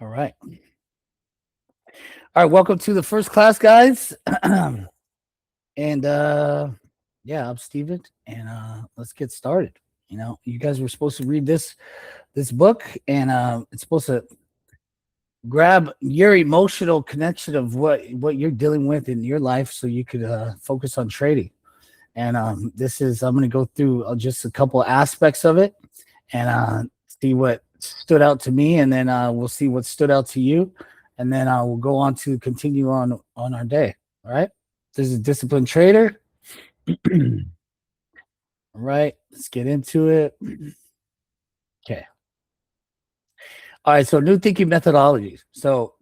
All right. All right. Welcome to the first class, guys. and yeah, I'm Steven, and let's get started. You guys were supposed to read this book, and it's supposed to grab your emotional connection of what you're dealing with in your life, so you could focus on trading. And this is I'm going to go through just a couple aspects of it, and see what stood out to me, and then we'll see what stood out to you, and then we'll go on to continue on our day. All right. This is Disciplined Trader. All right, let's get into it. Okay. All right. So new thinking methodologies. So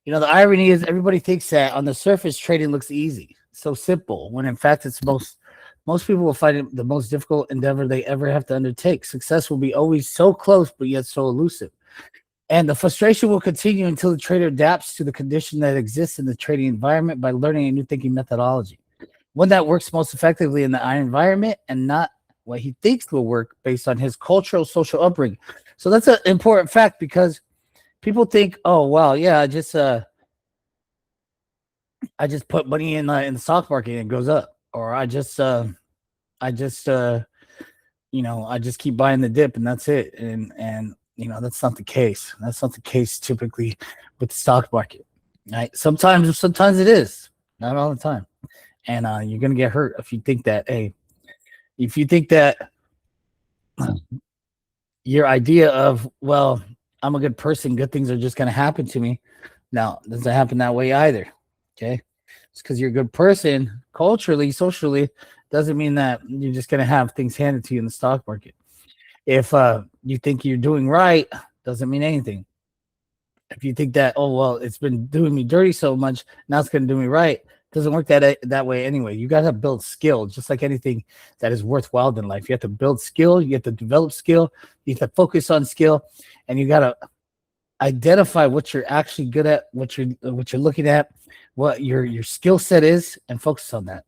the irony is everybody thinks that on the surface trading looks easy, so simple, when in fact it's most people will find it the most difficult endeavor they ever have to undertake. Success will be always so close, but yet so elusive. And the frustration will continue until the trader adapts to the condition that exists in the trading environment by learning a new thinking methodology, one that works most effectively in the environment and not what he thinks will work based on his cultural, social upbringing. So that's an important fact, because people think, oh, well, yeah, I just put money in the stock market and it goes up, or I just I just keep buying the dip and that's it. And that's not the case. That's not the case typically with the stock market. Right? Sometimes it is, not all the time. And you're gonna get hurt if you think that. If you think that your idea of, well, I'm a good person, good things are just gonna happen to me. No, it doesn't happen that way either. Okay, it's because you're a good person culturally, socially, doesn't mean that you're just gonna have things handed to you in the stock market. If you think you're doing right, doesn't mean anything. If you think that, oh, well, it's been doing me dirty so much, now it's going to do me right, doesn't work that way anyway. You got to build skill, just like anything that is worthwhile in life. You have to build skill, you have to develop skill, you have to focus on skill, and you got to identify what you're actually good at, what you're looking at, what your skill set is, and focus on that.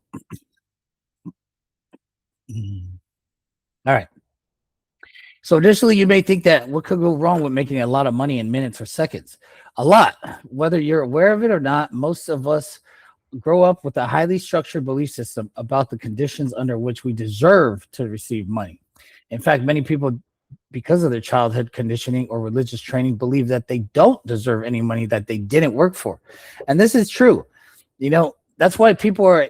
All right. So initially, you may think that what could go wrong with making a lot of money in minutes or seconds? A lot. Whether you're aware of it or not, most of us grow up with a highly structured belief system about the conditions under which we deserve to receive money. In fact, many people, because of their childhood conditioning or religious training, believe that they don't deserve any money that they didn't work for. And this is true. That's why people are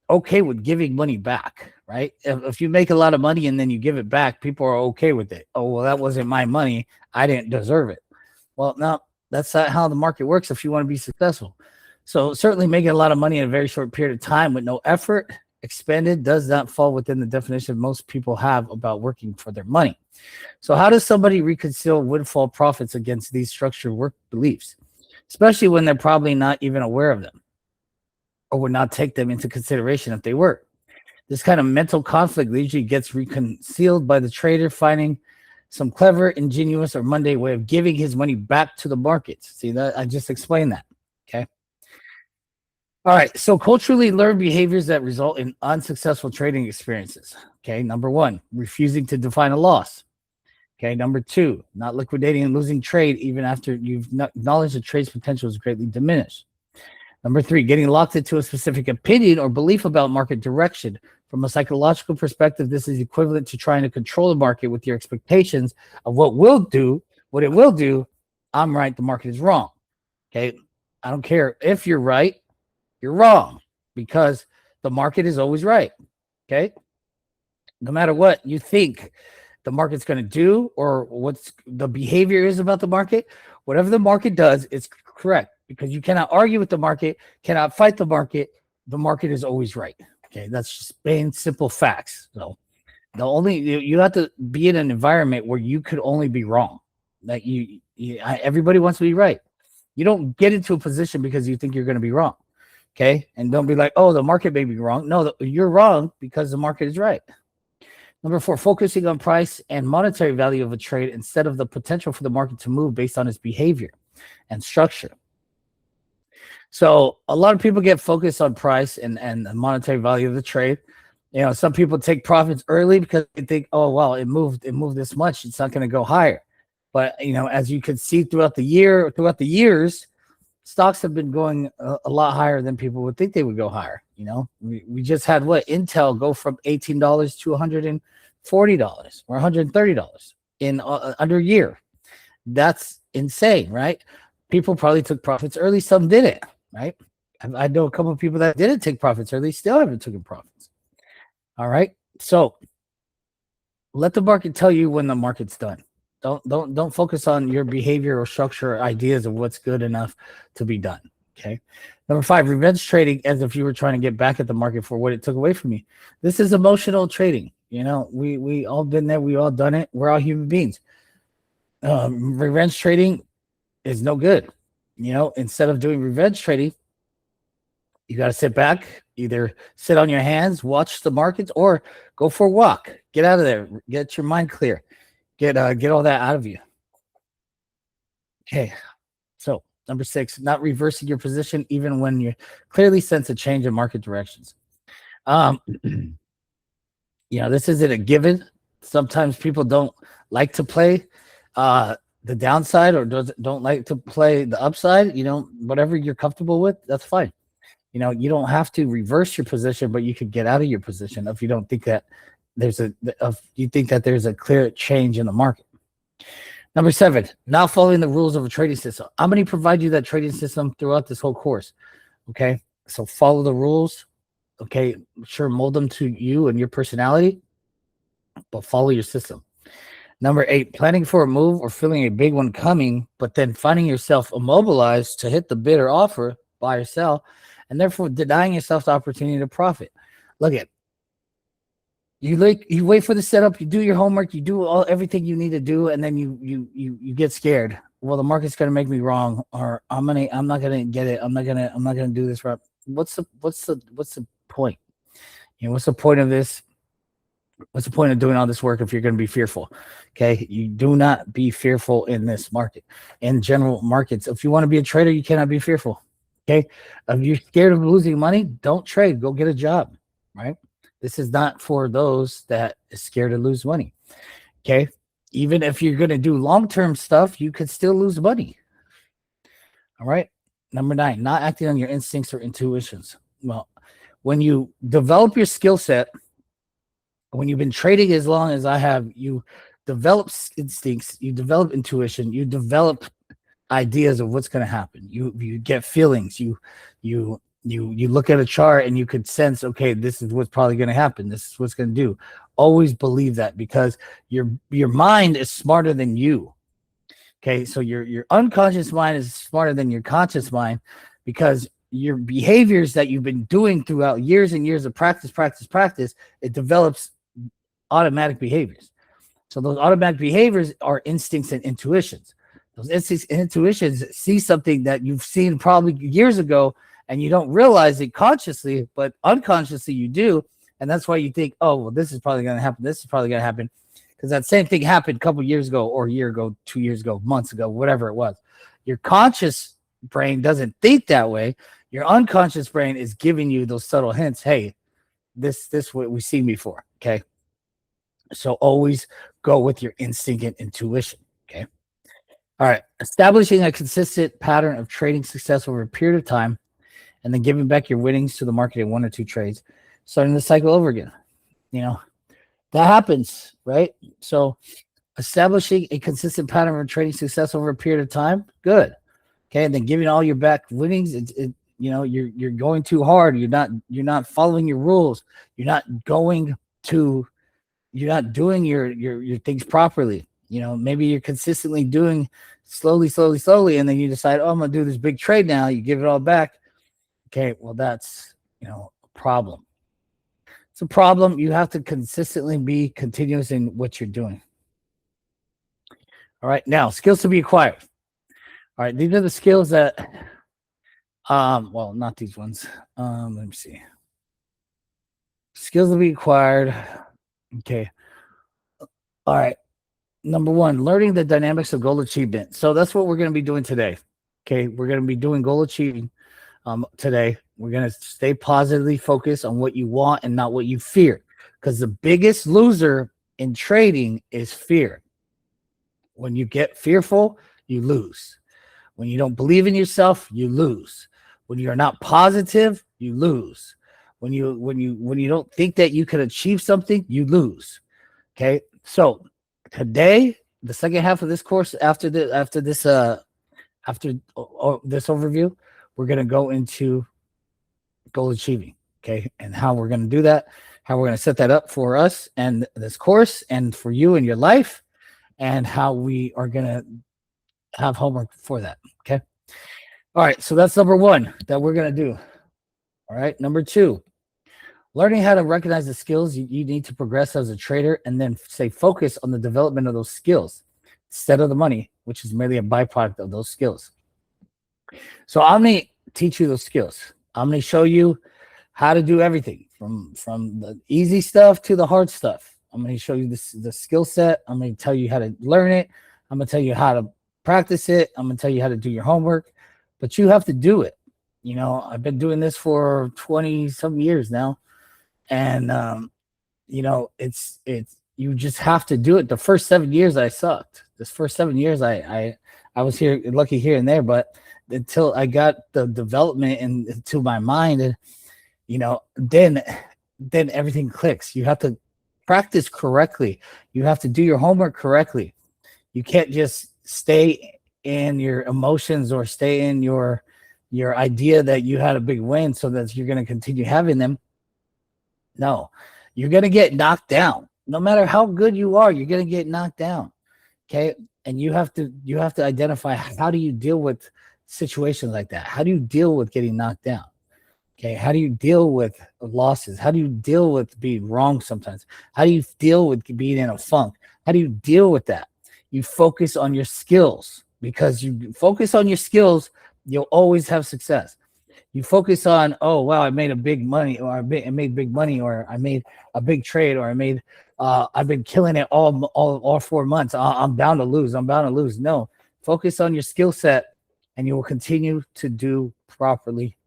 okay with giving money back, right? If you make a lot of money and then you give it back, people are okay with it. Oh, well, that wasn't my money, I didn't deserve it. Well, no, that's not how the market works if you want to be successful. So certainly making a lot of money in a very short period of time with no effort expended does not fall within the definition most people have about working for their money. So how does somebody reconcile windfall profits against these structured work beliefs, especially when they're probably not even aware of them, or would not take them into consideration if they were? This kind of mental conflict usually gets reconciled by the trader finding some clever, ingenious, or mundane way of giving his money back to the markets. See, that I just explained that. Okay. All right. So culturally learned behaviors that result in unsuccessful trading experiences. Okay. Number one, refusing to define a loss. Okay. Number two, not liquidating and losing trade even after you've acknowledged the trade's potential is greatly diminished. Number three, getting locked into a specific opinion or belief about market direction. From a psychological perspective, this is equivalent to trying to control the market with your expectations of what it will do. I'm right, the market is wrong. Okay. I don't care if you're right, you're wrong, because the market is always right. Okay. No matter what you think the market's going to do or what's the behavior is about the market, whatever the market does, it's correct, because you cannot argue with the market, cannot fight the market. The market is always right. Okay, that's just plain simple facts. So you have to be in an environment where you could only be wrong. Like everybody wants to be right. You don't get into a position because you think you're going to be wrong. Okay, and don't be like, oh, the market may be wrong. No, you're wrong because the market is right. Number four, focusing on price and monetary value of a trade instead of the potential for the market to move based on its behavior and structure. So a lot of people get focused on price and the monetary value of the trade. Some people take profits early because they think, oh, well, it moved this much, it's not going to go higher. But as you can see throughout the years, stocks have been going a lot higher than people would think they would go higher. We just had Intel go from $18 to $140 or $130 in under a year. That's insane, right? People probably took profits early. Some didn't, right? I know a couple of people that didn't take profits early, still haven't taken profits. All right. So let the market tell you when the market's done. Don't focus on your behavior or structure or ideas of what's good enough to be done. Okay. Number 5, revenge trading, as if you were trying to get back at the market for what it took away from you. This is emotional trading. We all been there. We all done it. We're all human beings. Revenge trading is no good. Instead of doing revenge trading, you got to sit back, either sit on your hands, watch the markets, or go for a walk. Get out of there. Get your mind clear. Get all that out of you. Okay. So number 6, not reversing your position even when you clearly sense a change in market directions. This isn't a given. Sometimes people don't like to play the downside or don't like to play the upside. Whatever you're comfortable with, that's fine. You don't have to reverse your position, but you could get out of your position if you don't think that there's a clear change in the market. Number 7, not following the rules of a trading system. I'm going to provide you that trading system throughout this whole course. Okay. So follow the rules. Okay. Sure. Mold them to you and your personality, but follow your system. Number 8, planning for a move or feeling a big one coming, but then finding yourself immobilized to hit the bid or offer, buy or sell, and therefore denying yourself the opportunity to profit. Look at you wait for the setup, you do your homework, you do everything you need to do, and then you get scared. Well, the market's gonna make me wrong, or I'm not gonna get it. I'm not gonna do this right. What's the point? What's the point of this? What's the point of doing all this work if you're going to be fearful? Okay. You do not be fearful in this market. In general markets, if you want to be a trader, you cannot be fearful. Okay. If you're scared of losing money, don't trade. Go get a job. Right. This is not for those that is scared to lose money. Okay. Even if you're going to do long-term stuff, you could still lose money. All right. Number 9, not acting on your instincts or intuitions. Well, when you develop your skill set, when you've been trading as long as I have, you develop instincts, you develop intuition, you develop ideas of what's going to happen. You get feelings. You look at a chart and you could sense, okay, this is what's probably going to happen. This is what's going to do. Always believe that, because your mind is smarter than you. Okay, so your unconscious mind is smarter than your conscious mind, because your behaviors that you've been doing throughout years and years of practice, it develops automatic behaviors. So those automatic behaviors are instincts and intuitions. Those instincts and intuitions see something that you've seen probably years ago, and you don't realize it consciously, but unconsciously you do. And that's why you think, oh, well, this is probably going to happen. This is probably going to happen, because that same thing happened a couple years ago, or a year ago, 2 years ago, months ago, whatever it was. Your conscious brain doesn't think that way. Your unconscious brain is giving you those subtle hints. Hey, this what we've seen before. Okay. So always go with your instinct and intuition. Okay. All right. Establishing a consistent pattern of trading success over a period of time, and then giving back your winnings to the market in 1 or 2 trades, starting the cycle over again. That happens, right? So establishing a consistent pattern of trading success over a period of time, good. Okay. And then giving all your back winnings, you're going too hard. You're not following your rules. You're not doing your things properly. Maybe you're consistently doing slowly, and then you decide, oh, I'm gonna do this big trade now. You give it all back. Okay, well, that's a problem. It's a problem. You have to consistently be continuous in what you're doing. All right, now skills to be acquired. All right, these are the skills that well, not these ones. Let me see. Skills to be acquired. Okay. All right. Number 1, learning the dynamics of goal achievement. So that's what we're going to be doing today. Okay. We're going to be doing goal achieving today. We're going to stay positively focused on what you want and not what you fear, because the biggest loser in trading is fear. When you get fearful, you lose. When you don't believe in yourself, you lose. When you're not positive, you lose. When you don't think that you can achieve something, you lose. Okay? So, today, the second half of this course after this overview, we're going to go into goal achieving, okay? And how we're going to do that, how we're going to set that up for us and this course and for you in your life, and how we are going to have homework for that, okay? All right, so that's number one that we're going to do. All right, number two, learning how to recognize the skills you need to progress as a trader, and then stay focused on the development of those skills instead of the money, which is merely a byproduct of those skills. So I'm going to teach you those skills. I'm going to show you how to do everything from the easy stuff to the hard stuff. I'm going to show you the skill set. I'm going to tell you how to learn it. I'm going to tell you how to practice it. I'm going to tell you how to do your homework, but you have to do it. You know, I've been doing this for 20 some years now. And, you know, it's, you just have to do it. The first 7 years I sucked. This first 7 years, I was lucky here and there, but until I got the development into my mind, and you know, then everything clicks. You have to practice correctly. You have to do your homework correctly. You can't just stay in your emotions or stay in your idea that you had a big win so that you're going to continue having them. No, you're going to get knocked down. No matter how good you are, you're going to get knocked down. Okay. And you have to identify, how do you deal with situations like that? How do you deal with getting knocked down? Okay. How do you deal with losses? How do you deal with being wrong sometimes? How do you deal with being in a funk? How do you deal with that? You focus on your skills, because you focus on your skills, you'll always have success. You focus on, oh, wow, I made a big money, or I made big money, or I made a big trade, or I've been killing it all 4 months. I'm bound to lose. I'm bound to lose. No, focus on your skill set, and you will continue to do properly.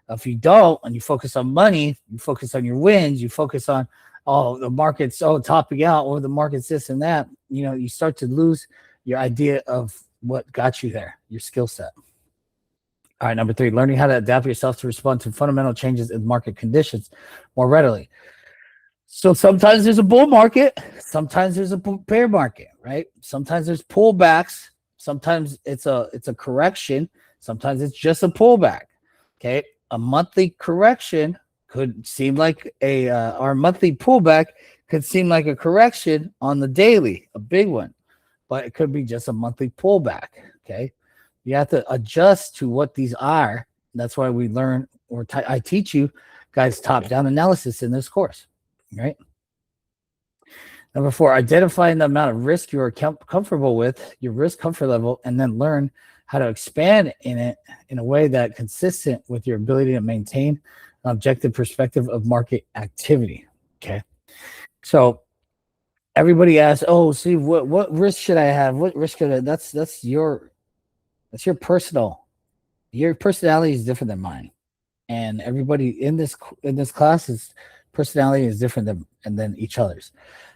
If you don't, and you focus on money, you focus on your wins, you focus on, oh, the market's topping out, or the market's this and that, you know, you start to lose your idea of what got you there, your skill set. All right, number three, learning how to adapt yourself to respond to fundamental changes in market conditions more readily. So sometimes there's a bull market, sometimes there's a bear market, right? Sometimes there's pullbacks, sometimes it's a correction, sometimes it's just a pullback. Okay, a monthly correction could seem like or monthly pullback could seem like a correction on the daily, a big one, but it could be just a monthly pullback. Okay. You have to adjust to what these are. That's why we learn, or I teach you guys top-down analysis in this course, right? Number four, identifying the amount of risk you are comfortable with, your risk comfort level, and then learn how to expand in it in a way that consistent with your ability to maintain an objective perspective of market activity. Okay. So everybody asks, oh, see, what risk should I have? What risk should I? That's your personality is different than mine, and everybody in this class's personality is different than each other's.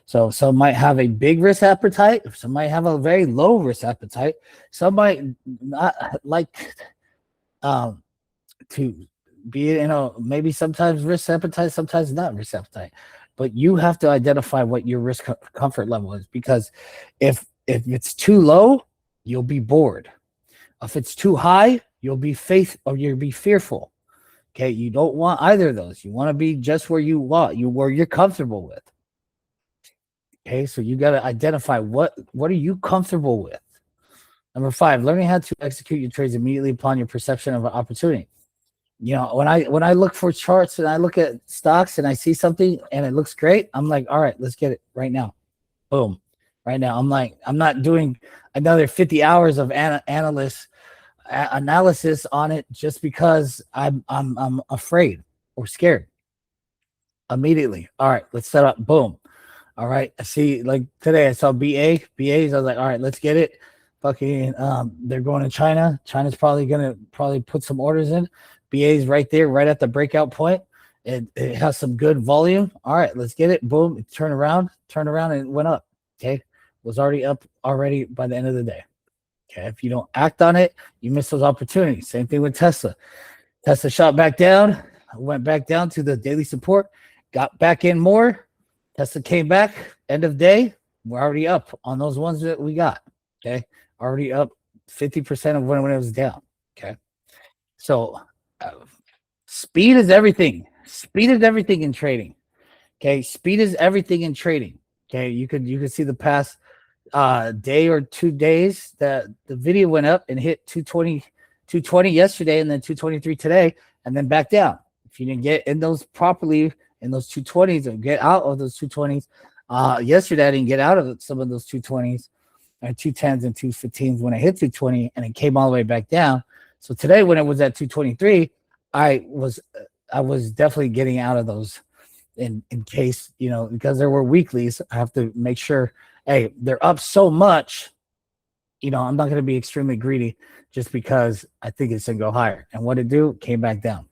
So some might have a big risk appetite, some might have a very low risk appetite, some might not like to be, you know, maybe sometimes risk appetite, sometimes not risk appetite. But you have to identify what your risk comfort level is, because if it's too low, you'll be bored. If it's too high, you'll be fearful. Okay, you don't want either of those. You want to be just where you're comfortable with. Okay, so you got to identify what are you comfortable with. Number five, learning how to execute your trades immediately upon your perception of an opportunity. You know, when I look for charts and I look at stocks and I see something and it looks great, I'm like, all right, let's get it right now. Boom. Right now, I'm not doing another 50 hours of analysis on it just because I'm afraid or scared. Immediately, all right, let's set up. Boom. All right, I see, like today I saw BAs. I was like, all right, let's get it. Fucking, they're going to China. China's probably gonna put some orders in. BA's right there, right at the breakout point. It has some good volume. All right, let's get it. Boom, turn around, and it went up. Okay, was already up already by the end of the day. Okay. If you don't act on it, you miss those opportunities. Same thing with Tesla. Tesla shot back down, went back down to the daily support, got back in more. Tesla came back, end of day. We're already up on those ones that we got. Okay. Already up 50% of when it was down. Okay. So uh, speed is everything. Speed is everything in trading. Okay. Speed is everything in trading. Okay. You could see the past day or 2 days that the video went up and hit 220 yesterday and then 223 today and then back down. If you didn't get in those properly in those 220s or get out of those 220s, yesterday I didn't get out of some of those 220s and 210s and 215s when I hit 220 and it came all the way back down. So today when it was at 223, I was definitely getting out of those in case, because there were weeklies. I have to make sure, hey, they're up so much, I'm not going to be extremely greedy just because I think it's going to go higher. And what it do? Came back down.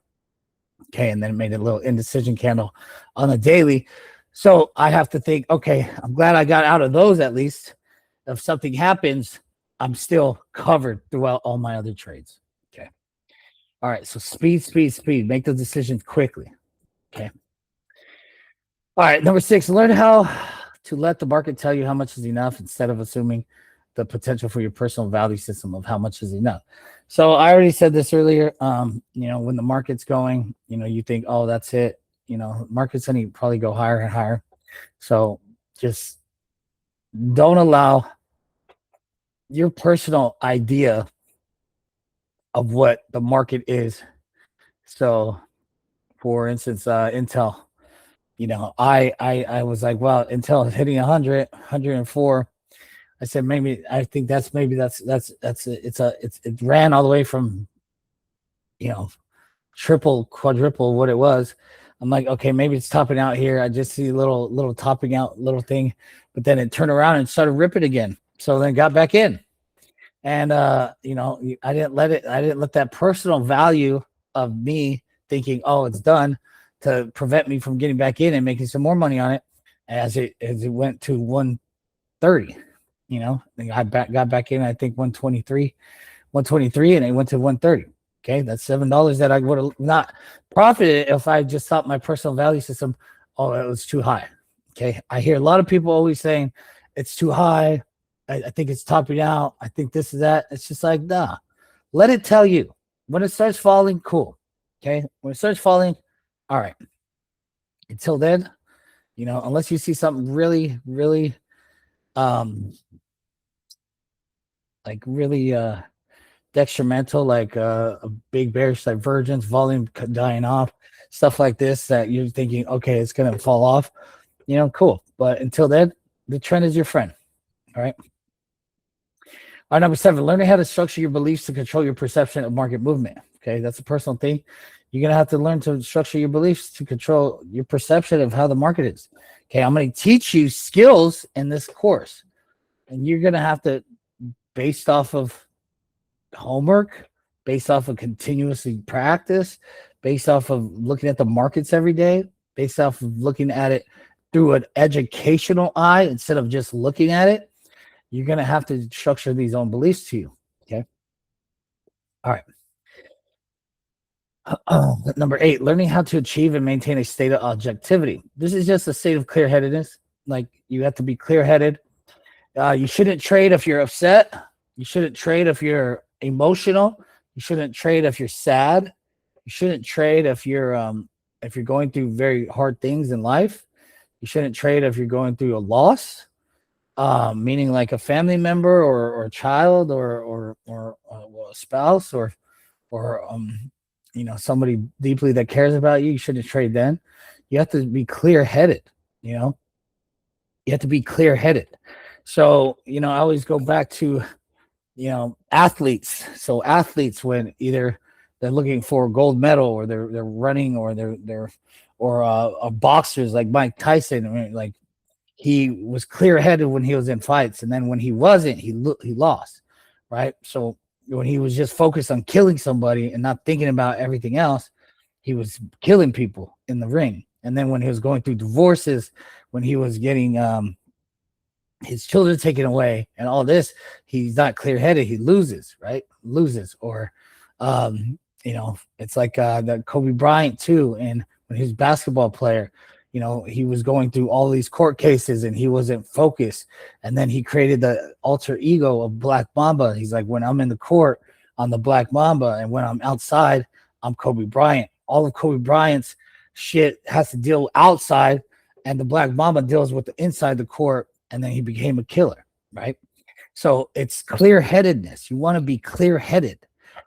Okay. And then it made a little indecision candle on the daily. So I have to think, okay, I'm glad I got out of those at least. If something happens, I'm still covered throughout all my other trades. Okay. All right. So speed. Make those decisions quickly. Okay. All right. Number 6, learn how to let the market tell you how much is enough instead of assuming the potential for your personal value system of how much is enough. So I already said this earlier. When the market's going, you think, oh, that's it. Market's going to probably go higher and higher. So just don't allow your personal idea of what the market is. So, for instance, Intel. I was like, well, Intel is hitting 100, 104. I said, I think that's it ran all the way from, triple, quadruple what it was. I'm like, okay, maybe it's topping out here. I just see a little topping out little thing, but then it turned around and started ripping again. So then got back in. And I didn't let that personal value of me thinking, oh, it's done, to prevent me from getting back in and making some more money on it as it went to 130. I got back in, I think 123, and it went to 130. Okay, that's $7 that I would have not profited if I just thought my personal value system, oh, it was too high. Okay, I hear a lot of people always saying it's too high. I think it's topping out. I think this is that. It's just like, nah. Let it tell you. When it starts falling, cool. Okay, when it starts falling, all right. Until then, unless you see something really, really, detrimental, like a big bearish divergence, volume dying off, stuff like this, that you're thinking, okay, it's going to fall off, cool. But until then, the trend is your friend. All right. All right, number 7, learning how to structure your beliefs to control your perception of market movement. Okay, that's a personal thing. You're going to have to learn to structure your beliefs to control your perception of how the market is. Okay, I'm going to teach you skills in this course. And you're going to have to, based off of homework, based off of continuously practice, based off of looking at the markets every day, based off of looking at it through an educational eye instead of just looking at it, you're going to have to structure these own beliefs to you. Okay. All right. Number 8, learning how to achieve and maintain a state of objectivity. This is just a state of clear-headedness. Like, you have to be clear-headed. You shouldn't trade if you're upset. You shouldn't trade if you're emotional. You shouldn't trade if you're sad. You shouldn't trade if you're going through very hard things in life. You shouldn't trade if you're going through a loss, meaning like a family member or a child or a spouse or somebody deeply that cares about you. You shouldn't trade then. You have to be clear-headed. You have to be clear-headed. So, I always go back to, athletes. So athletes, when either they're looking for a gold medal or they're running or they're boxers like Mike Tyson, like, he was clear-headed when he was in fights, and then when he wasn't, he lost, right? So when he was just focused on killing somebody and not thinking about everything else, he was killing people in the ring. And then when he was going through divorces, when he was getting his children taken away and all this, he's not clear-headed, he loses, right? Loses. Or it's like the Kobe Bryant too, and when he was a basketball player, he was going through all these court cases and he wasn't focused, and then he created the alter ego of Black Mamba. He's like, when I'm in the court, I'm the Black Mamba, and when I'm outside, I'm Kobe Bryant. All of Kobe Bryant's shit has to deal outside, and the Black Mamba deals with the inside the court, and then he became a killer, right? So it's clear-headedness. You want to be clear-headed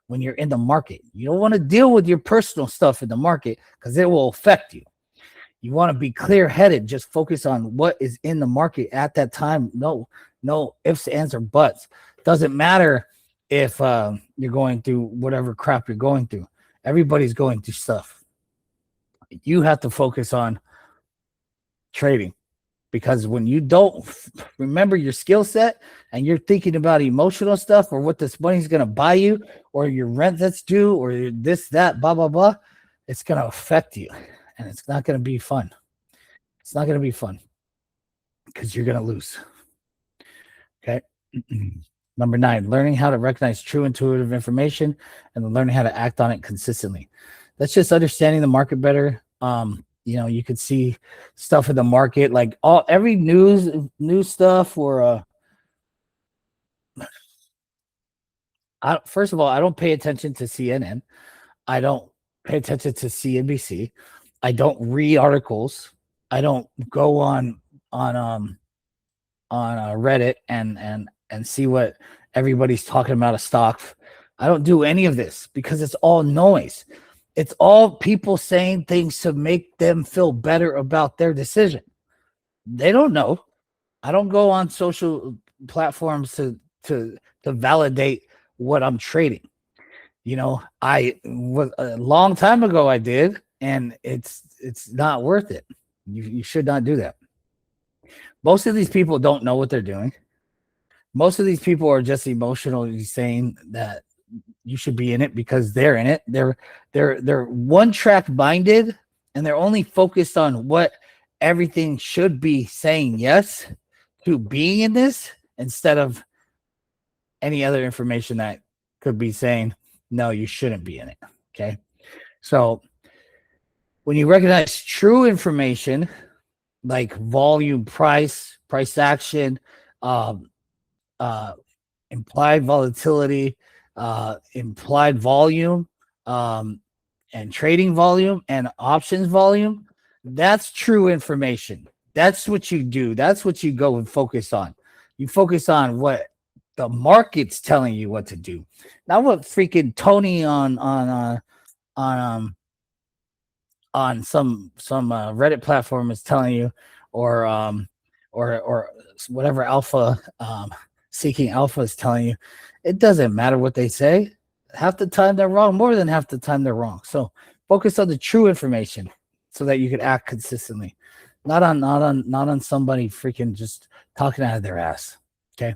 when you're in the market. You don't want to deal with your personal stuff in the market because it will affect you. You want to be clear-headed. Just focus on what is in the market at that time. No ifs, ands, or buts. Doesn't matter if you're going through whatever crap you're going through. Everybody's going through stuff. You have to focus on trading, because when you don't remember your skill set and you're thinking about emotional stuff or what this money is going to buy you or your rent that's due or this, that, blah, blah, blah, it's going to affect you, and it's not going to be fun. It's not going to be fun because you're going to lose. Okay. Number 9, learning how to recognize true intuitive information and learning how to act on it consistently. That's just understanding the market better. You could see stuff in the market, like every news stuff, or first of all, I don't pay attention to CNN. I don't pay attention to CNBC. I don't read articles. I don't go on Reddit and see what everybody's talking about a stock. I don't do any of this because it's all noise. It's all people saying things to make them feel better about their decision. They don't know. I don't go on social platforms to validate what I'm trading. I was a long time ago I did, and it's not worth it. You should not do that. Most of these people don't know what they're doing. Most of these people are just emotionally saying that you should be in it because they're in it. They're one track minded, and they're only focused on what everything should be saying yes to being in this, instead of any other information that could be saying, no, you shouldn't be in it. Okay. So when you recognize true information like volume, price action, implied volatility, implied volume, and trading volume and options volume, that's true information. That's what you do. That's what you go and focus on. You focus on what the market's telling you what to do, not what freaking Tony on some Reddit platform is telling you, or whatever alpha seeking alpha is telling you. It doesn't matter what they say. Half the time they're wrong. More than half the time they're wrong. So focus on the true information so that you can act consistently, not on somebody freaking just talking out of their ass. Okay.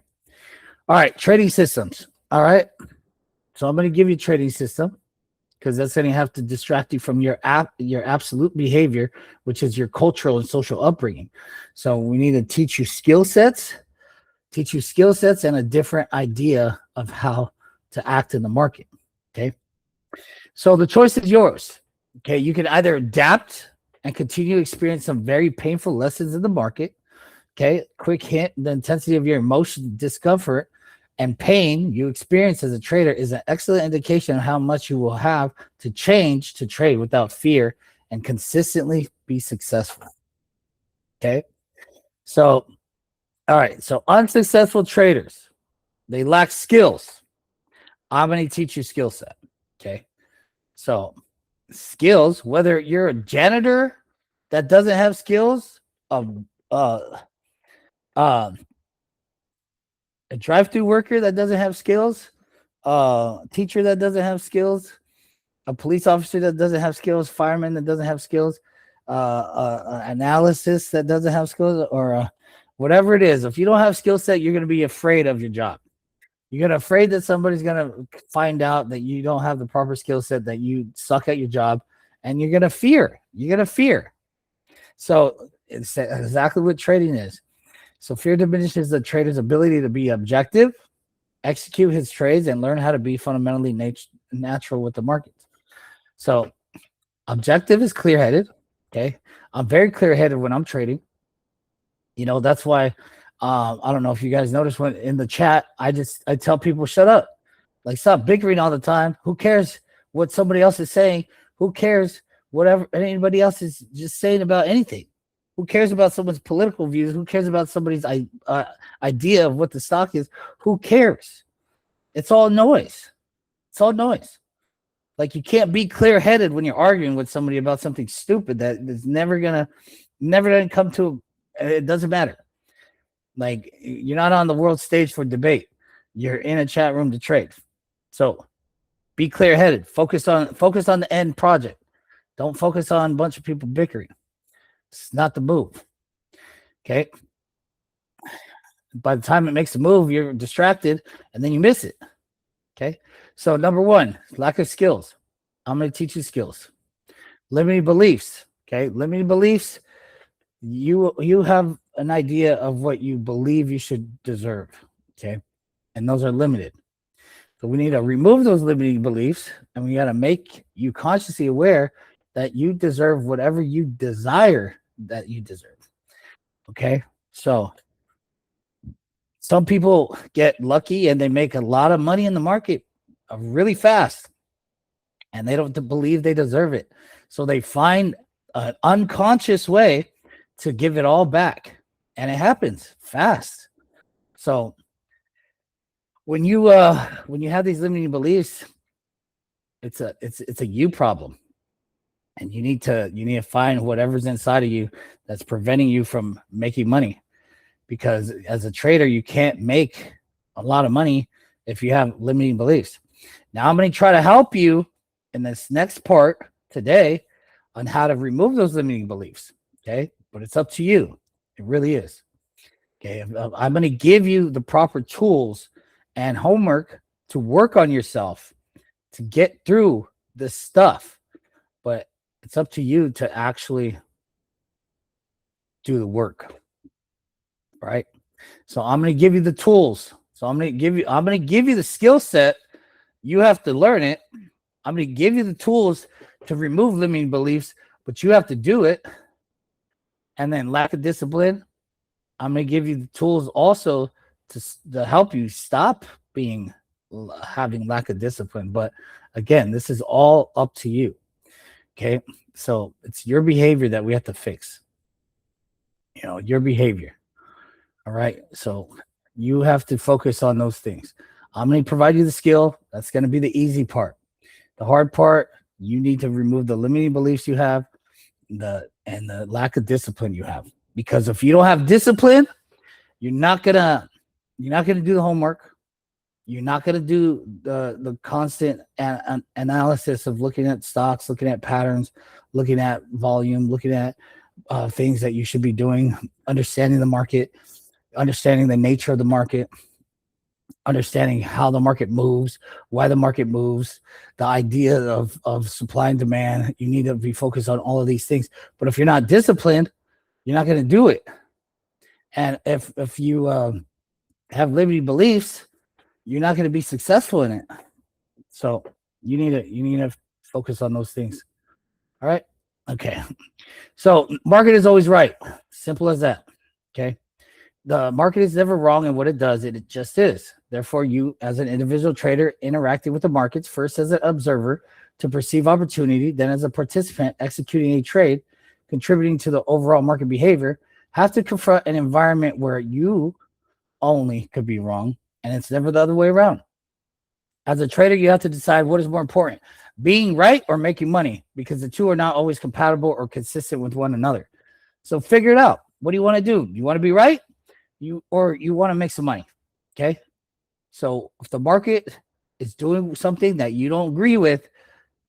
All right. Trading systems. All right. So I'm going to give you a trading system, because that's going to have to distract you from your absolute behavior, which is your cultural and social upbringing. So we need to teach you skill sets and a different idea of how to act in the market. Okay. So the choice is yours. Okay. You can either adapt and continue to experience some very painful lessons in the market. Okay. Quick hint: the intensity of your emotion, discomfort, and pain you experience as a trader is an excellent indication of how much you will have to change to trade without fear and consistently be successful. Okay. So, all right. So unsuccessful traders, they lack skills. I'm going to teach you skill set. Okay. So skills, whether you're a janitor that doesn't have skills, a drive-through worker that doesn't have skills, a teacher that doesn't have skills, a police officer that doesn't have skills, fireman that doesn't have skills, analysis that doesn't have skills, or whatever it is. If you don't have skill set, you're going to be afraid of your job. You're going to afraid that somebody's going to find out that you don't have the proper skill set, that you suck at your job, and you're going to fear. You're going to fear. So it's exactly what trading is. So fear diminishes the trader's ability to be objective, execute his trades, and learn how to be fundamentally natural with the markets. So objective is clear-headed. Okay. I'm very clear-headed when I'm trading. That's why I don't know if you guys noticed when in the chat, I tell people, shut up. Like, stop bickering all the time. Who cares what somebody else is saying? Who cares whatever anybody else is just saying about anything? Who cares about someone's political views? Who cares about somebody's idea of what the stock is? Who cares? It's all noise. It's all noise. Like, you can't be clear-headed when you're arguing with somebody about something stupid that is never gonna come to. It doesn't matter. Like, you're not on the world stage for debate. You're in a chat room to trade. So be clear-headed. Focus on the end project. Don't focus on a bunch of people bickering. It's not the move. Okay. By the time it makes a move, you're distracted and then you miss it. Okay. So number one, lack of skills. I'm going to teach you skills. Limiting beliefs. Okay. Limiting beliefs. You have an idea of what you believe you should deserve. Okay. And those are limited. So we need to remove those limiting beliefs, and we got to make you consciously aware that you deserve whatever you desire that you deserve. Okay. So some people get lucky and they make a lot of money in the market really fast, and they don't believe they deserve it. So they find an unconscious way to give it all back, and it happens fast. So when you have these limiting beliefs, it's a you problem, and you need to find whatever's inside of you that's preventing you from making money. Because as a trader, you can't make a lot of money if you have limiting beliefs. Now I'm going to try to help you in this next part today on how to remove those limiting beliefs. Okay. But it's up to you. It really is. Okay. I'm going to give you the proper tools and homework to work on yourself to get through this stuff. But it's up to you to actually do the work. Right. So I'm going to give you the tools. So I'm going to give you the skill set. You have to learn it. I'm going to give you the tools to remove limiting beliefs, but you have to do it. And then lack of discipline, I'm going to give you the tools also to help you stop having lack of discipline. But again, this is all up to you. Okay. So it's your behavior that we have to fix. Your behavior. All right. So you have to focus on those things. I'm going to provide you the skill. That's going to be the easy part. The hard part, you need to remove the limiting beliefs you have, and the lack of discipline you have. Because if you don't have discipline, you're not gonna do the homework. You're not gonna do the constant analysis of looking at stocks, looking at patterns, looking at volume, looking at things that you should be doing, understanding the market, understanding the nature of the market, understanding how the market moves, why the market moves, the idea of supply and demand. You need to be focused on all of these things. But if you're not disciplined, you're not going to do it. And if you have limiting beliefs, you're not going to be successful in it. So you need to focus on those things. All right. Okay. So market is always right. Simple as that. Okay. The market is never wrong in what it does. It just is. Therefore, you as an individual trader interacting with the markets, first as an observer to perceive opportunity, then as a participant executing a trade, contributing to the overall market behavior, have to confront an environment where you only could be wrong, and it's never the other way around. As a trader, you have to decide what is more important, being right or making money, because the two are not always compatible or consistent with one another. So figure it out. What do you want to do? You want to be right? You want to make some money. Okay. So if the market is doing something that you don't agree with,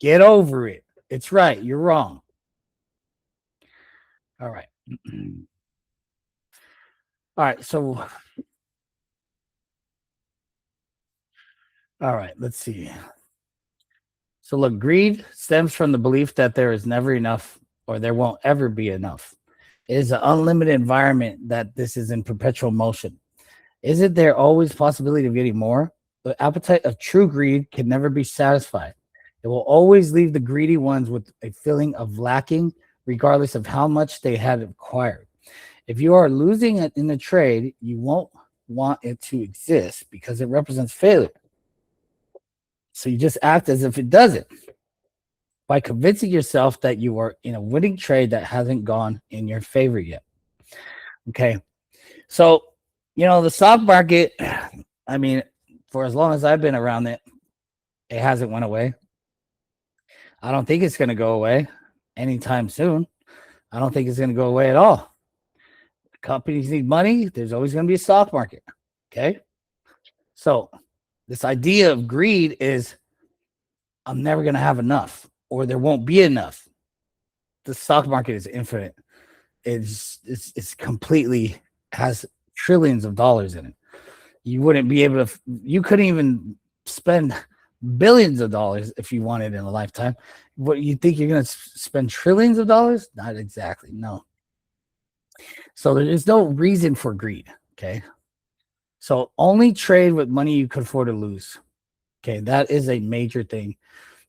get over it. It's right. You're wrong. All right. All right. So, all right, let's see. So look, greed stems from the belief that there is never enough or there won't ever be enough. It is an unlimited environment that this is in perpetual motion. Isn't there always possibility of getting more? The appetite of true greed can never be satisfied. It will always leave the greedy ones with a feeling of lacking, regardless of how much they had acquired. If you are losing it in the trade, you won't want it to exist because it represents failure. So you just act as if it doesn't by convincing yourself that you are in a winning trade that hasn't gone in your favor yet. Okay. So, the stock market, I mean, for as long as I've been around it, it hasn't went away. I don't think it's going to go away anytime soon. I don't think it's going to go away at all. Companies need money. There's always going to be a stock market. Okay. So this idea of greed is I'm never going to have enough or there won't be enough. The stock market is infinite. It's completely has trillions of dollars in it. You wouldn't be able to, you couldn't even spend billions of dollars if you wanted in a lifetime. What you think you're going to spend trillions of dollars? Not exactly. No. So there is no reason for greed. Okay. So only trade with money you could afford to lose. Okay. That is a major thing.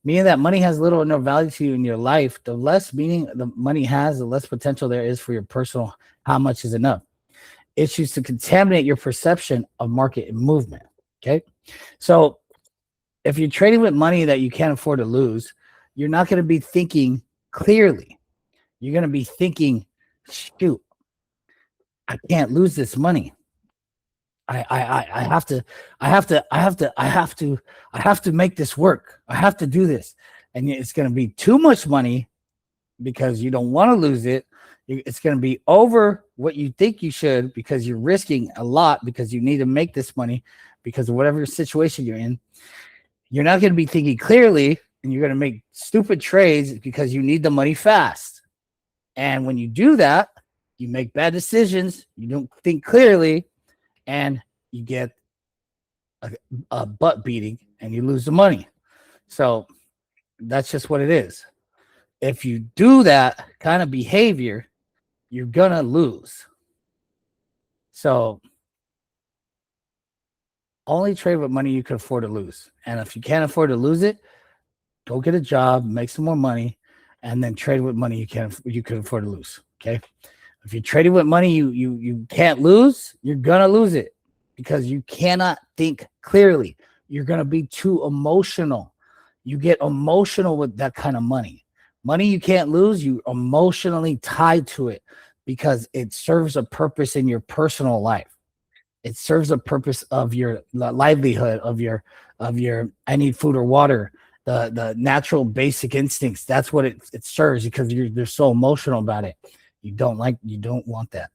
Meaning that money has little or no value to you in your life. The less meaning the money has, the less potential there is for your personal how much is enough. It's used to contaminate your perception of market movement. Okay. So if you're trading with money that you can't afford to lose, you're not going to be thinking clearly. You're going to be thinking, shoot, I can't lose this money. I have to make this work. I have to do this. And it's going to be too much money because you don't want to lose it. It's going to be over what you think you should because you're risking a lot because you need to make this money because of whatever situation you're in. You're not going to be thinking clearly and you're going to make stupid trades because you need the money fast. And when you do that, you make bad decisions. You don't think clearly and you get a butt beating and you lose the money. So that's just what it is. If you do that kind of behavior, you're going to lose. So only trade with money you can afford to lose. And if you can't afford to lose it, go get a job, make some more money, and then trade with money you can afford to lose. Okay. If you're trading with money you can't lose, you're going to lose it because you cannot think clearly. You're going to be too emotional. You get emotional with that kind of money. Money you can't lose, you emotionally tied to it because it serves a purpose in your personal life. It serves a purpose of your livelihood, of your I need food or water, the natural basic instincts. That's what it serves because they're so emotional about it. You don't want that.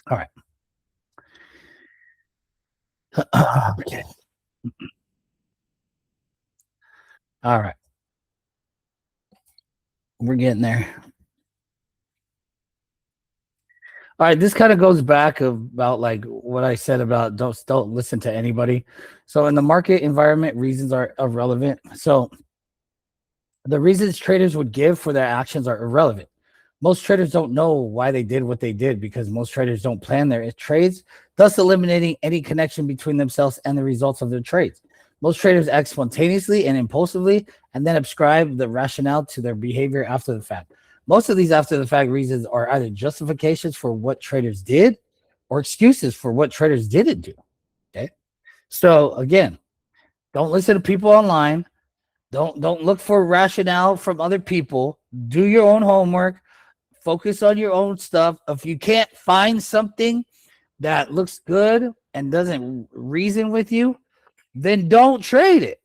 All right. Okay. All right. We're getting there. All right, this kind of goes back about like what I said about don't listen to anybody. So in the market environment, reasons are irrelevant. So the reasons traders would give for their actions are irrelevant. Most traders don't know why they did what they did because most traders don't plan their trades, thus eliminating any connection between themselves and the results of their trades. Most traders act spontaneously and impulsively and then ascribe the rationale to their behavior after the fact. Most of these after the fact reasons are either justifications for what traders did or excuses for what traders didn't do. Okay. So again, don't listen to people online. Don't look for rationale from other people. Do your own homework. Focus on your own stuff. If you can't find something that looks good and doesn't reason with you, then don't trade it.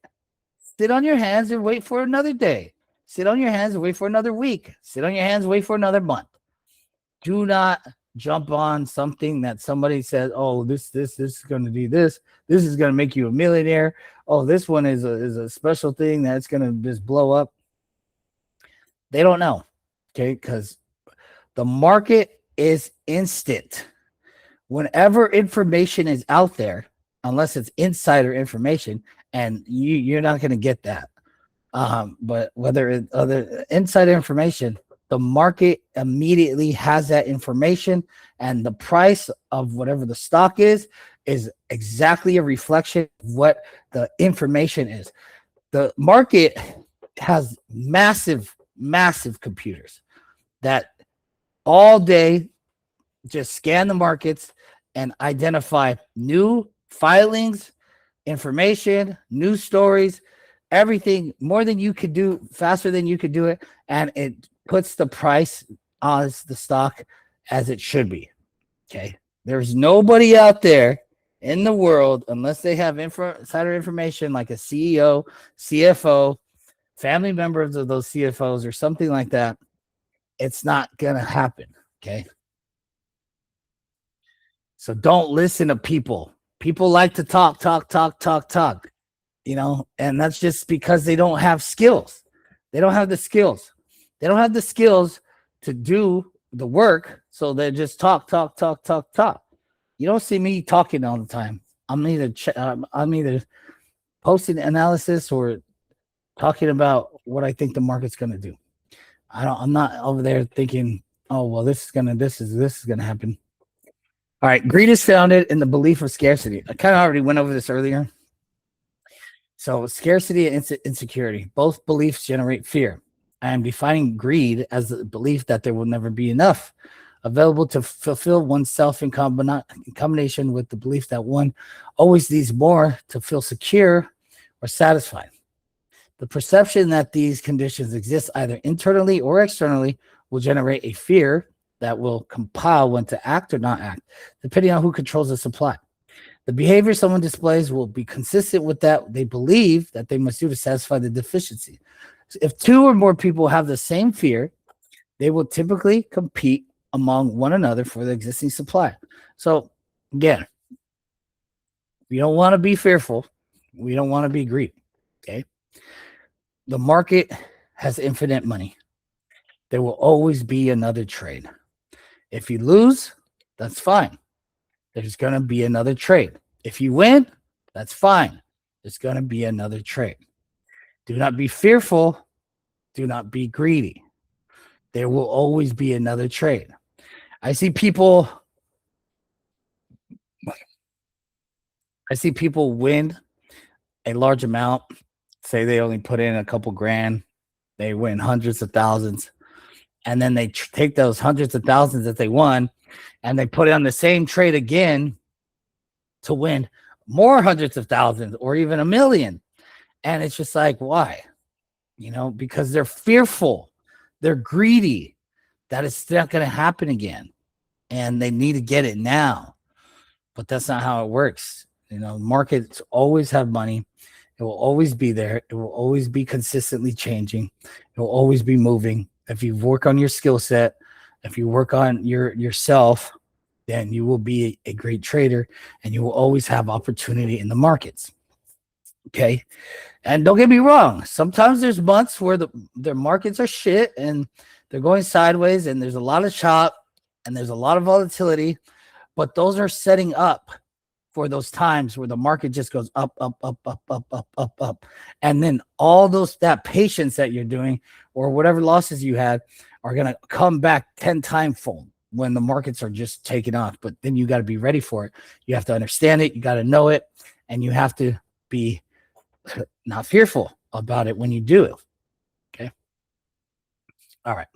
Sit on your hands and wait for another day. Sit on your hands and wait for another week. Sit on your hands and wait for another month. Do not jump on something that somebody says, oh, this is going to do this. This is going to make you a millionaire. Oh, this one is a special thing that's going to just blow up. They don't know. Okay. Because the market is instant. Whenever information is out there, unless it's insider information, and you're not going to get that. But whether it's other insider information, the market immediately has that information, and the price of whatever the stock is exactly a reflection of what the information is. The market has massive computers that all day just scan the markets and identify new filings, information, news stories, everything more than you could do, faster than you could do it, and it puts the price as the stock as it should be. Okay, there's nobody out there in the world, unless they have insider information like a CEO, CFO, family members of those CFOs, or something like that. It's not gonna happen. Okay, so don't listen to people. People like to talk, and that's just because they don't have skills. They don't have the skills. They don't have the skills to do the work. So they just talk. You don't see me talking all the time. I'm either posting analysis or talking about what I think the market's going to do. I'm not over there thinking, oh, well, this is going to happen. All right. Greed is founded in the belief of scarcity. I kind of already went over this earlier. So scarcity and insecurity, both beliefs generate fear. I am defining greed as the belief that there will never be enough available to fulfill oneself in combination with the belief that one always needs more to feel secure or satisfied. The perception that these conditions exist either internally or externally will generate a fear that will compel one to act or not act, depending on who controls the supply. The behavior someone displays will be consistent with that they believe that they must do to satisfy the deficiency. If two or more people have the same fear, they will typically compete among one another for the existing supply. So again, we don't want to be fearful. We don't want to be greedy. Okay. The market has infinite money. There will always be another trade. If you lose, that's fine. There's going to be another trade. If you win, that's fine. There's going to be another trade. Do not be fearful. Do not be greedy. There will always be another trade. I see people win a large amount. Say they only put in a couple grand. They win hundreds of thousands. And then they take those hundreds of thousands that they won and they put it on the same trade again to win more hundreds of thousands or even 1 million. And it's just like, why? Because they're fearful. They're greedy that it's not going to happen again. And they need to get it now. But that's not how it works. Markets always have money. It will always be there. It will always be consistently changing. It will always be moving. If you work on your skill set, if you work on yourself, then you will be a great trader and you will always have opportunity in the markets. Okay. And don't get me wrong. Sometimes there's months where their markets are shit and they're going sideways and there's a lot of chop and there's a lot of volatility, but those are setting up for those times where the market just goes up. And then all that patience that you're doing or whatever losses you had are going to come back 10 times fold when the markets are just taking off. But then you got to be ready for it. You have to understand it. You got to know it. And you have to be not fearful about it when you do it. Okay. All right.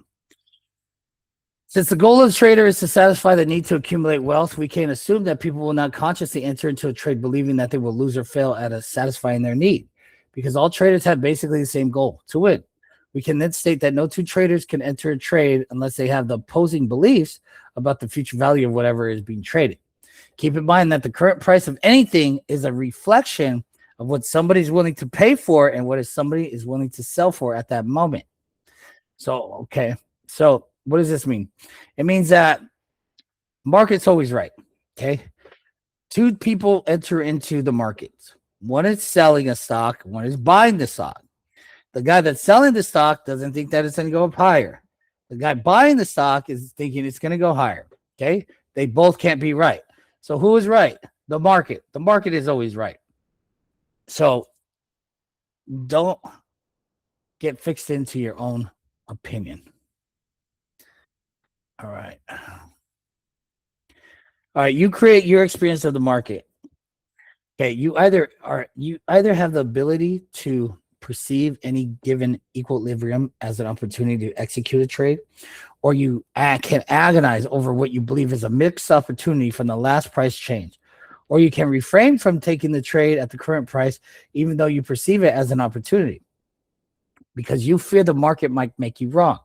Since the goal of the trader is to satisfy the need to accumulate wealth, we can assume that people will not consciously enter into a trade believing that they will lose or fail at satisfying their need, because all traders have basically the same goal, to win. We can then state that no two traders can enter a trade unless they have the opposing beliefs about the future value of whatever is being traded. Keep in mind that the current price of anything is a reflection of what somebody's willing to pay for and what somebody is willing to sell for at that moment. So, okay. So what does this mean? It means that market's always right. Okay. Two people enter into the markets. One is selling a stock. One is buying the stock. The guy that's selling the stock doesn't think that it's going to go up higher. The guy buying the stock is thinking it's going to go higher. Okay. They both can't be right. So who is right? The market. The market is always right. So don't get fixed into your own opinion. All right. All right. You create your experience of the market. Okay. You either have the ability to perceive any given equilibrium as an opportunity to execute a trade, or you can agonize over what you believe is a mixed opportunity from the last price change, or you can refrain from taking the trade at the current price, even though you perceive it as an opportunity, because you fear the market might make you wrong.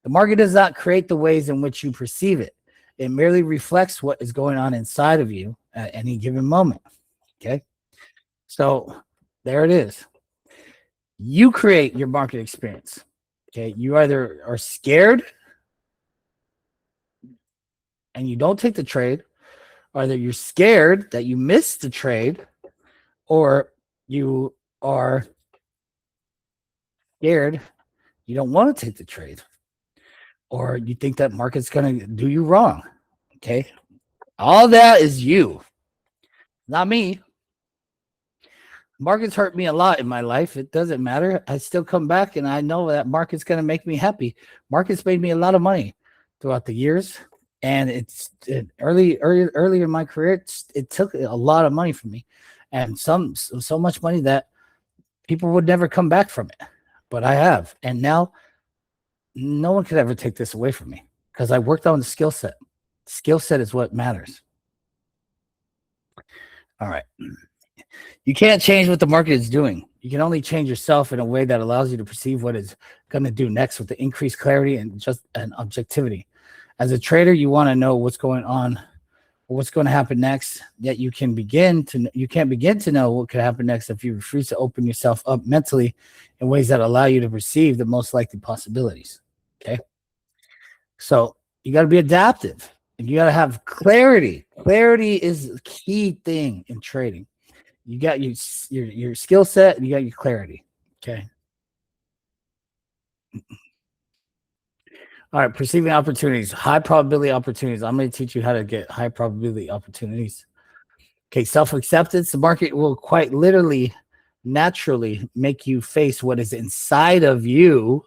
The market does not create the ways in which you perceive it. It merely reflects what is going on inside of you at any given moment. Okay. So there it is. You create your market experience. Okay. You either are scared and you don't take the trade, or either you're scared that you missed the trade, or you are scared you don't want to take the trade, or you think that market's going to do you wrong. Okay. All that is you, not me. Markets hurt me a lot in my life. It doesn't matter. I still come back and I know that market's going to make me happy. Markets made me a lot of money throughout the years. And early in my career, it took a lot of money from me, and so much money that people would never come back from it. But I have. And now no one could ever take this away from me because I worked on the skill set. Skill set is what matters. All right. You can't change what the market is doing. You can only change yourself in a way that allows you to perceive what it's going to do next with the increased clarity and objectivity. As a trader, you want to know what's going on, what's going to happen next. Yet you can't begin to know what could happen next if you refuse to open yourself up mentally in ways that allow you to perceive the most likely possibilities. Okay, so you got to be adaptive and you got to have clarity. Clarity is the key thing in trading. You got your skill set and you got your clarity. Okay. All right. Perceiving opportunities, high probability opportunities. I'm going to teach you how to get high probability opportunities. Okay. Self acceptance. The market will quite literally, naturally make you face what is inside of you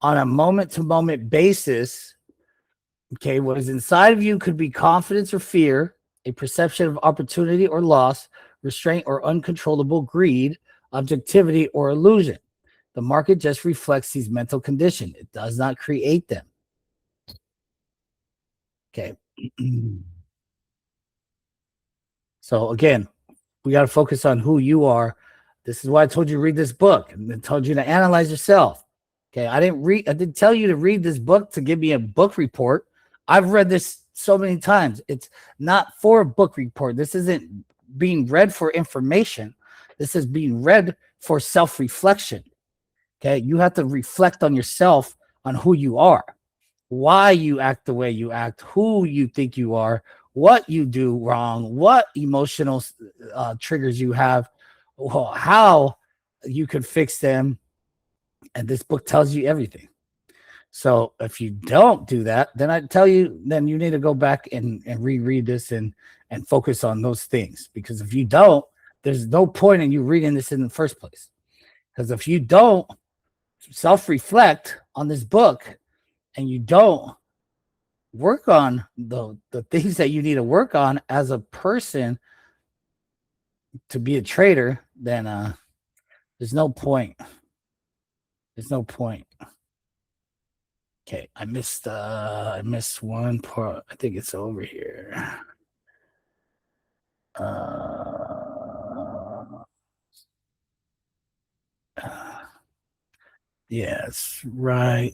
on a moment to moment basis. Okay. What is inside of you could be confidence or fear, a perception of opportunity or loss, restraint or uncontrollable greed, objectivity or illusion. The market just reflects these mental conditions. It does not create them. Okay. So again, we got to focus on who you are. This is why I told you to read this book and I told you to analyze yourself. Okay. I didn't tell you to read this book to give me a book report. I've read this so many times. It's not for a book report. This isn't being read for information. This is being read for self-reflection. Okay. You have to reflect on yourself, on who you are, why you act the way you act, who you think you are, what you do wrong, what emotional triggers you have, how you could fix them. And this book tells you everything. So if you don't do that, then I tell you, then you need to go back and reread this and focus on those things. Because if you don't, there's no point in you reading this in the first place. Because if you don't self-reflect on this book and you don't work on the things that you need to work on as a person to be a trader, then there's no point. There's no point. Okay, I missed one part. I think it's over here. Yes, right.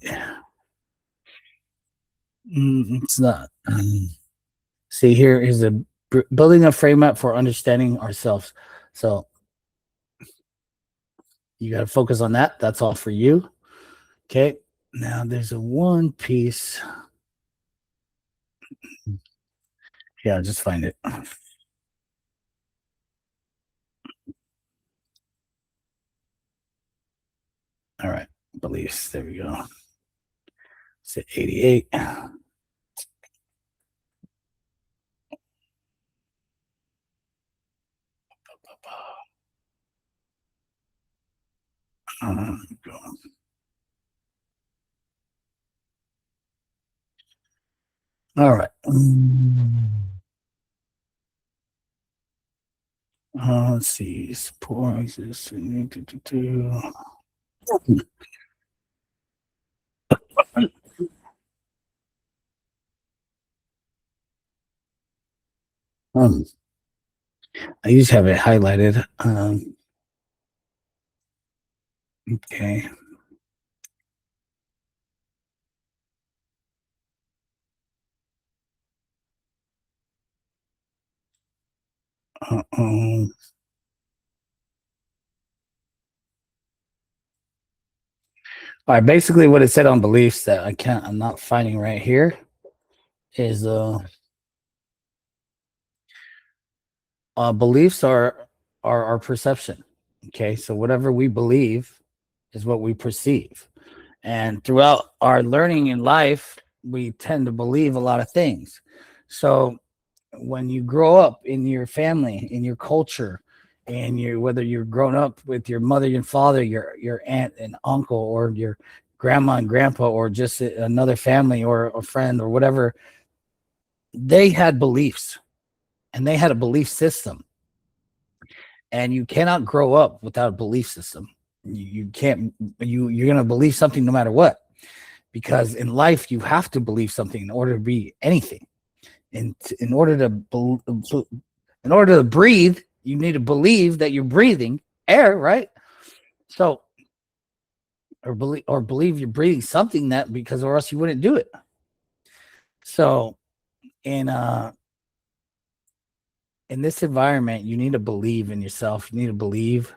It's not. See, here is a building a framework for understanding ourselves. So you got to focus on that. That's all for you. Okay. Now there's a one piece. Yeah, just find it. All right. Beliefs. There we go. It's at 88. Go. All right. Let's see. Support exists. Um, I just have it highlighted. Okay. All right. Basically, what it said on beliefs that I'm not finding right here is beliefs are our perception. Okay, so whatever we believe is what we perceive, and throughout our learning in life, we tend to believe a lot of things. So when you grow up in your family, in your culture, and you whether you're grown up with your mother and father, your aunt and uncle, or your grandma and grandpa, or just another family or a friend or whatever, they had beliefs and they had a belief system, and you cannot grow up without a belief system. You can't. You're gonna believe something no matter what, because in life you have to believe something in order to be anything. And in order in order to breathe, you need to believe that you're breathing air, right? So, or believe you're breathing something, that because or else you wouldn't do it. So, in uh in this environment, you need to believe in yourself. You need to believe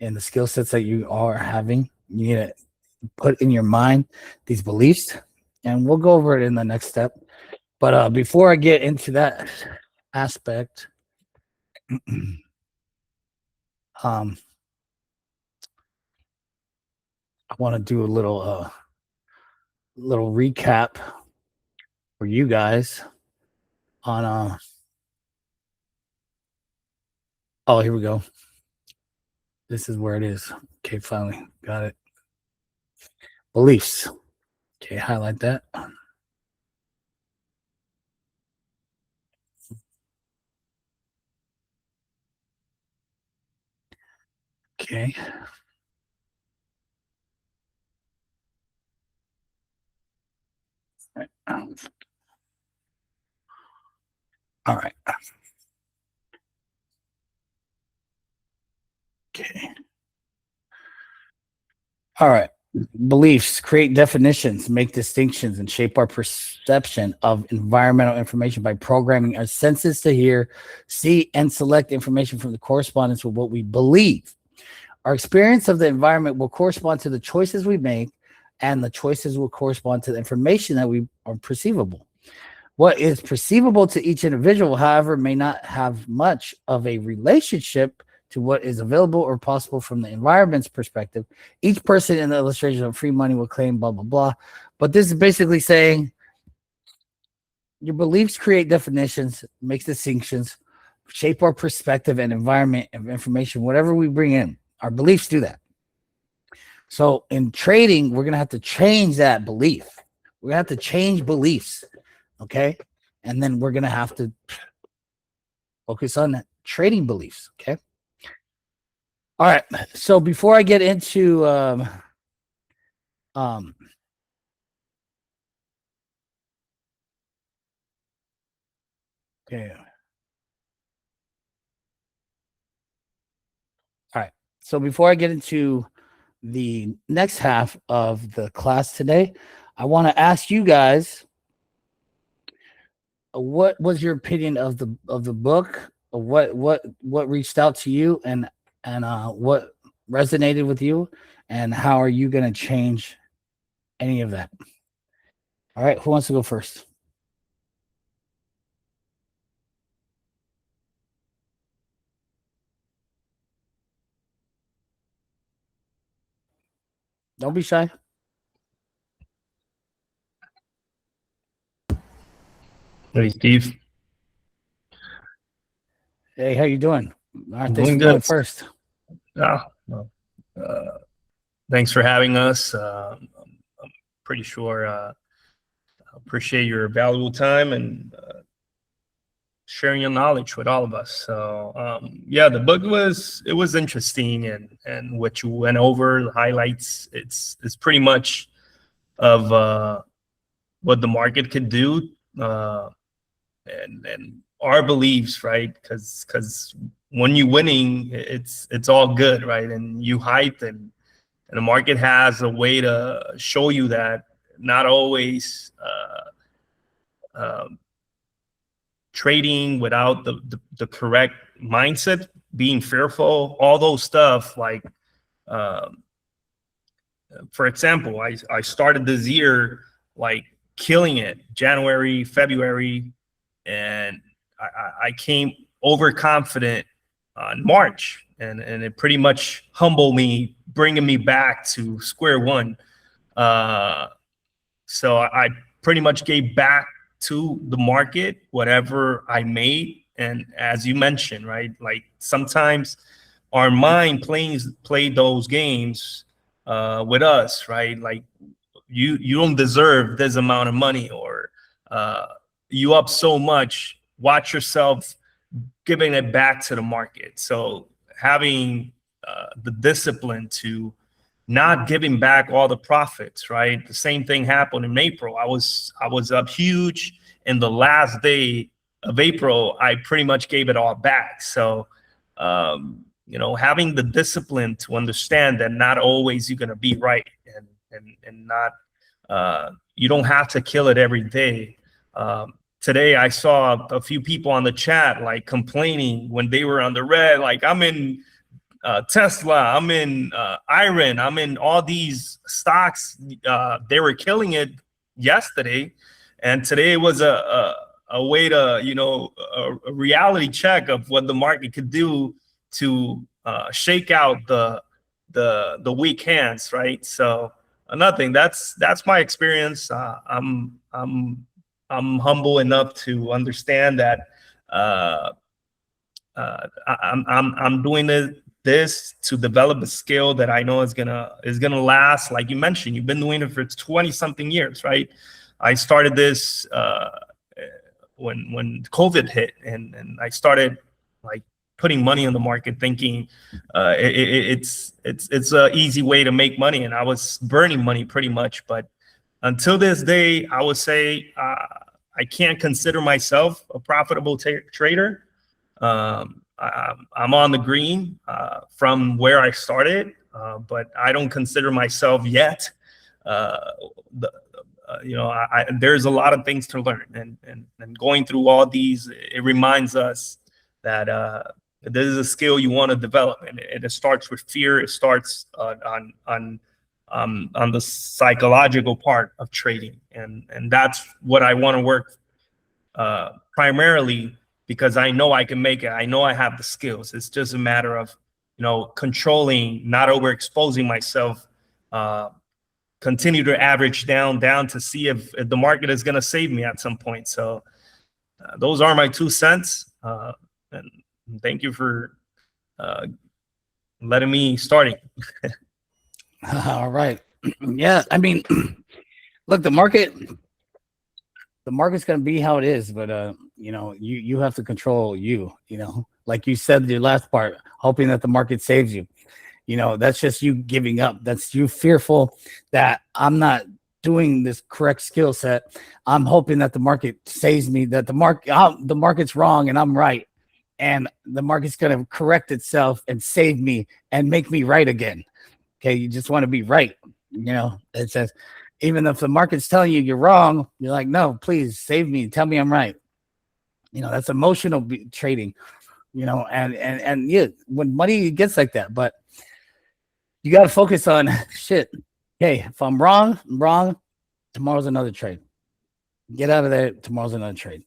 in the skill sets that you are having. You need to put in your mind these beliefs, and we'll go over it in the next step. But before I get into that aspect, um, I want to do a little recap for you guys on oh, here we go. This is where it is. Okay, finally got it. Beliefs. Okay, highlight that. Okay. All right. Okay. All right. Beliefs create definitions, make distinctions, and shape our perception of environmental information by programming our senses to hear, see, and select information from the correspondence with what we believe. Our experience of the environment will correspond to the choices we make, and the choices will correspond to the information that we are perceivable. What is perceivable to each individual, however, may not have much of a relationship to what is available or possible from the environment's perspective. Each person in the illustration of free money will claim blah, blah, blah. But this is basically saying your beliefs create definitions, make distinctions, shape our perspective and environment of information, whatever we bring in. Our beliefs do that. So in trading, we're going to have to change that belief. We're going to have to change beliefs. Okay. And then we're going to have to focus on trading beliefs. Okay. All right. So before I get into um okay. All right. So before I get into the next half of the class today, I want to ask you guys, what was your opinion of the book? What reached out to you, and what resonated with you, and how are you going to change any of that? All right, who wants to go first? Don't be shy. Hey, Steve. Hey, how you doing? All right, thanks Doing for going good. first. Well, thanks for having us. I'm pretty sure Appreciate your valuable time and sharing your knowledge with all of us. So yeah, the book was interesting, and what you went over, the highlights, it's pretty much of what the market could do, and our beliefs, right? Because when you're winning, it's all good, right? And you hype, and the market has a way to show you that not always trading without the correct mindset, being fearful, all those stuff. Like, for example, I started this year like killing it, January, February, and I came overconfident on March, and it pretty much humbled me, bringing me back to square one. So I pretty much gave back to the market whatever I made. And as you mentioned, right, like sometimes our mind play those games with us, right? Like you don't deserve this amount of money, or you up so much. Watch yourself giving it back to the market. So having the discipline to not giving back all the profits, right? The same thing happened in April. I was up huge. In the last day of April, I pretty much gave it all back. So, having the discipline to understand that not always you're gonna be right, and not you don't have to kill it every day. Today I saw a few people on the chat like complaining when they were on the red, like I'm in Tesla, I'm in Iron, I'm in all these stocks. They were killing it yesterday, and today was a way to a reality check of what the market could do to shake out the weak hands, right? So nothing. That's my experience. I'm humble enough to understand that I'm doing this to develop a skill that I know is gonna last. Like you mentioned, you've been doing it for 20 something years, right? I started this when COVID hit, and I started like putting money on the market, thinking it's a easy way to make money, and I was burning money pretty much. But until this day, I would say I can't consider myself a profitable trader. I'm on the green from where I started, but I don't consider myself yet. There's a lot of things to learn, and going through all these, it reminds us that this is a skill you want to develop, and it starts with fear. It starts on the psychological part of trading, and that's what I want to work primarily, because I know I can make it. I know I have the skills. It's just a matter of, controlling, not overexposing myself, continue to average down to see if the market is going to save me at some point. So those are my 2 cents. And thank you for letting me starting. All right. Yeah. I mean, look, the market's going to be how it is, but you have to control like you said, your last part, hoping that the market saves you. That's just you giving up. That's you fearful that I'm not doing this correct skill set. I'm hoping that the market saves me, that the market's wrong and I'm right, and the market's going to correct itself and save me and make me right again. Okay, you just want to be right. It says, even if the market's telling you you're wrong, you're like, no, please save me, tell me I'm right. That's emotional trading. And yeah, when money gets like that, but you got to focus on shit. Hey, if I'm wrong, tomorrow's another trade. Get out of there. Tomorrow's another trade.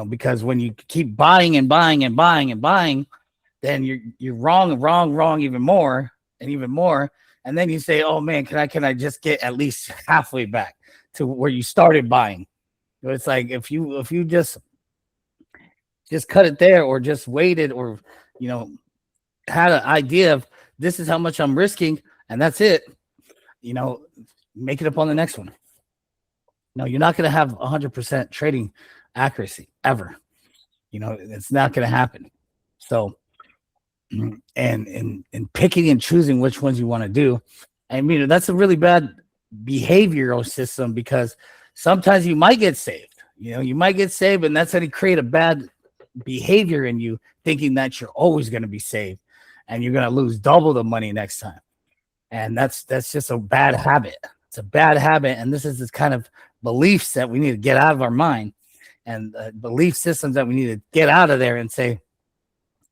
Because when you keep buying and buying and buying and buying, then you're wrong even more and even more. And then you say, oh man, can I just get at least halfway back to where you started buying? It's like if you just cut it there, or just waited, or had an idea of this is how much I'm risking, and that's it. Make it up on the next one. No, you're not going to have 100% trading accuracy ever. It's not going to happen. So, and picking and choosing which ones you want to do, I mean, that's a really bad behavioral system, because sometimes you might get saved. You might get saved, and that's going to create a bad behavior in you, thinking that you're always going to be saved and you're going to lose double the money next time. And that's just a bad habit. It's a bad habit. And this is this kind of beliefs that we need to get out of our mind, and belief systems that we need to get out of there and say,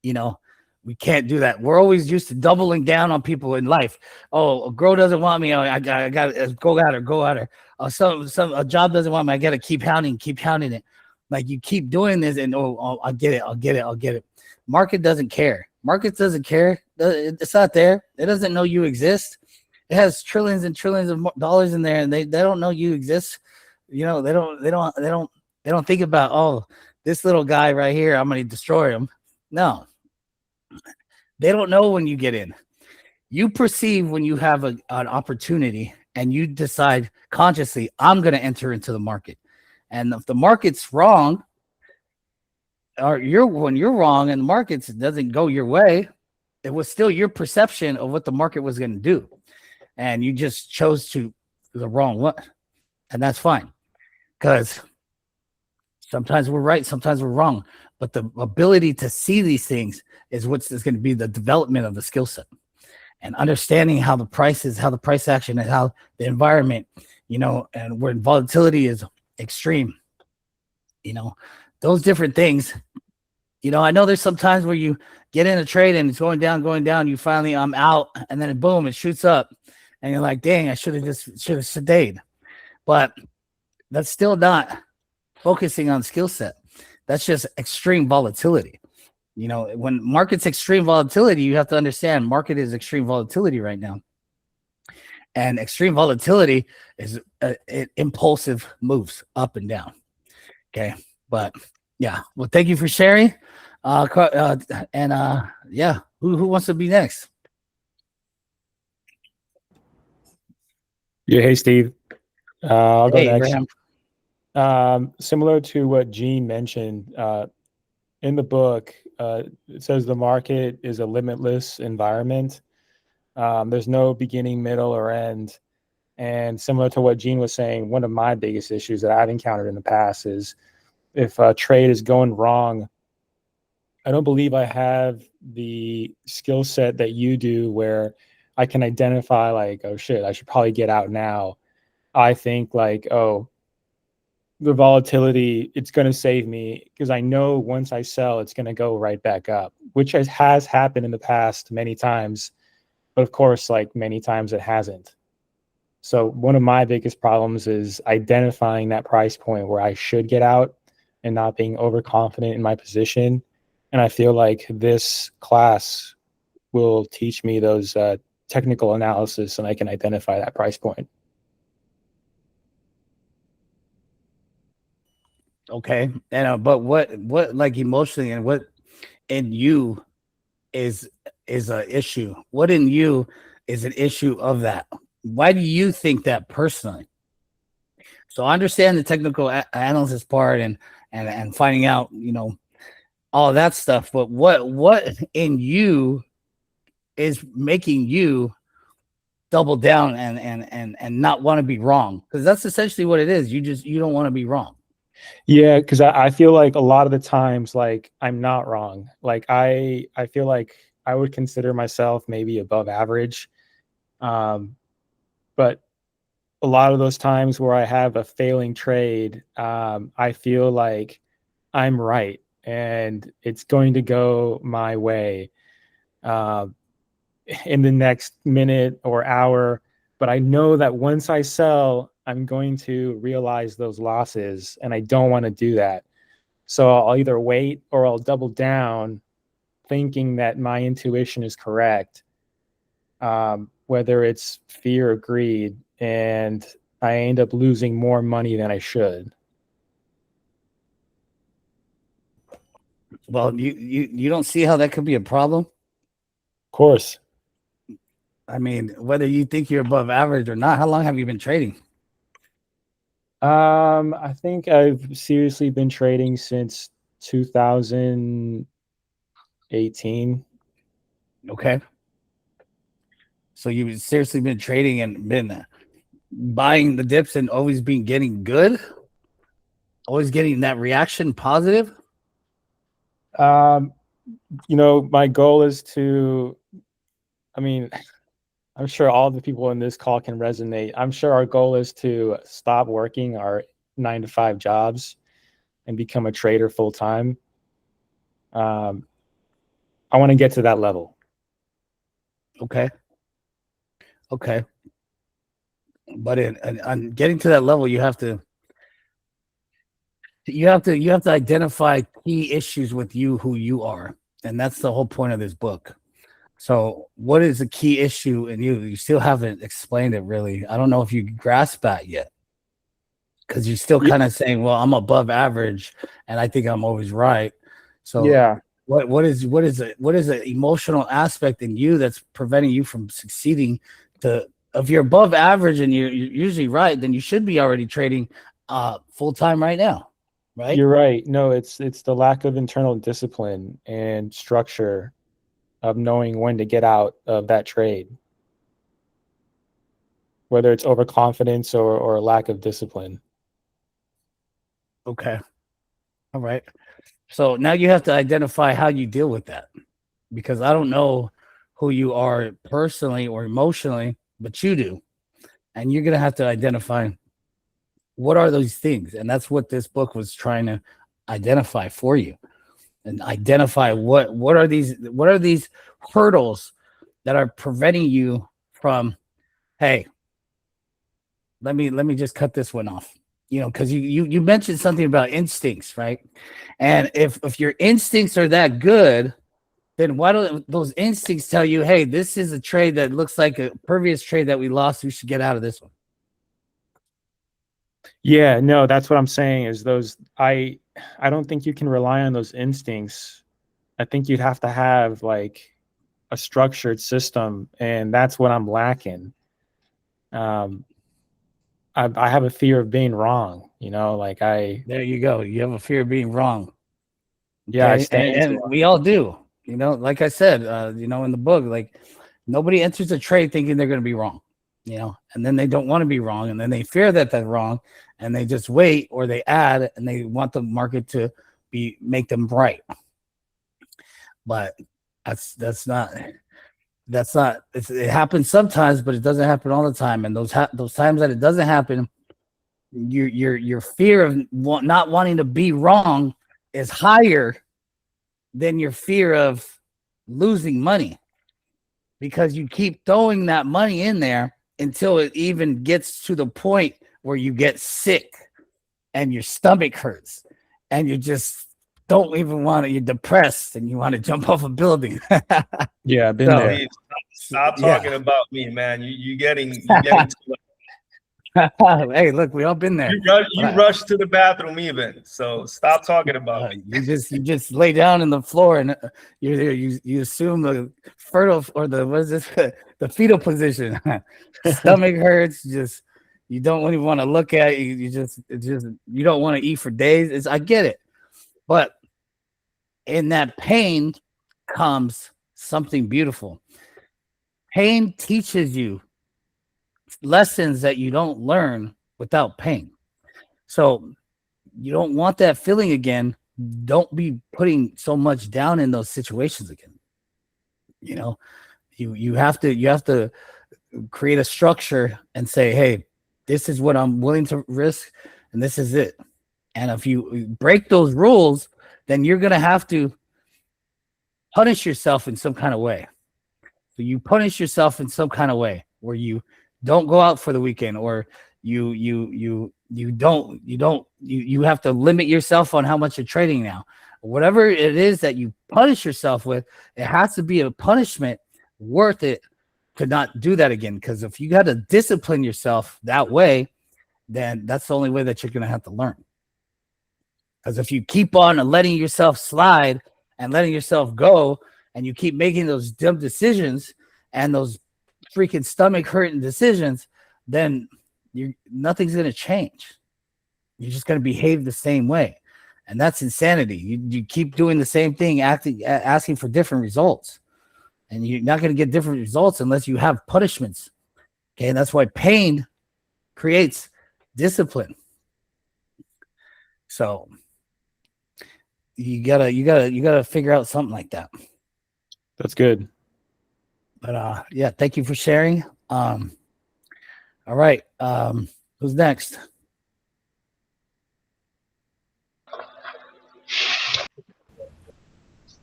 we can't do that. We're always used to doubling down on people in life. Oh, a girl doesn't want me. Oh, I got to go at her. A job doesn't want me. I got to keep hounding it. Like, you keep doing this, and I'll get it. Market doesn't care. Market doesn't care. It's not there. It doesn't know you exist. It has trillions and trillions of dollars in there, and they don't know you exist. They don't think about, oh, this little guy right here, I'm going to destroy him. No, they don't know when you get in. You perceive when you have an opportunity, and you decide consciously, I'm going to enter into the market. And if the market's wrong, or when you're wrong and the market doesn't go your way, it was still your perception of what the market was going to do. And you just chose the wrong one. And that's fine, because sometimes we're right, sometimes we're wrong. But the ability to see these things is what's going to be the development of the skill set, and understanding how the price is, how the price action, and how the environment, and where volatility is extreme, those different things. I know there's some times where you get in a trade and it's going down. You finally, I'm out, and then boom, it shoots up, and you're like, dang, I should have stayed. But that's still not focusing on skill set. That's just extreme volatility. When market's extreme volatility, you have to understand market is extreme volatility right now. And extreme volatility is impulsive moves up and down. Okay. But yeah, well, thank you for sharing. Yeah, who wants to be next? Yeah. Hey, Steve. I'll go next. Graham. Similar to what Gene mentioned, in the book, it says the market is a limitless environment. There's no beginning, middle, or end. And similar to what Gene was saying, one of my biggest issues that I've encountered in the past is if a trade is going wrong, I don't believe I have the skill set that you do where I can identify like, oh shit, I should probably get out now. I think like, oh, the volatility, it's going to save me, because I know once I sell, it's going to go right back up, which has happened in the past many times. But of course, like many times it hasn't. So one of my biggest problems is identifying that price point where I should get out and not being overconfident in my position. And I feel like this class will teach me those technical analysis, and I can identify that price point. Okay. And but what like emotionally, and what in you is an issue? What in you is an issue of that? Why do you think that personally? So I understand the technical analysis part and finding out, all of that stuff, but what in you is making you double down and not want to be wrong? Because that's essentially what it is. You don't want to be wrong. Yeah, because I feel like a lot of the times, like, I'm not wrong. Like, I feel like I would consider myself maybe above average. But a lot of those times where I have a failing trade, I feel like I'm right and it's going to go my way in the next minute or hour. But I know that once I sell, I'm going to realize those losses, and I don't want to do that. So I'll either wait or I'll double down thinking that my intuition is correct, whether it's fear or greed, and I end up losing more money than I should. Well, you don't see how that could be a problem? Of course. I mean, whether you think you're above average or not, how long have you been trading? I think I've seriously been trading since 2018. Okay. So you've seriously been trading and been buying the dips and always been getting good? Always getting that reaction positive? Um, my goal is to, I mean, I'm sure all the people in this call can resonate. I'm sure our goal is to stop working our 9 to 5 jobs and become a trader full time. I want to get to that level. Okay. Okay. But on getting to that level, you have to identify key issues with you, who you are. And that's the whole point of this book. So what is the key issue in you? You still haven't explained it really. I don't know if you grasp that yet. Because you're still kind of saying, well, I'm above average and I think I'm always right. So Yeah. what is the emotional aspect in you that's preventing you from succeeding? If you're above average and you're usually right, then you should be already trading full time right now, right? You're right. No, it's the lack of internal discipline and structure of knowing when to get out of that trade, whether it's overconfidence or lack of discipline. Okay. All right. So now you have to identify how you deal with that, because I don't know who you are personally or emotionally, but you do. And you're going to have to identify what are those things. And that's what this book was trying to identify for you, and identify what are these hurdles that are preventing you from, hey, let me just cut this one off. Because you mentioned something about instincts, right? And if your instincts are that good, then why don't those instincts tell you, hey, this is a trade that looks like a previous trade that we lost, we should get out of this one? Yeah, no, that's what I'm saying is I don't think you can rely on those instincts. I think you'd have to have like a structured system, and that's what I'm lacking. I have a fear of being wrong, There you go. You have a fear of being wrong. Yeah, I Okay? stand And we all do. Like I said, in the book, like nobody enters a trade thinking they're going to be wrong, and then they don't want to be wrong, and then they fear that they're wrong, and they just wait or they add, and they want the market to make them right. But that's not. It happens sometimes, but it doesn't happen all the time. And those times that it doesn't happen, your fear of not wanting to be wrong is higher than your fear of losing money, because you keep throwing that money in there until it even gets to the point where you get sick and your stomach hurts and you just don't even want to, you're depressed and you want to jump off a building. Yeah, I've been So, there. Stop Yeah. talking about me, man. You getting too Hey, look, we all been there. you rush to the bathroom even. So stop talking about me. You just lay down in the floor and you assume the fertile or the what is this the fetal position. Stomach hurts. You don't even want to look at it. You don't want to eat for days. I get it, but in that pain comes something beautiful. Pain teaches you lessons that you don't learn without pain. So you don't want that feeling again. Don't be putting so much down in those situations again. You have to create a structure and say, hey, this is what I'm willing to risk, and this is it. And if you break those rules, then you're gonna have to punish yourself in some kind of way. So you punish yourself in some kind of way where you don't go out for the weekend, or you have to limit yourself on how much you're trading now. Whatever it is that you punish yourself with, it has to be a punishment worth it to not do that again. Because if you got to discipline yourself that way, then that's the only way that you're going to have to learn. Because if you keep on letting yourself slide and letting yourself go, and you keep making those dumb decisions and those freaking stomach hurting decisions, then nothing's going to change. You're just going to behave the same way. And that's insanity. You keep doing the same thing, asking for different results. And you're not going to get different results unless you have punishments. Okay. And that's why pain creates discipline. So you gotta figure out something like that. That's good. But yeah, thank you for sharing. All right. Who's next?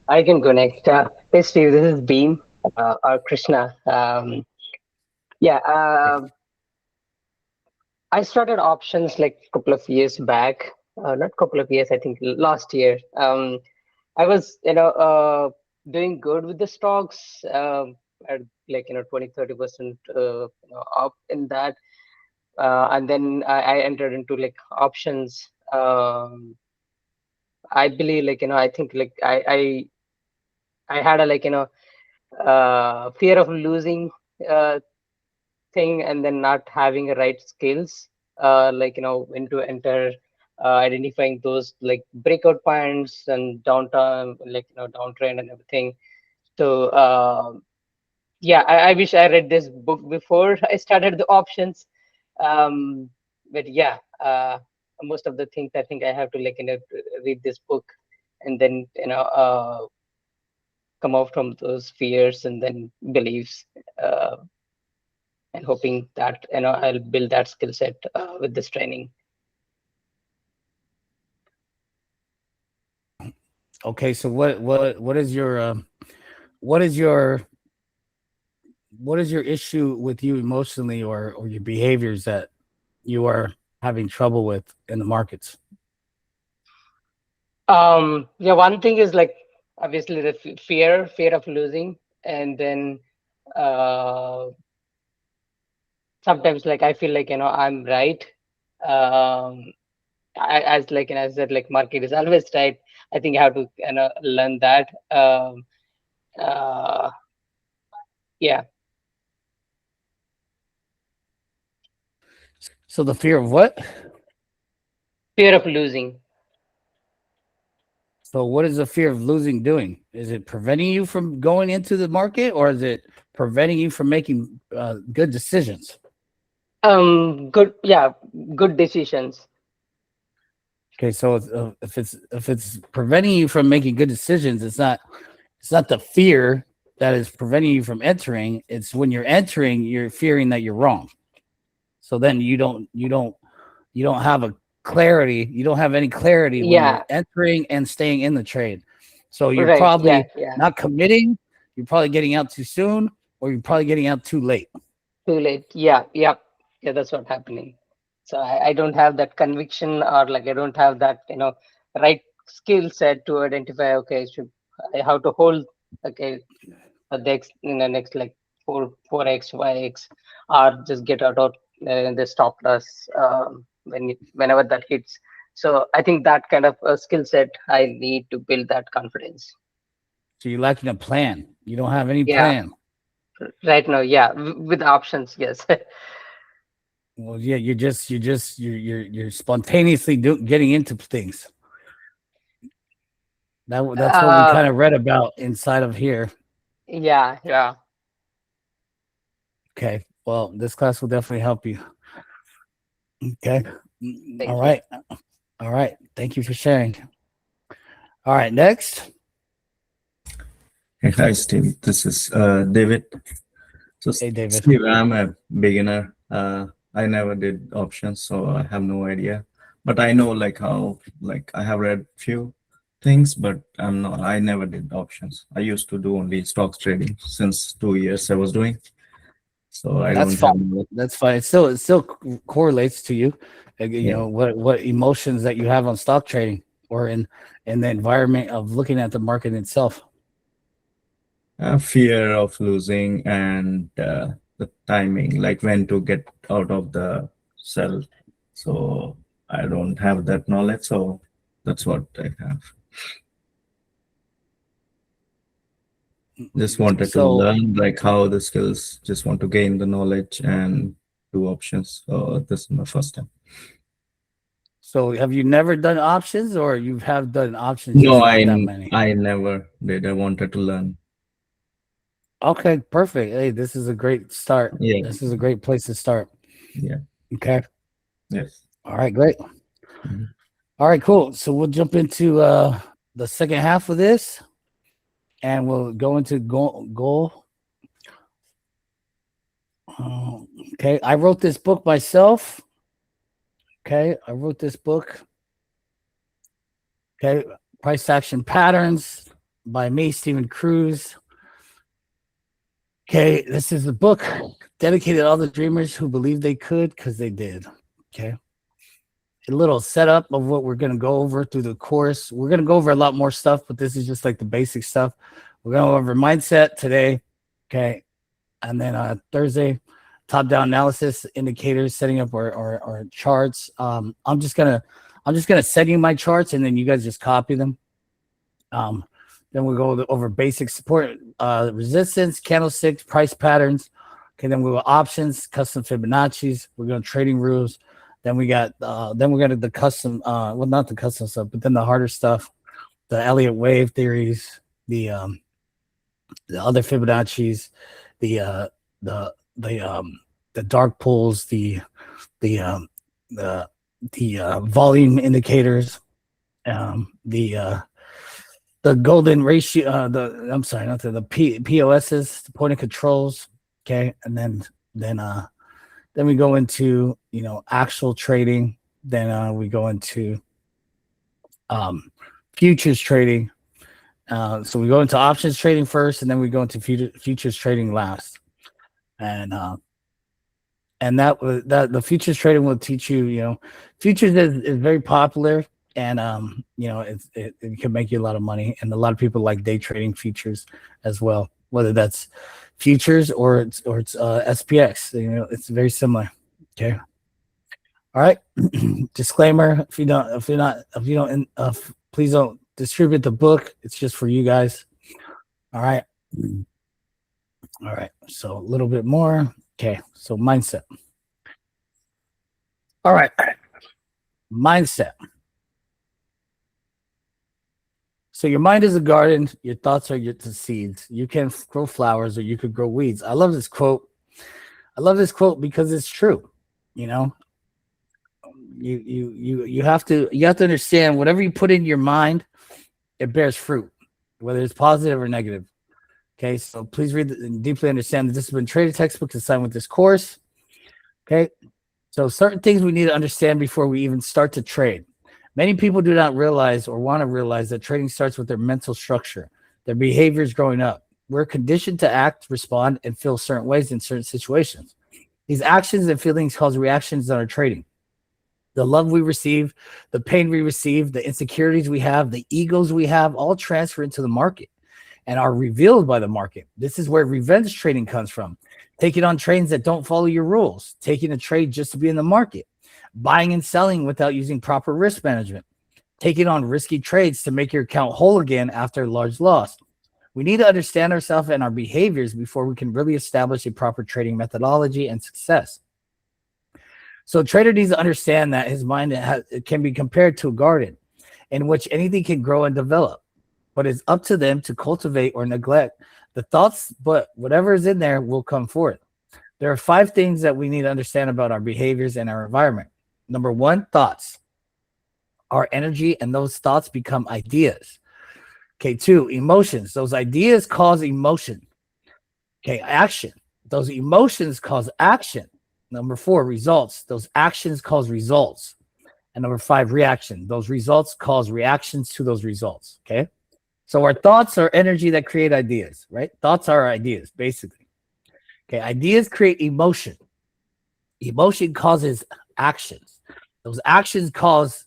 I can go next. Hey, Steve, this is Beam or Krishna. I started options like a couple of years back. Not couple of years, I think last year. I was, doing good with the stocks, at like, 20-30% up in that. And then I entered into like options. I believe I think like I had a fear of losing thing, and then not having the right skills, when to enter, identifying those like breakout points and downturn, downtrend and everything. So I wish I read this book before I started the options. But yeah, most of the things I think I have to read this book, and then come out from those fears and then beliefs, and hoping that I'll build that skill set with this training. Okay, so what is your issue with you emotionally, or your behaviors that you are having trouble with in the markets? One thing is like obviously the fear of losing, and then sometimes like I feel like I'm right. As I said, like market is always right. I think I have to learn that. Yeah. So the fear of what? Fear of losing. So what is the fear of losing doing? Is it preventing you from going into the market, or is it preventing you from making good decisions? Good decisions. Okay, so if it's preventing you from making good decisions, it's not the fear that is preventing you from entering. It's when you're entering, you're fearing that you're wrong. So then you don't have a clarity. You don't have any clarity when you're entering and staying in the trade. So you're probably not committing. You're probably getting out too soon, or you're probably getting out too late. Too late. Yeah. That's what's happening. So I don't have that conviction, or like I don't have that right skill set to identify. Okay, I have to hold. Okay, the next like 4x, 5x, or just get out of the stop loss whenever that hits. So I think that kind of a skill set I need to build that confidence. So you're lacking a plan. You don't have any plan right now. With options, yes. Well, yeah, you're spontaneously getting into things. That's what we kind of read about inside of here. Yeah. Okay. Well, this class will definitely help you. Okay. All right. Thank you for sharing. All right. Next. Hey, hi, Steve. This is David. So, hey, David. Steve, I'm a beginner. I never did options, so I have no idea. But I know I have read few things, but I never did options. I used to do only stocks trading since 2 years I was doing. So That's fine. That's fine. It still correlates to you. You know what emotions that you have on stock trading, or in the environment of looking at the market itself. Fear of losing, and the timing, like when to get out of the sell. So I don't have that knowledge. So that's what I have. Just wanted to learn how the skills, just want to gain the knowledge and do options. So this is my first time. So have you never done options, or you have done options? Just No, not that many. I never did. I wanted to learn. Okay, perfect. Hey, this is a great start. Yeah. This is a great place to start. Yeah. Okay. Yes. All right, great. Mhm. All right, cool. So we'll jump into the second half of this, and we'll go into goal. Okay, I wrote this book myself. Okay, I wrote this book. Okay, Price Action Patterns by me, Stephen Cruz. Okay, this is a book dedicated to all the dreamers who believed they could because they did. Okay. A little setup of what we're going to go over through the course. We're going to go over a lot more stuff, but this is just like the basic stuff. We're going to go over mindset today. Okay. And then Thursday, top-down analysis, indicators, setting up our charts. I'm just gonna send you my charts, and then you guys just copy them. Then we'll go over basic support, resistance, candlesticks, price patterns. Okay, then we'll go options, custom Fibonacci's. We're going trading rules. Then we got then we're gonna the custom, well, not the custom stuff, but then the harder stuff, the Elliott wave theories, the other Fibonacci's, the dark pools, the volume indicators, the golden ratio, I'm sorry, not the POSs, the point of controls. Okay, and then we go into actual trading. Then we go into futures trading. So we go into options trading first, and then we go into futures trading last. And that the futures trading will teach you. Futures is very popular, and it can make you a lot of money. And a lot of people like day trading futures as well, whether that's futures or it's SPX. It's very similar. Okay. All right. Disclaimer: please don't distribute the book. It's just for you guys. All right. All right. So a little bit more. Okay. So mindset. All right. Mindset. So your mind is a garden. Your thoughts are the seeds. You can grow flowers, or you could grow weeds. I love this quote. Because it's true. You have to understand, whatever you put in your mind, it bears fruit, whether it's positive or negative. Okay, so please read and deeply understand the Disciplined Trader textbook assigned with this course. Okay, so certain things we need to understand before we even start to trade. Many people do not realize or want to realize that trading starts with their mental structure, their behaviors growing up. We're conditioned to act, respond, and feel certain ways in certain situations. These actions and feelings cause reactions in our trading. The love we receive, the pain we receive, the insecurities we have, the egos we have, all transfer into the market and are revealed by the market. This is where revenge trading comes from. Taking on trades that don't follow your rules, taking a trade just to be in the market, buying and selling without using proper risk management, taking on risky trades to make your account whole again after a large loss. We need to understand ourselves and our behaviors before we can really establish a proper trading methodology and success. So a trader needs to understand that his mind can be compared to a garden in which anything can grow and develop, but it's up to them to cultivate or neglect the thoughts, but whatever is in there will come forth. There are 5 things that we need to understand about our behaviors and our environment. Number 1, thoughts. Our energy, and those thoughts become ideas. Okay, 2, emotions. Those ideas cause emotion. Okay, action. Those emotions cause action. Number 4, results. Those actions cause results. And number 5, reaction. Those results cause reactions to those results. Okay, so our thoughts are energy that create ideas, right? Thoughts are ideas, basically. Okay, ideas create emotion. Emotion causes actions. Those actions cause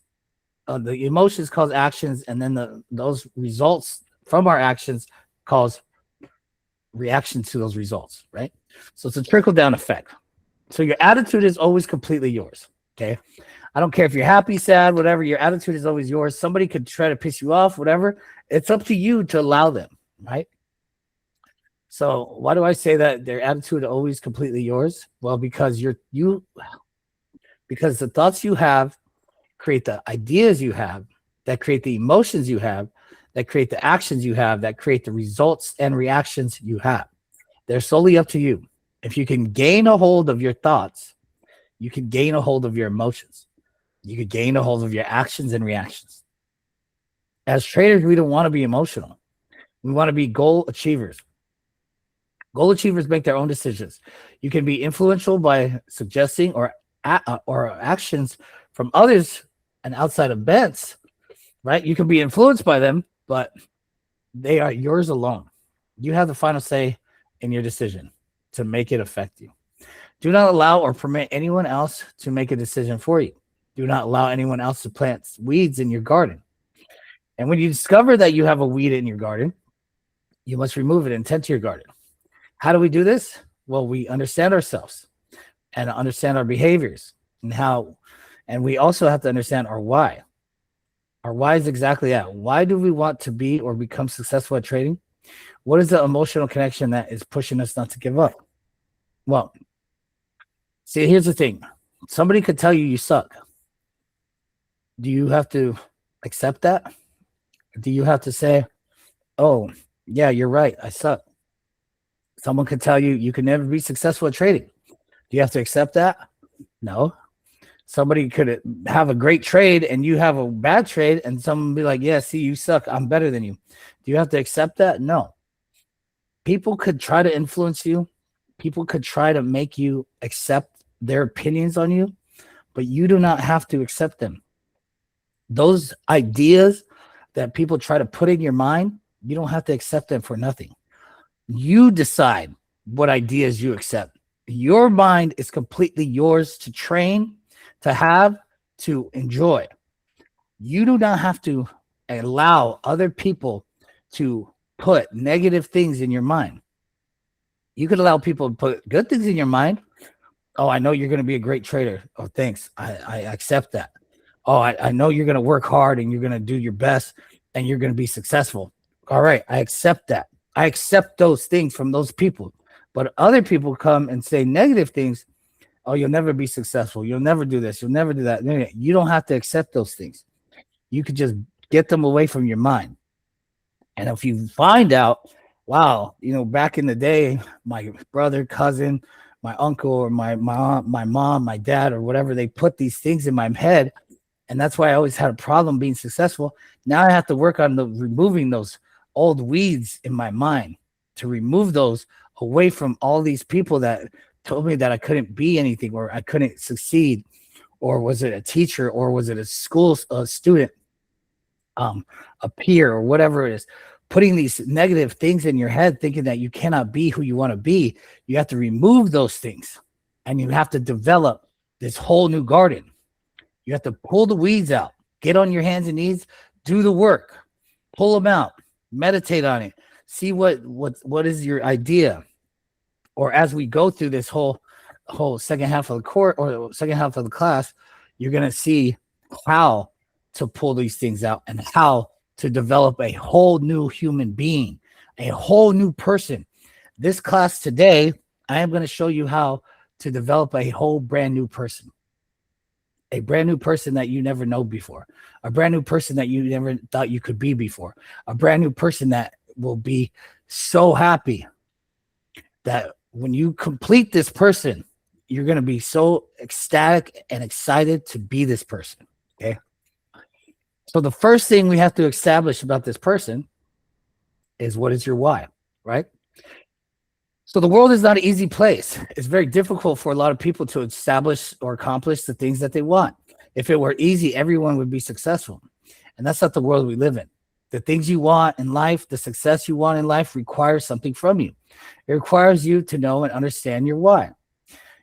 the emotions cause actions, and then those results from our actions cause reactions to those results, right? So it's a trickle-down effect. So your attitude is always completely yours, okay? I don't care if you're happy, sad, whatever, your attitude is always yours. Somebody could try to piss you off, whatever. It's up to you to allow them, right? So why do I say that their attitude is always completely yours? Well, because because the thoughts you have create the ideas you have, that create the emotions you have, that create the actions you have, that create the results and reactions you have. They're solely up to you. If you can gain a hold of your thoughts, you can gain a hold of your emotions. You can gain a hold of your actions and reactions. As traders, we don't want to be emotional. We want to be goal achievers. Goal achievers make their own decisions. You can be influential by suggesting or actions from others and outside events, right? You can be influenced by them, but they are yours alone. You have the final say in your decision to make it affect you. Do not allow or permit anyone else to make a decision for you. Do not allow anyone else to plant weeds in your garden. And when you discover that you have a weed in your garden, you must remove it and tend to your garden. How do we do this? Well, we understand ourselves and understand our behaviors and we also have to understand our why. Our why is exactly that. Why do we want to be or become successful at trading? What is the emotional connection that is pushing us not to give up? Well, see, here's the thing. Somebody could tell you suck. Do you have to accept that? Do you have to say, oh, yeah, you're right, I suck? Someone could tell you can never be successful at trading. Do you have to accept that? No. Somebody could have a great trade and you have a bad trade and someone be like, yeah, see, you suck, I'm better than you. Do you have to accept that? No. People could try to influence you. People could try to make you accept their opinions on you, but you do not have to accept them. Those ideas that people try to put in your mind, you don't have to accept them for nothing. You decide what ideas you accept. Your mind is completely yours to train, to have, to enjoy. You do not have to allow other people to put negative things in your mind. You could allow people to put good things in your mind. Oh, I know you're going to be a great trader. Oh, thanks. I accept that. Oh, I know you're going to work hard and you're going to do your best and you're going to be successful. All right. I accept that. I accept those things from those people. But other people come and say negative things. Oh, you'll never be successful. You'll never do this. You'll never do that. You don't have to accept those things. You could just get them away from your mind. And if you find out, wow, back in the day, my brother, cousin, my uncle, or my mom, my dad, or whatever, they put these things in my head. And that's why I always had a problem being successful. Now I have to work on removing those old weeds in my mind, to remove those away from all these people that told me that I couldn't be anything, or I couldn't succeed, or was it a teacher, or was it a student, a peer, or whatever it is, putting these negative things in your head, thinking that you cannot be who you want to be. You have to remove those things and you have to develop this whole new garden. You have to pull the weeds out, get on your hands and knees, do the work, pull them out, meditate on it, see what is your idea. Or as we go through this whole second half of the course or second half of the class, you're going to see how to pull these things out and how to develop a whole new human being, a whole new person. This class today, I am going to show you how to develop a whole brand new person. A brand new person that you never know before. A brand new person that you never thought you could be before. A brand new person that will be so happy that when you complete this person, you're going to be so ecstatic and excited to be this person. Okay. So the first thing we have to establish about this person is, what is your why, right? So the world is not an easy place. It's very difficult for a lot of people to establish or accomplish the things that they want. If it were easy, everyone would be successful. And that's not the world we live in. The things you want in life, the success you want in life requires something from you. It requires you to know and understand your why.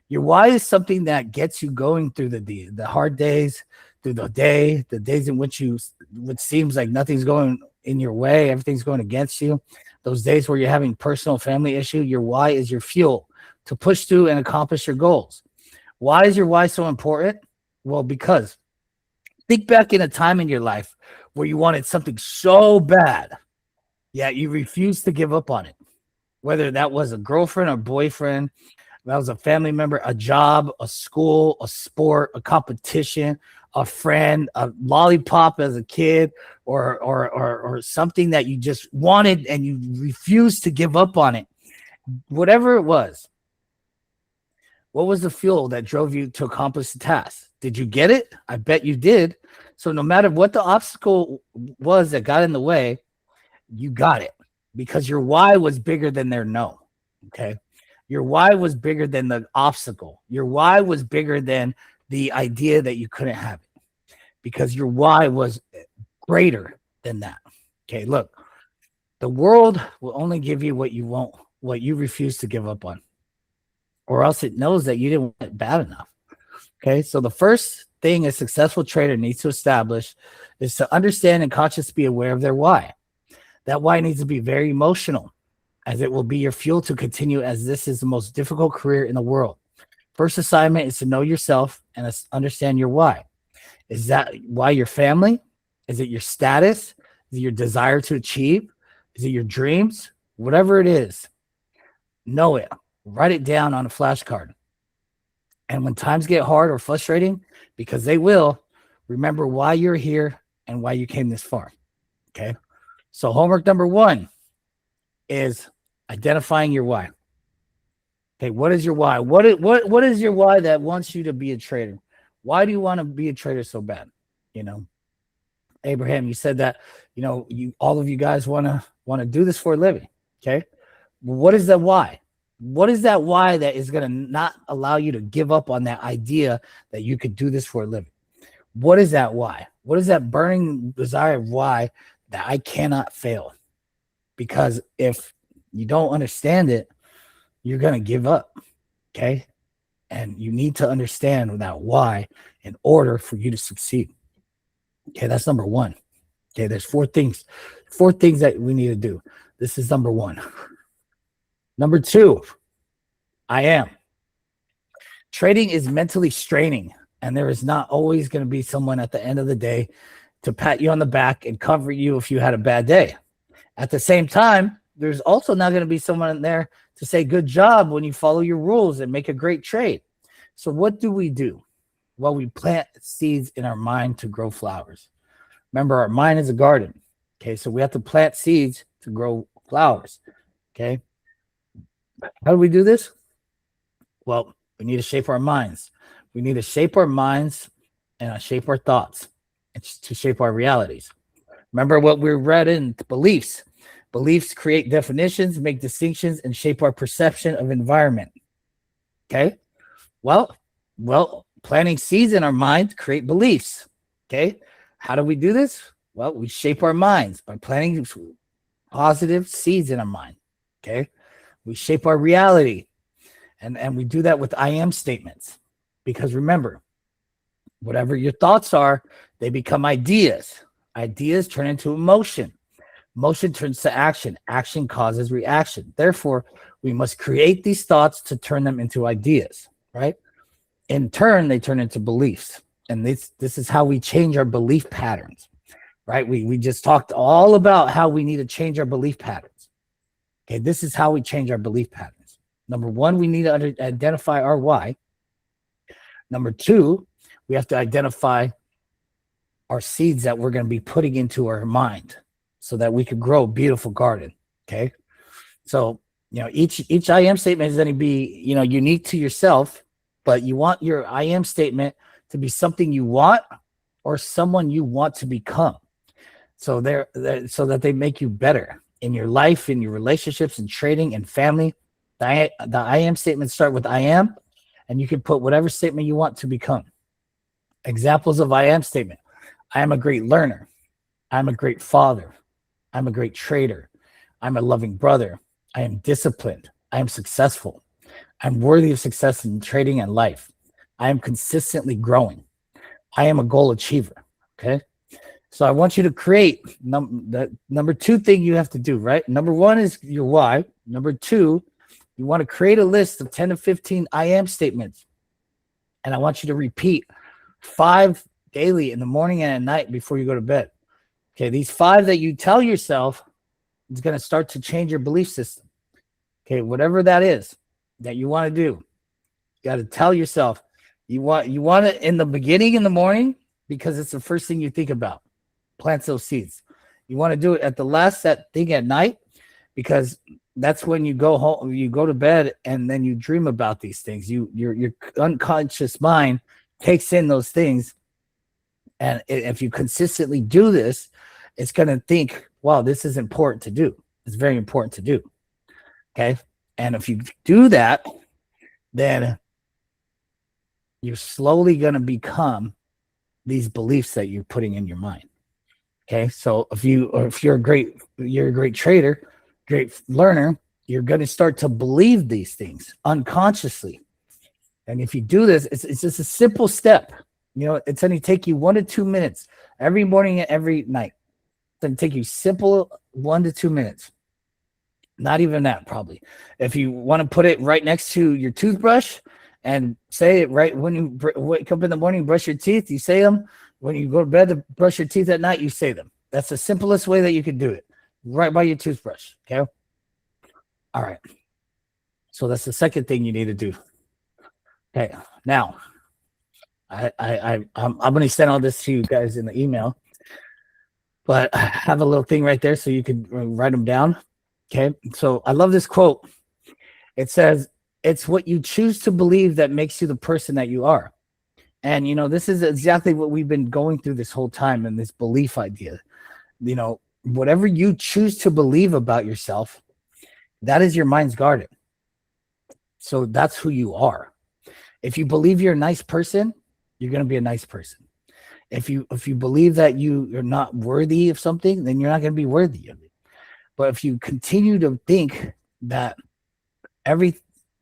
Your why is something that gets you going through the hard days, through the days in which seems like nothing's going in your way, everything's going against you. Those days where you're having personal family issue, your why is your fuel to push through and accomplish your goals. Why is your why so important? Well, because think back in a time in your life where you wanted something so bad, yet you refused to give up on it. Whether that was a girlfriend or boyfriend, That was a family member, a job, a school, a sport, a competition, a friend, a lollipop as a kid, or something that you just wanted and you refused to give up on it. Whatever it was. What was the fuel that drove you to accomplish the task? Did you get it? I bet you did. So no matter what the obstacle was that got in the way, you got it because your why was bigger than their no. Okay. Your why was bigger than the obstacle. Your why was bigger than the idea that you couldn't have it because your why was greater than that. Okay. Look, the world will only give you what you want, what you refuse to give up on, or else it knows that you didn't want it bad enough. Okay. So the first thing a successful trader needs to establish is to understand and consciously be aware of their why. That why needs to be very emotional, as it will be your fuel to continue, as this is the most difficult career in the world. First assignment is to know yourself and understand your why. Is that why your family? Is it your status? Is it your desire to achieve? Is it your dreams? Whatever it is, know it. Write it down on a flashcard. And when times get hard or frustrating, because they will, remember why you're here and why you came this far. Okay. So homework number 1 is identifying your why. Okay. What is your why? What is your why that wants you to be a trader? Why do you want to be a trader so bad? You know, Abraham, you said that, you know, all of you guys want to do this for a living. Okay. What is that why? What is that why that is going to not allow you to give up on that idea that you could do this for a living? What is that why? What is that burning desire of why that I cannot fail? Because if you don't understand it, you're going to give up. Okay. And you need to understand that why in order for you to succeed. Okay. That's number 1. Okay. There's 4 things that we need to do. This is number 1. Number 2, I am. Trading is mentally straining, and there is not always going to be someone at the end of the day to pat you on the back and comfort you if you had a bad day. At the same time, there's also not going to be someone there to say good job when you follow your rules and make a great trade. So what do? Well, we plant seeds in our mind to grow flowers. Remember, our mind is a garden. Okay, so we have to plant seeds to grow flowers. Okay. How do we do this? Well, we need to shape our minds. We need to shape our minds and shape our thoughts and to shape our realities. Remember what we read in beliefs. Beliefs create definitions, make distinctions, and shape our perception of environment. Okay? Well, planting seeds in our mind create beliefs. Okay? How do we do this? Well, we shape our minds by planting positive seeds in our mind. Okay? We shape our reality, and we do that with I am statements. Because remember, whatever your thoughts are, they become ideas. Ideas turn into emotion. Emotion turns to action. Action causes reaction. Therefore, we must create these thoughts to turn them into ideas, right? In turn, they turn into beliefs. And this is how we change our belief patterns, right? We just talked all about how we need to change our belief patterns. Okay, this is how we change our belief patterns. Number 1, we need to identify our why. Number 2, we have to identify our seeds that we're going to be putting into our mind so that we could grow a beautiful garden. Okay. So, you know, each I am statement is going to be, you know, unique to yourself, but you want your I am statement to be something you want or someone you want to become. So so that they make you better in your life, in your relationships, and trading and family. The I am statements start with I am, and you can put whatever statement you want to become. Examples of I am statement. I am a great learner. I'm a great father. I'm a great trader. I'm a loving brother. I am disciplined. I am successful. I'm worthy of success in trading and life. I am consistently growing. I am a goal achiever. Okay. So I want you to create the number 2 thing you have to do, right? Number 1 is your why. Number 2, you want to create a list of 10 to 15 I am statements. And I want you to repeat 5 daily in the morning and at night before you go to bed. Okay. These 5 that you tell yourself is going to start to change your belief system. Okay. Whatever that is that you want to do, got to tell yourself you want it in the beginning in the morning because it's the first thing you think about. Plant those seeds. You want to do it at the last thing at night because that's when you go home, you go to bed, and then you dream about these things. Your unconscious mind takes in those things, and if you consistently do this, it's going to think, wow, this is important to do. It's very important to do. Okay. And if you do that, then you're slowly going to become these beliefs that you're putting in your mind. Okay. So if you're a great trader, great learner, you're going to start to believe these things unconsciously. And if you do this, it's just a simple step. You know, it's going to take you 1 to 2 minutes every morning and every night. It's going to take you simple 1 to 2 minutes. Not even that, probably. If you want to put it right next to your toothbrush and say it right when you wake up in the morning, brush your teeth, you say them. When you go to bed to brush your teeth at night, you say them. That's the simplest way that you can do it. Right by your toothbrush. Okay. All right. So that's the second thing you need to do. Okay. Now, I'm going to send all this to you guys in the email, but I have a little thing right there so you can write them down. Okay. So I love this quote. It says, "It's what you choose to believe that makes you the person that you are." And, you know, this is exactly what we've been going through this whole time in this belief idea. You know, whatever you choose to believe about yourself, that is your mind's garden. So that's who you are. If you believe you're a nice person, you're going to be a nice person. If you believe that you're not worthy of something, then you're not going to be worthy of it. But if you continue to think that every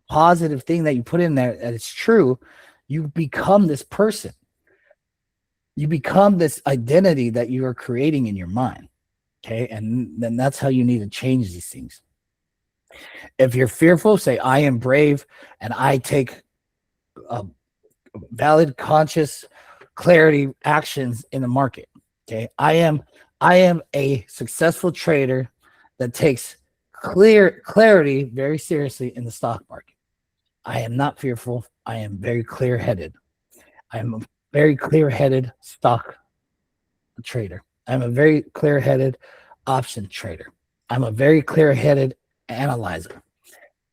positive thing that you put in there, that it's true, you become this person. You become this identity that you are creating in your mind. Okay. And then that's how you need to change these things. If you're fearful, say, I am brave and I take valid, conscious, clarity actions in the market. Okay. I am a successful trader that takes clarity very seriously in the stock market. I am not fearful. I am very clear-headed. I am a very clear-headed stock trader. I'm a very clear-headed option trader. I'm a very clear-headed analyzer.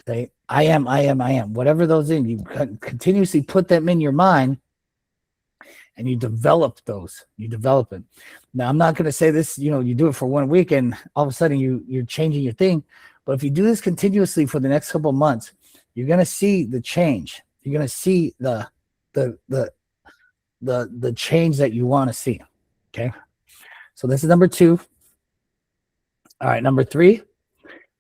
Okay? I am. Whatever those in, you continuously put them in your mind and you develop those. You develop it. Now, I'm not going to say this, you know, you do it for 1 week and all of a sudden you're changing your thing. But if you do this continuously for the next couple of months, you're going to see the change. You're going to see the change that you want to see. Okay. So this is number 2. All right. Number 3.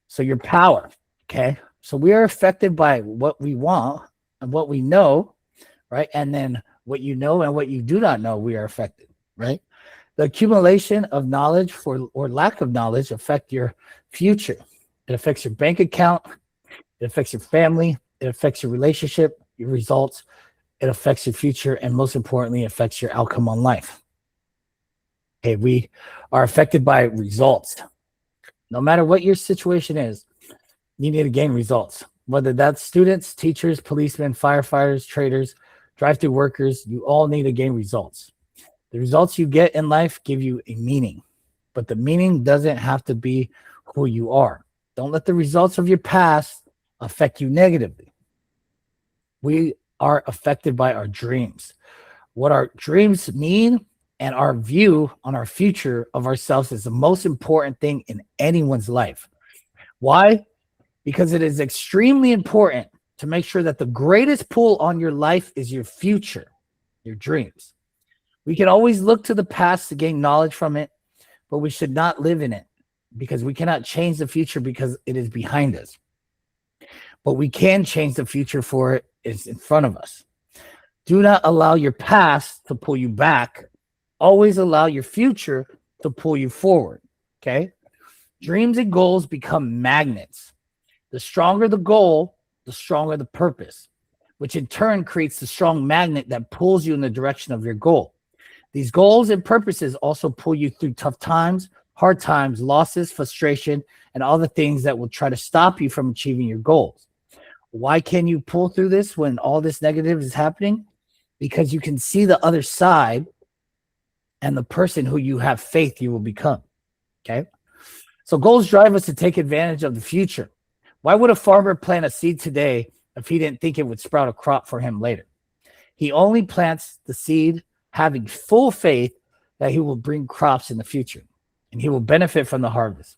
So your power. Okay. So we are affected by what we want and what we know, right? And then what you know and what you do not know, we are affected, right? The accumulation of knowledge or lack of knowledge affect your future. It affects your bank account. It affects your family. It affects your relationship, your results. It affects your future. And most importantly, it affects your outcome on life. Okay, we are affected by results. No matter what your situation is, you need to gain results. Whether that's students, teachers, policemen, firefighters, traders, drive-through workers, you all need to gain results. The results you get in life give you a meaning, but the meaning doesn't have to be who you are. Don't let the results of your past affect you negatively. We are affected by our dreams. What our dreams mean and our view on our future of ourselves is the most important thing in anyone's life. Why? Because it is extremely important to make sure that the greatest pull on your life is your future, your dreams. We can always look to the past to gain knowledge from it, but we should not live in it because we cannot change the future because it is behind us. But we can change the future for it is in front of us. Do not allow your past to pull you back. Always allow your future to pull you forward. Okay? Dreams and goals become magnets. The stronger the goal, the stronger the purpose, which in turn creates the strong magnet that pulls you in the direction of your goal. These goals and purposes also pull you through tough times, hard times, losses, frustration, and all the things that will try to stop you from achieving your goals. Why can you pull through this when all this negative is happening? Because you can see the other side and the person who you have faith you will become. Okay. So goals drive us to take advantage of the future. Why would a farmer plant a seed today if he didn't think it would sprout a crop for him later? He only plants the seed having full faith that he will bring crops in the future and he will benefit from the harvest.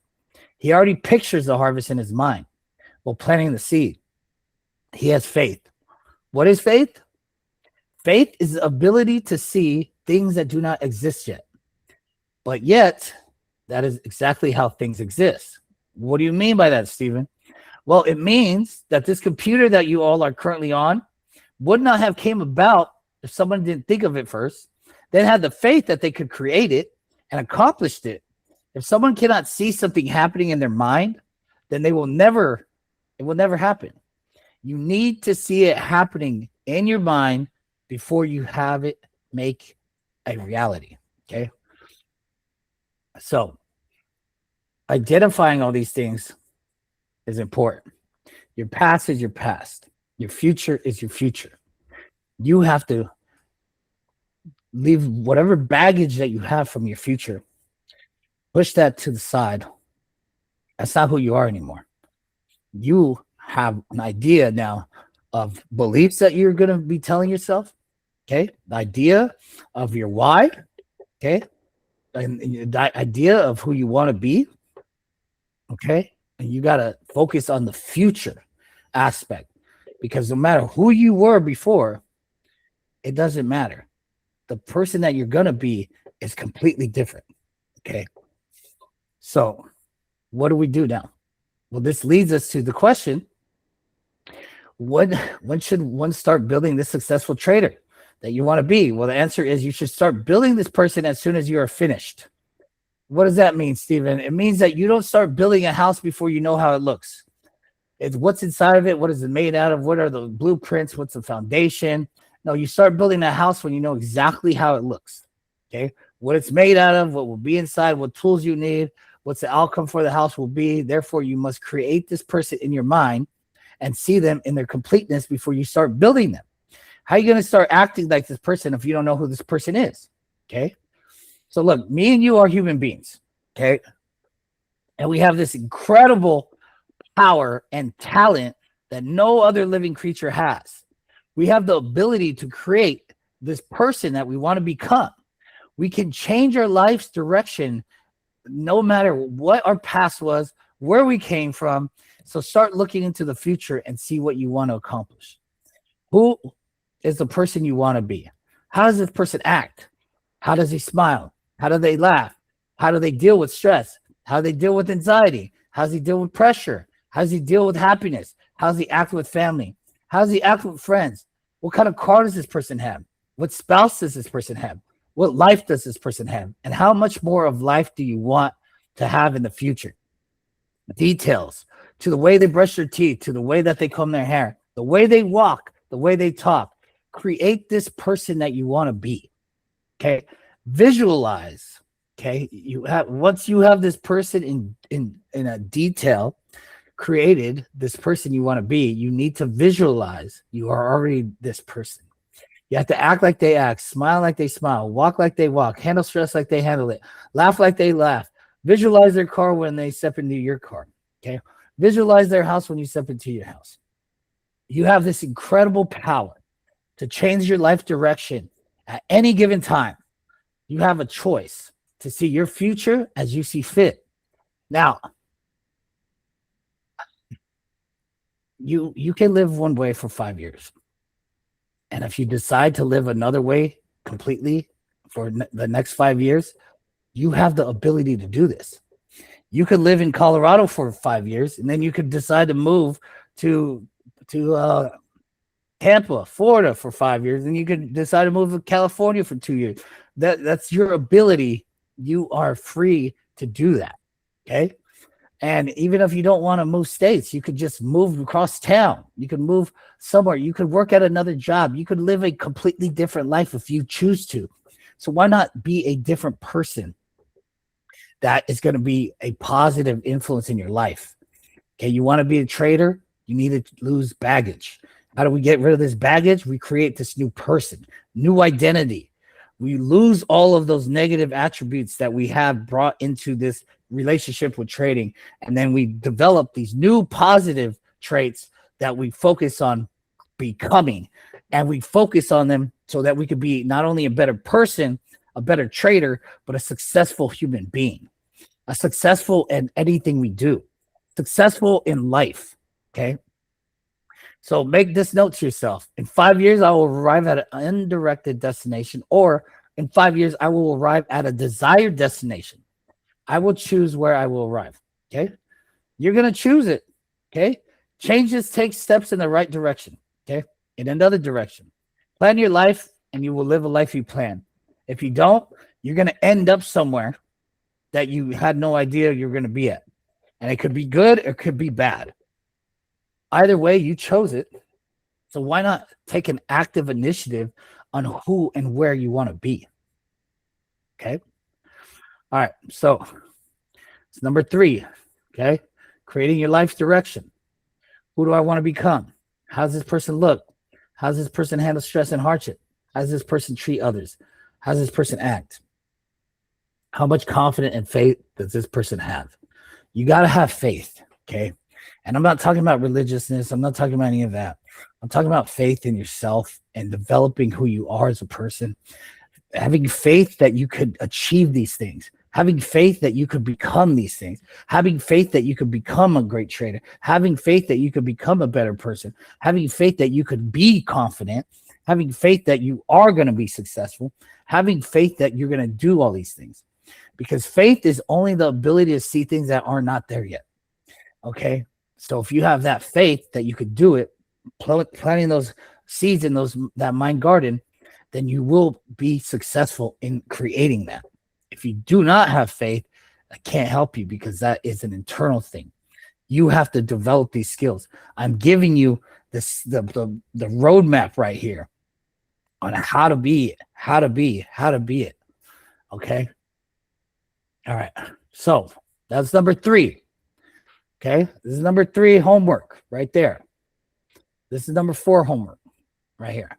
He already pictures the harvest in his mind while planting the seed. He has faith. What is faith? Faith is the ability to see things that do not exist yet. But yet, that is exactly how things exist. What do you mean by that, Stephen? Well, it means that this computer that you all are currently on would not have came about if someone didn't think of it first, then had the faith that they could create it and accomplished it. If someone cannot see something happening in their mind, then it will never happen. You need to see it happening in your mind before you have it make a reality. Okay. So identifying all these things is important. Your past is your past. Your future is your future. You have to leave whatever baggage that you have from your future, push that to the side. That's not who you are anymore. You have an idea now of beliefs that you're going to be telling yourself. Okay. The idea of your why. Okay. And the idea of who you want to be. Okay. And you got to focus on the future aspect, because no matter who you were before, it doesn't matter. The person that you're going to be is completely different. Okay. So what do we do now? Well, this leads us to the question, when should one start building this successful trader that you want to be? Well, the answer is you should start building this person as soon as you are finished. What does that mean, Stephen? It means that you don't start building a house before you know how it looks. It's what's inside of it, what is it made out of, what are the blueprints, what's the foundation. No, you start building a house when you know exactly how it looks. Okay, what it's made out of, what will be inside, what tools you need, what's the outcome for the house will be. Therefore, you must create this person in your mind and see them in their completeness before you start building them. How are you going to start acting like this person if you don't know who this person is? Okay. So look, me and you are human beings. Okay. And we have this incredible power and talent that no other living creature has. We have the ability to create this person that we want to become. We can change our life's direction no matter what our past was, where we came from. So start looking into the future and see what you want to accomplish. Who is the person you want to be? How does this person act? How does he smile? How do they laugh? How do they deal with stress? How do they deal with anxiety? How does he deal with pressure? How does he deal with happiness? How does he act with family? How does he act with friends? What kind of car does this person have? What spouse does this person have? What life does this person have? And how much more of life do you want to have in the future? Details, to the way they brush their teeth, to the way that they comb their hair, the way they walk, the way they talk. Create this person that you want to be. Okay. Visualize. Okay. Once you have this person in a detail created, this person you want to be, you need to visualize you are already this person. You have to act like they act, smile like they smile, walk like they walk, handle stress like they handle it, laugh like they laugh. Visualize their car when they step into your car. Okay. Visualize their house when you step into your house. You have this incredible power to change your life direction at any given time. You have a choice to see your future as you see fit. Now, you can live one way for 5 years. And if you decide to live another way completely for the next 5 years, you have the ability to do this. You could live in Colorado for 5 years, and then you could decide to move to Tampa, Florida for 5 years, and you could decide to move to California for 2 years. That's your ability. You are free to do that. Okay. And even if you don't want to move states, you could just move across town. You could move somewhere. You could work at another job. You could live a completely different life if you choose to. So why not be a different person that is going to be a positive influence in your life? Okay. You want to be a trader? You need to lose baggage. How do we get rid of this baggage? We create this new person, new identity. We lose all of those negative attributes that we have brought into this relationship with trading. And then we develop these new positive traits that we focus on becoming. And we focus on them so that we could be not only a better person, a better trader, but a successful human being, a successful in anything we do, successful in life. Okay. So make this note to yourself. In 5 years, I will arrive at an undirected destination, or in 5 years, I will arrive at a desired destination. I will choose where I will arrive. Okay. You're going to choose it. Okay. Changes take steps in the right direction. Okay. In another direction. Plan your life and you will live a life you plan. If you don't, you're going to end up somewhere that you had no idea you're going to be at. And it could be good or it could be bad. Either way, you chose it. So why not take an active initiative on who and where you want to be? Okay. All right. So it's number 3. Okay. Creating your life direction. Who do I want to become? How does this person look? How does this person handle stress and hardship? How does this person treat others? How does this person act? How much confidence and faith does this person have? You got to have faith. Okay. And I'm not talking about religiousness. I'm not talking about any of that. I'm talking about faith in yourself and developing who you are as a person. Having faith that you could achieve these things. Having faith that you could become these things. Having faith that you could become a great trader. Having faith that you could become a better person. Having faith that you could be confident. Having faith that you are going to be successful. Having faith that you're going to do all these things. Because faith is only the ability to see things that are not there yet. Okay? So if you have that faith that you could do it, planting those seeds in that mind garden, then you will be successful in creating that. If you do not have faith, I can't help you because that is an internal thing. You have to develop these skills. I'm giving you the roadmap right here on how to be it. Okay. All right. So that's number 3. Okay. This is number 3 homework right there. This is number 4 homework right here.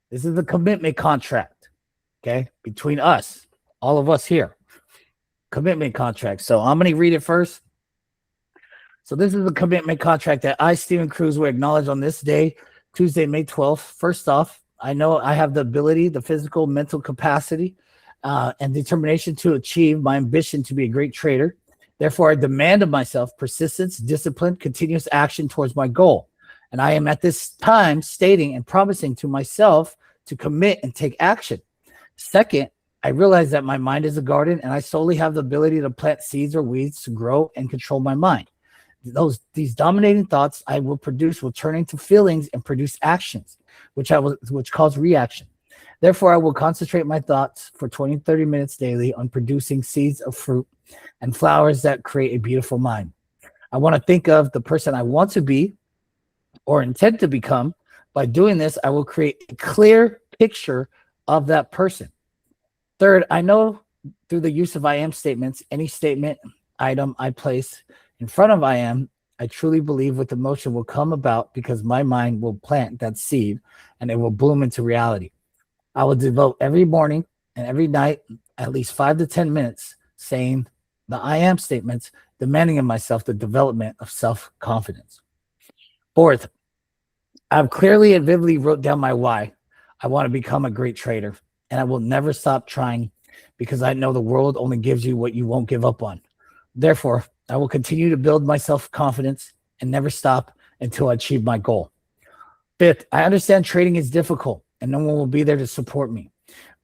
This is the commitment contract. Okay. Between us, all of us here. Commitment contract. So I'm going to read it first. So this is the commitment contract that I, Stephen Cruz, will acknowledge on this day, Tuesday, May 12th. First off, I know I have the ability, the physical, mental capacity, and determination to achieve my ambition to be a great trader. Therefore, I demand of myself persistence, discipline, continuous action towards my goal. And I am at this time stating and promising to myself to commit and take action. Second, I realize that my mind is a garden and I solely have the ability to plant seeds or weeds to grow and control my mind. These dominating thoughts I will produce will turn into feelings and produce actions, which cause reaction. Therefore, I will concentrate my thoughts for 20, 30 minutes daily on producing seeds of fruit and flowers that create a beautiful mind. I want to think of the person I want to be or intend to become. By doing this, I will create a clear picture of that person. Third, I know through the use of I am statements, any statement item I place in front of I am, I truly believe with emotion will come about because my mind will plant that seed and it will bloom into reality. I will devote every morning and every night at least 5 to 10 minutes saying the I am statements, demanding of myself the development of self-confidence. Fourth, I've clearly and vividly wrote down my why. I want to become a great trader, and I will never stop trying because I know the world only gives you what you won't give up on. Therefore, I will continue to build my self-confidence and never stop until I achieve my goal. Fifth, I understand trading is difficult and no one will be there to support me,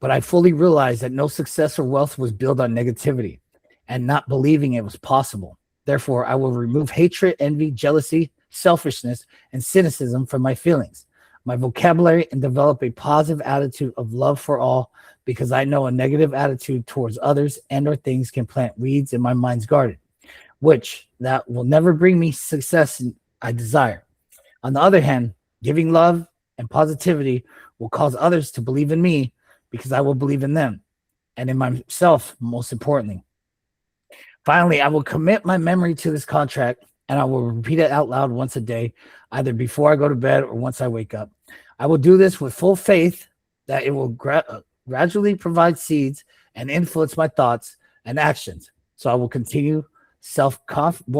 but I fully realize that no success or wealth was built on negativity and not believing it was possible. Therefore, I will remove hatred, envy, jealousy, selfishness, and cynicism from my feelings, my vocabulary, and develop a positive attitude of love for all because I know a negative attitude towards others and or things can plant weeds in my mind's garden, which that will never bring me success I desire. On the other hand, giving love and positivity will cause others to believe in me because I will believe in them and in myself, most importantly. Finally, I will commit my memory to this contract and I will repeat it out loud once a day, either before I go to bed or once I wake up. I will do this with full faith that it will gradually provide seeds and influence my thoughts and actions. So I will continue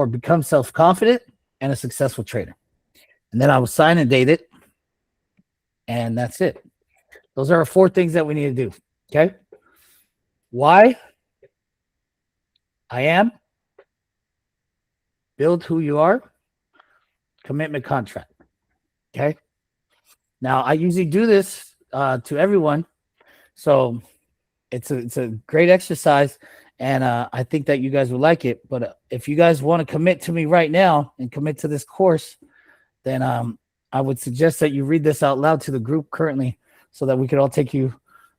become self-confident and a successful trader. And then I will sign and date it. And that's it. Those are our 4 things that we need to do. Okay. Why? I am. Build who you are. Commitment contract. Okay. Now I usually do this to everyone. So it's a great exercise. And I think that you guys will like it. But if you guys want to commit to me right now and commit to this course, then I would suggest that you read this out loud to the group currently so that we could all take you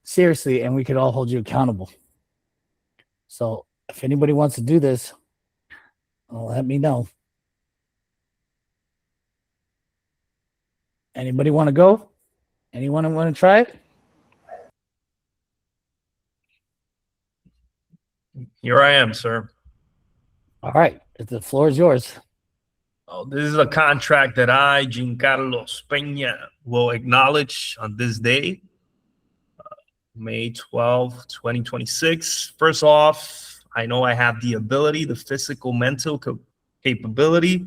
seriously and we could all hold you accountable. So if anybody wants to do this, let me know. Anybody want to go? Anyone want to try it? Here I am, sir. All right. The floor is yours. Oh, this is a contract that I, Giancarlos Peña, will acknowledge on this day, May 12, 2026. First off, I know I have the ability, the physical, mental capability,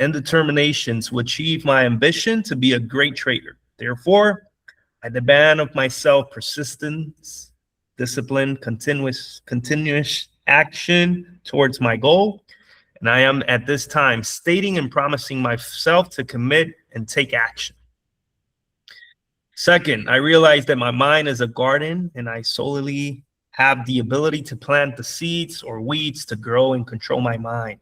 and determination to achieve my ambition to be a great trader. Therefore, I demand of myself persistence, discipline, continuous action towards my goal. And I am at this time stating and promising myself to commit and take action. Second, I realize that my mind is a garden and I solely have the ability to plant the seeds or weeds to grow and control my mind.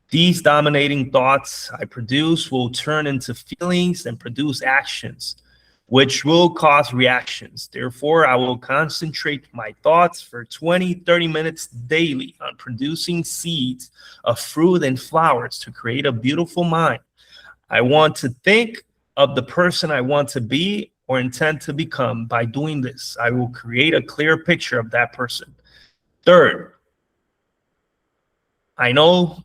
These dominating thoughts I produce will turn into feelings and produce actions, which will cause reactions. Therefore, I will concentrate my thoughts for 20-30 minutes daily on producing seeds of fruit and flowers to create a beautiful mind. I want to think of the person I want to be or intend to become. By doing this, I will create a clear picture of that person. Third, I know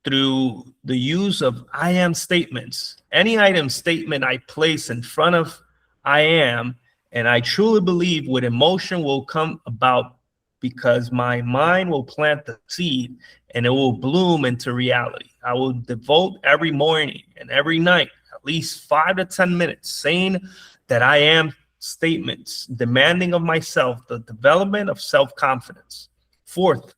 through the use of I am statements, any item statement I place in front of I am, and I truly believe with emotion will come about because my mind will plant the seed and it will bloom into reality. I will devote every morning and every night at least 5 to 10 minutes saying that I am statements, demanding of myself the development of self-confidence. Fourth,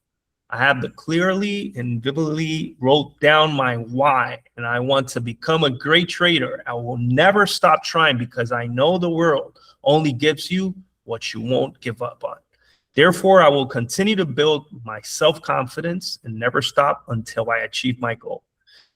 I have the clearly and vividly wrote down my why, and I want to become a great trader. I will never stop trying because I know the world only gives you what you won't give up on. Therefore, I will continue to build my self-confidence and never stop until I achieve my goal.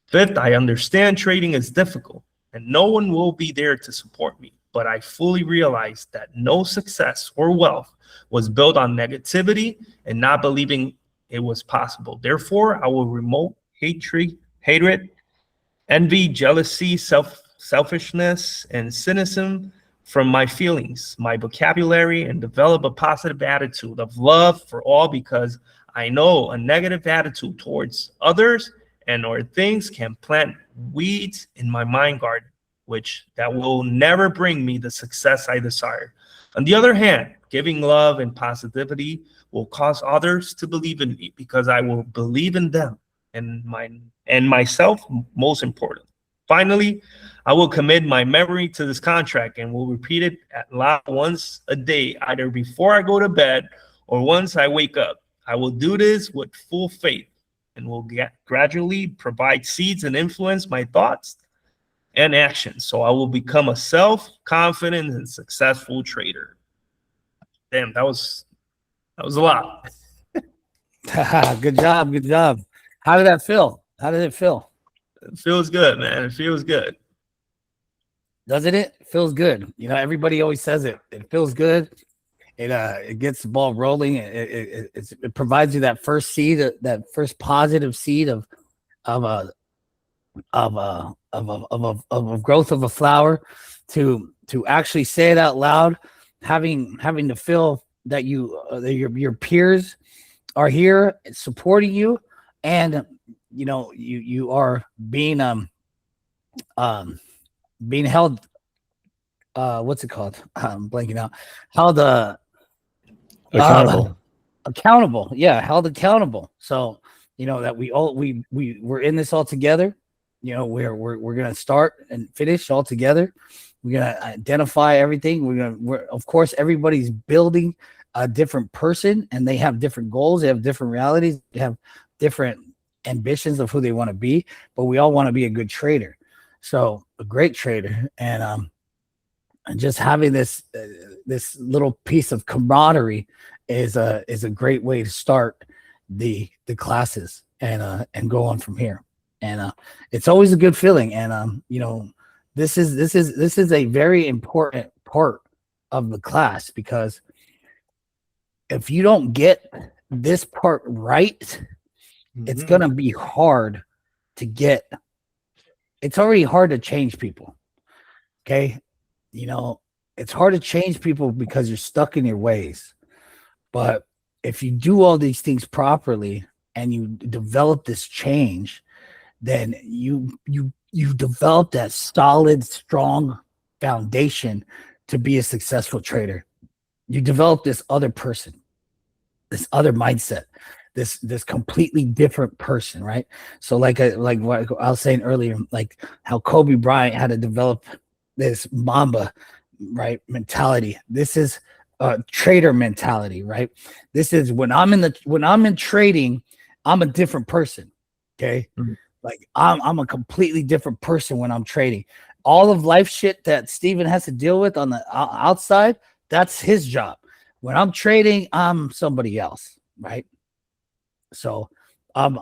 Fifth, I understand trading is difficult and no one will be there to support me, but I fully realize that no success or wealth was built on negativity and not believing it was possible. Therefore, I will remove hatred, envy, jealousy, selfishness, and cynicism from my feelings, my vocabulary, and develop a positive attitude of love for all, because I know a negative attitude towards others and or things can plant weeds in my mind garden, which that will never bring me the success I desire. On the other hand, giving love and positivity will cause others to believe in me because I will believe in them and myself, most important. Finally, I will commit my memory to this contract and will repeat it loud once a day, either before I go to bed or once I wake up. I will do this with full faith and will gradually provide seeds and influence my thoughts and actions. So I will become a self-confident and successful trader. Damn, that was a lot. Good job. Good job. How did that feel? How did it feel? It feels good, man. It feels good. Doesn't it? It feels good. You know, everybody always says it. It feels good. It gets the ball rolling. It provides you that first seed, that first positive seed of growth of a flower, to actually say it out loud, having to feel that your peers are here supporting you, and you know, you are being being held, what's it called? I'm blanking out. Held Accountable. accountable. Yeah, held accountable. So, you know, that we're in this all together. You know, we're gonna start and finish all together. We're gonna identify everything. We're of course, everybody's building a different person, and they have different goals. They have different realities. They have different ambitions of who they want to be. But we all want to be a good trader. So a great trader, and just having this this little piece of camaraderie is a great way to start the classes and go on from here. And it's always a good feeling. And you know, this is a very important part of the class, because if you don't get this part right, it's Mhm. gonna be hard to get. It's already hard to change people. Okay, you know, it's hard to change people because you're stuck in your ways. But if you do all these things properly and you develop this change, then you develop that solid, strong foundation to be a successful trader. You develop this other person, this other mindset, this completely different person, right? So like what I was saying earlier, like how Kobe Bryant had to develop this Mamba, right, mentality. This is a trader mentality, right? This is when I'm in trading, I'm a different person. Okay. Mhm. Like I'm a completely different person when I'm trading. All of life shit that Steven has to deal with on the outside, that's his job. When I'm trading, I'm somebody else, right? So I'm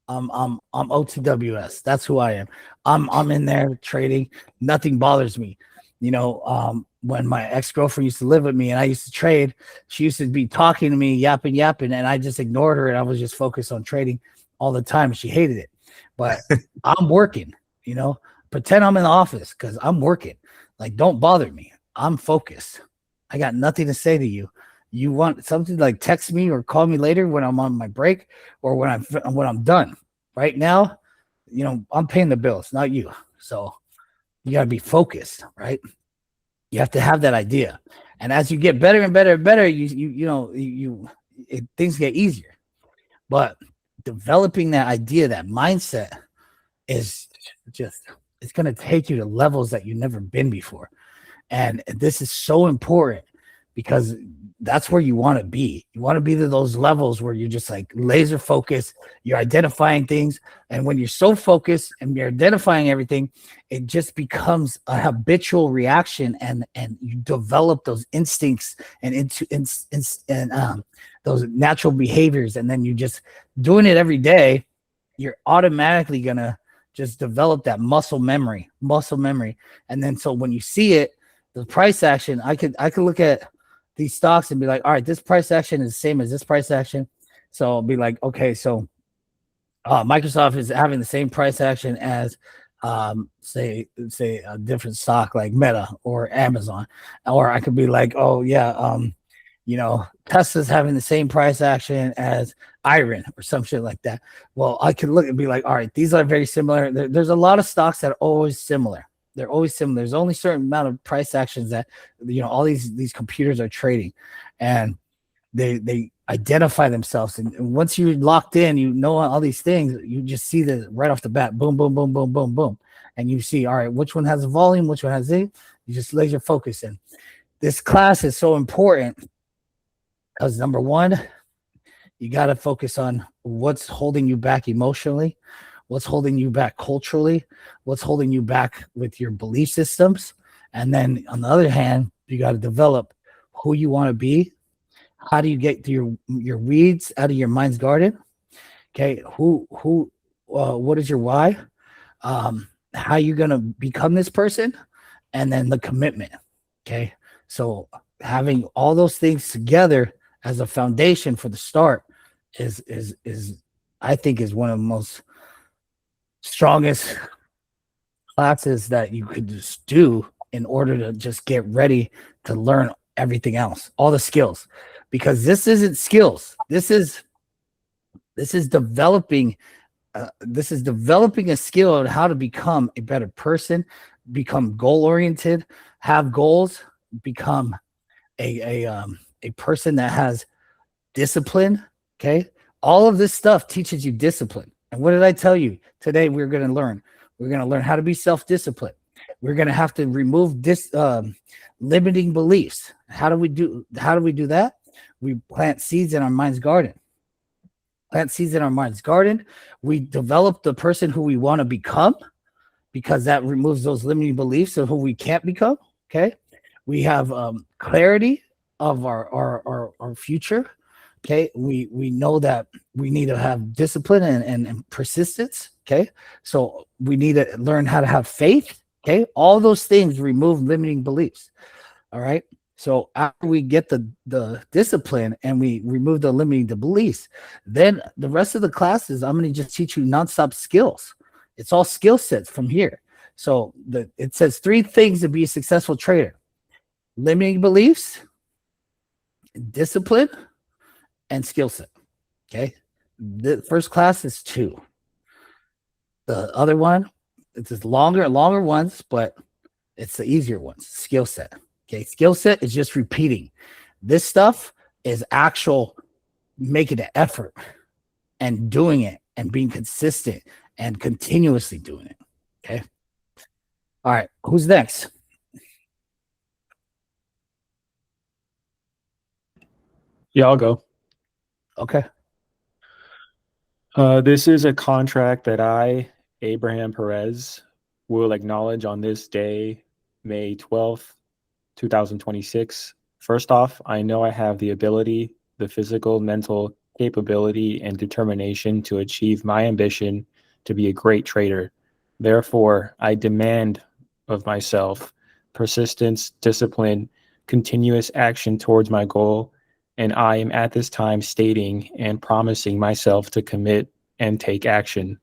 OTWS. That's who I am. I'm in there trading. Nothing bothers me. You know, when my ex-girlfriend used to live with me and I used to trade, she used to be talking to me, yapping, and I just ignored her and I was just focused on trading all the time. She hated it. But I'm working, you know, pretend I'm in the office because I'm working. Like, don't bother me. I'm focused. I got nothing to say to you. You want something, like text me or call me later when I'm on my break or when I'm done. Right now, you know, I'm paying the bills, not you. So you got to be focused, right? You have to have that idea. And as you get better and better and better, things get easier. But developing that idea, that mindset is just, it's going to take you to levels that you've never been before. And this is so important because that's where you want to be. You want to be to those levels where you're just like laser focused, you're identifying things. And when you're so focused and you're identifying everything, it just becomes a habitual reaction, and you develop those instincts and those natural behaviors. And then you just doing it every day, you're automatically going to just develop that muscle memory. And then, so when you see it, the price action, I could look at these stocks and be like, all right, this price action is the same as this price action. So I'll be like, okay, so Microsoft is having the same price action as say a different stock like Meta or Amazon. Or I could be like, oh yeah, you know, Tesla's having the same price action as Iron or some shit like that. Well, I could look and be like, all right, these are very similar. There's a lot of stocks that are always similar. They're always similar. There's only a certain amount of price actions that, you know, all these computers are trading, and they identify themselves. And once you're locked in, you know all these things. You just see the right off the bat, boom, boom, boom, boom, boom, boom, and you see, all right, which one has a volume, which one has Z. You just laser focus in. This class is so important because number one, you got to focus on what's holding you back emotionally. What's holding you back culturally? What's holding you back with your belief systems? And then on the other hand, you got to develop who you want to be. How do you get to your weeds out of your mind's garden? Okay, what is your why? How you gonna become this person? And then the commitment. Okay, so having all those things together as a foundation for the start is I think is one of the most strongest classes that you could just do in order to just get ready to learn everything else, all the skills, because this isn't skills. This is developing this is developing a skill on how to become a better person, become goal oriented, have goals, become a person that has discipline. Okay, all of this stuff teaches you discipline. And what did I tell you today? We're going to learn. We're going to learn how to be self-disciplined. We're going to have to remove limiting beliefs. How do we do that? We plant seeds in our mind's garden. We develop the person who we want to become, because that removes those limiting beliefs of who we can't become. Okay. We have clarity of our future. Okay. We know that we need to have discipline and persistence. Okay. So we need to learn how to have faith. Okay. All those things remove limiting beliefs. All right. So after we get the discipline and we remove the limiting beliefs, then the rest of the classes, I'm going to just teach you nonstop skills. It's all skill sets from here. So it says 3 things to be a successful trader: limiting beliefs, discipline, and skill set. Okay. The first class is 2. The other one, it's just longer ones, but it's the easier ones. Skill set. Okay, skill set is just repeating. This stuff is actual making an effort and doing it and being consistent and continuously doing it. Okay. All right. Who's next? Yeah, I'll go. Okay. This is a contract that I, Abraham Perez, will acknowledge on this day, May 12th, 2026. First off, I know I have the ability, the physical, mental capability, and determination to achieve my ambition to be a great trader. Therefore, I demand of myself persistence, discipline, continuous action towards my goal, and I am at this time stating and promising myself to commit and take action.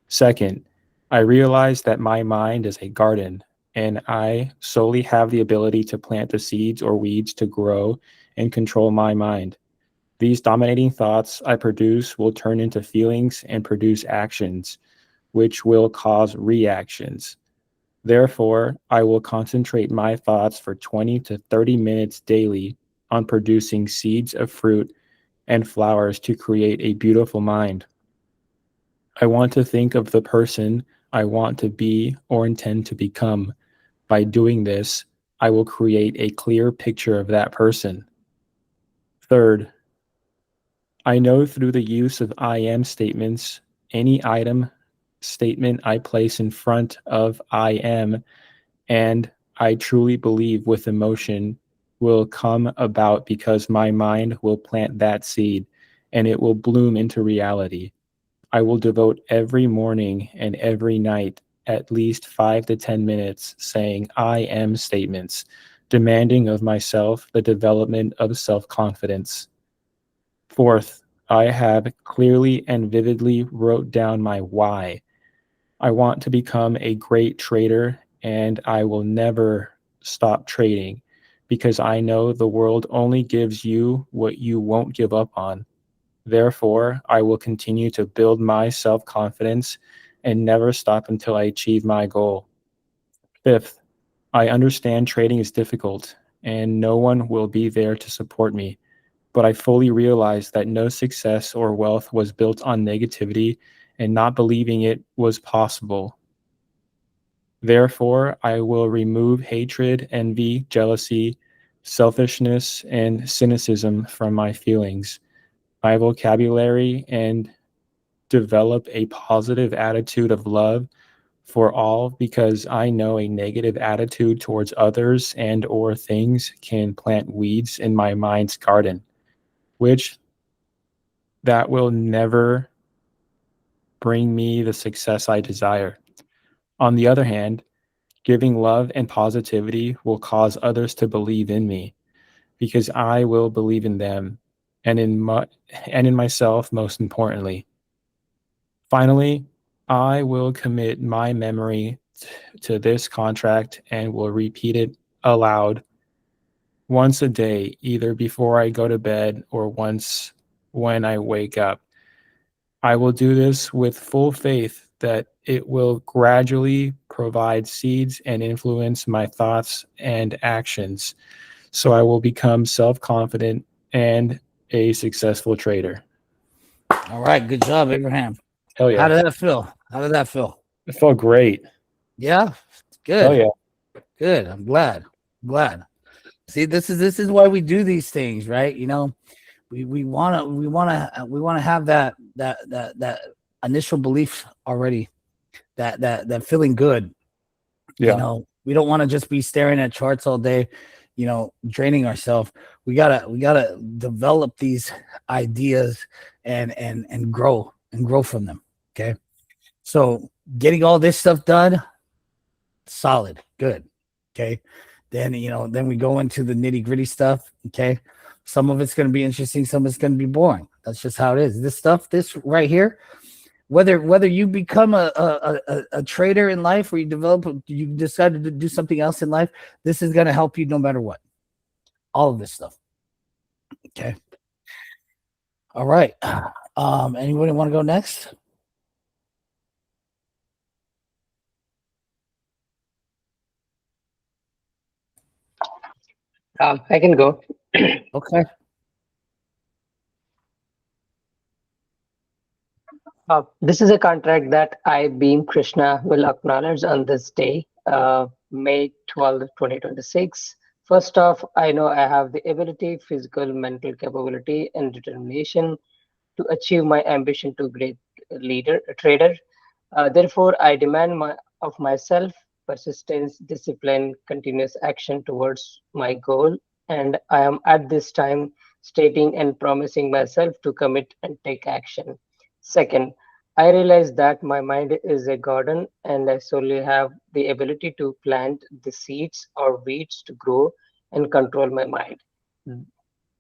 Second, I realize that my mind is a garden, and I solely have the ability to plant the seeds or weeds to grow and control my mind. These dominating thoughts I produce will turn into feelings and produce actions, which will cause reactions. Therefore, I will concentrate my thoughts for 20 to 30 minutes daily on producing seeds of fruit and flowers to create a beautiful mind. I want to think of the person I want to be or intend to become. By doing this, I will create a clear picture of that person. Third, I know through the use of I am statements, any item statement I place in front of I am, and I truly believe with emotion, will come about because my mind will plant that seed and it will bloom into reality. I will devote every morning and every night at least 5 to 10 minutes saying I am statements, demanding of myself the development of self-confidence. Fourth, I have clearly and vividly wrote down my why. I want to become a great trader, and I will never stop trading because I know the world only gives you what you won't give up on. Therefore, I will continue to build my self-confidence and never stop until I achieve my goal. Fifth, I understand trading is difficult and no one will be there to support me, but I fully realize that no success or wealth was built on negativity and not believing it was possible. Therefore, I will remove hatred, envy, jealousy, selfishness, and cynicism from my feelings, my vocabulary, and develop a positive attitude of love for all, because I know a negative attitude towards others and or things can plant weeds in my mind's garden, which that will never bring me the success I desire. On the other hand, giving love and positivity will cause others to believe in me because I will believe in them and in myself, most importantly. Finally, I will commit my memory to this contract and will repeat it aloud once a day, either before I go to bed or once when I wake up. I will do this with full faith that it will gradually provide seeds and influence my thoughts and actions, so I will become self-confident and a successful trader. All right, good job, Abraham. Hell How yeah. did that feel? How did that feel? It felt great. Yeah, good. Hell yeah. Good. I'm glad. See, this is why we do these things, right? You know, we want to have that initial belief already, that feeling good. Yeah. You know, we don't want to just be staring at charts all day, you know, draining ourselves. We gotta develop these ideas and grow from them. Okay. So getting all this stuff done, solid, good. Okay. Then, you know, then we go into the nitty gritty stuff. Okay. Some of it's going to be interesting. Some of it's going to be boring. That's just how it is. This right here, whether you become a trader in life or you decided to do something else in life, this is going to help you no matter what. All of this stuff. Okay. All right. Anybody want to go next? I can go. Okay. This is a contract that I, Beam Krishna, will acknowledge on this day, May 12, 2026. First off, I know I have the ability, physical, mental capability, and determination to achieve my ambition to great trader. Therefore, I demand of myself persistence, discipline, continuous action towards my goal. And I am at this time stating and promising myself to commit and take action. Second, I realize that my mind is a garden and I solely have the ability to plant the seeds or weeds to grow and control my mind.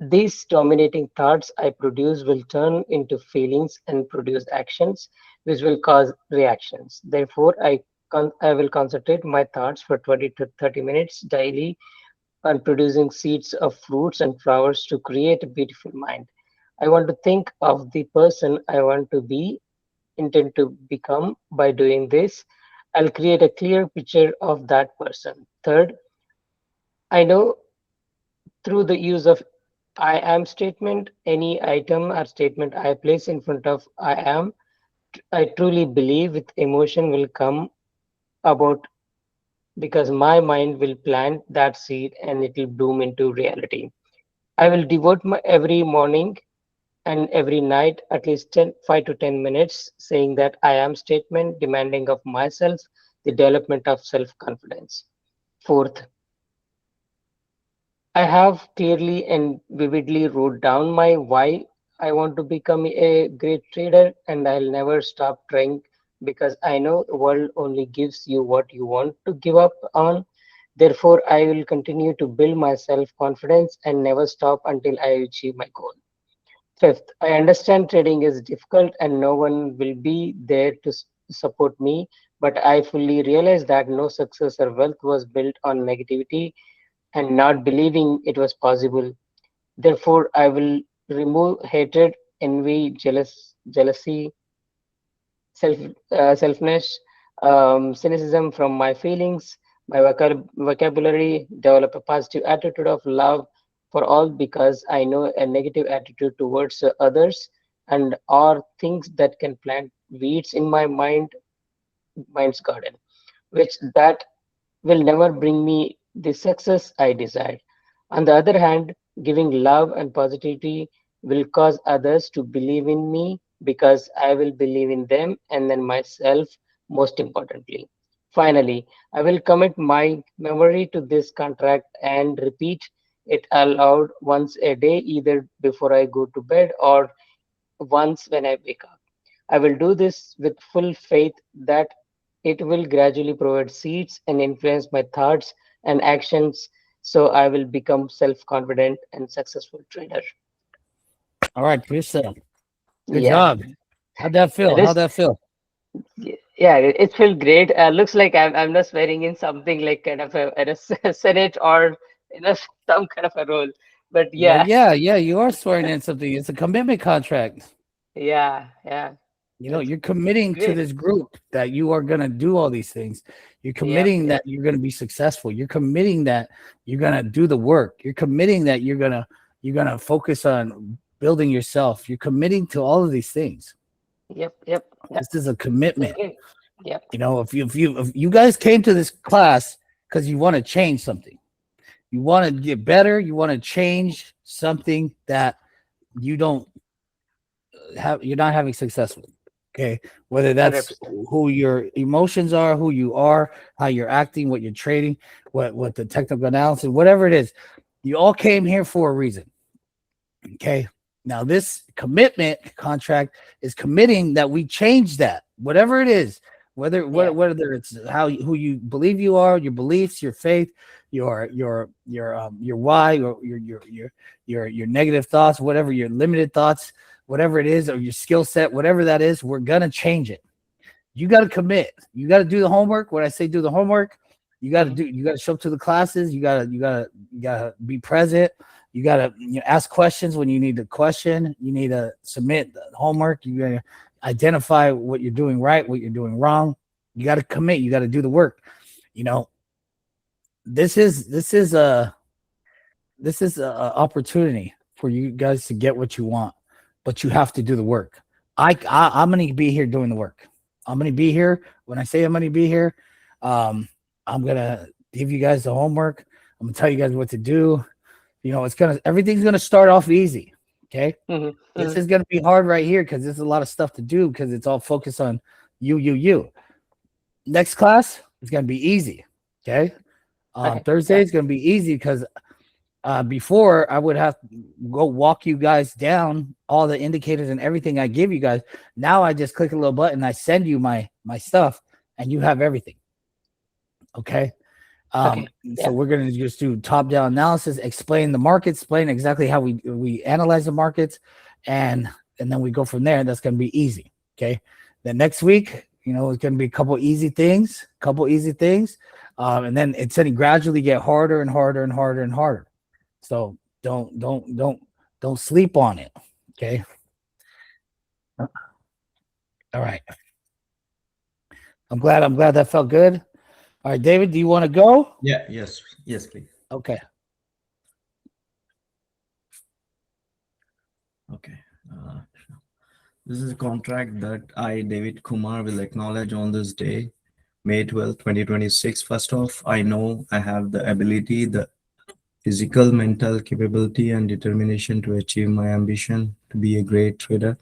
These dominating thoughts I produce will turn into feelings and produce actions, which will cause reactions. Therefore, I will concentrate my thoughts for 20 to 30 minutes daily on producing seeds of fruits and flowers to create a beautiful mind. I want to think of the person I want to be, intend to become by doing this. I'll create a clear picture of that person. Third, I know through the use of I am statement, any item or statement I place in front of I truly believe with emotion will come about because my mind will plant that seed and it will bloom into reality. I will devote my every morning and every night at least 5 to 10 minutes saying that I am statement demanding of myself the development of self-confidence. Fourth, I have clearly and vividly wrote down my why I want to become a great trader and I'll never stop trying because I know the world only gives you what you want to give up on. Therefore, I will continue to build my self-confidence and never stop until I achieve my goal. Fifth, I understand trading is difficult and no one will be there to support me, but I fully realize that no success or wealth was built on negativity and not believing it was possible. Therefore, I will remove hatred, envy, jealousy, self, selfness, cynicism from my feelings, my vocabulary, develop a positive attitude of love for all because I know a negative attitude towards others and are things that can plant weeds in my mind's garden, which that will never bring me the success I desire. On the other hand, giving love and positivity will cause others to believe in me because I will believe in them and then myself, most importantly. Finally, I will commit my memory to this contract and repeat it aloud once a day, either before I go to bed or once when I wake up. I will do this with full faith that it will gradually provide seeds and influence my thoughts and actions so I will become self-confident and successful trader. All right, Krista. Good Yeah, job. How'd that feel? it is. How'd that feel? Yeah, it feels great. Looks like I'm not swearing in something like kind of a senate or some kind of a role. But Well, yeah, yeah, you are swearing in something. It's a commitment contract. yeah. You know, That's you're committing to great. this group that you are going to do all these things. You're Yeah, committing yeah, that you're going to be successful. You're committing that you're going to do the work. You're committing that you're going to focus on building yourself. You're committing to all of these things. yep, yep. Yeah, This is a commitment. great. Yeah, You know, if you guys came to this class because you want to change something, you want to get better, you want to change something that you don't you're not having success with. Okay, whether that's 100%. who your emotions are, who you are, how you're acting, what you're trading, what the technical analysis, whatever it is, you all came here for a reason. Okay, now this commitment contract is committing that we change that, whatever it is, whether whether it's who you believe you are, your beliefs, your faith, your why, or your negative thoughts, whatever your limited thoughts, whatever it is, or your skill set, whatever that is, we're gonna change it. You got to commit. You got to do the homework. When I say do the homework, you got to do. You got to show up to the classes. You got to be present. You got to ask questions when you need to question. You need to submit the homework. You got to identify what you're doing right, what you're doing wrong. You got to commit. You got to do the work. You know, this is a opportunity for you guys to get what you want, but you have to do the work. I'm going to be here doing the work. I'm going to be here. When I say I'm going to be here, I'm going to give you guys the homework. I'm going to tell you guys what to do. You know, everything's going to start off easy. Okay. Mhm, This mhm. is going to be hard right here because there's a lot of stuff to do because it's all focused on you. Next class is going to be easy. Okay. Okay, Thursday is going to be easy because before I would have to go walk you guys down all the indicators and everything I give you guys. Now I just click a little button, I send you my stuff, and you have everything. Okay. Okay, yeah. So we're gonna just do top-down analysis, explain the markets, explain exactly how we analyze the markets, and then we go from there. And that's gonna be easy. Okay. Then next week, it's gonna be a couple easy things, and then it's gonna gradually get harder and harder and harder and harder. So don't sleep on it. Okay. All right. I'm glad that felt good. All right, David, do you want to go? Yeah. Yes. Yes, please. Okay. Okay. This is a contract that I, David Kumar, will acknowledge on this day, May 12, 2026. First off, I know I have the ability, the physical, mental capability, and determination to achieve my ambition to be a great trader.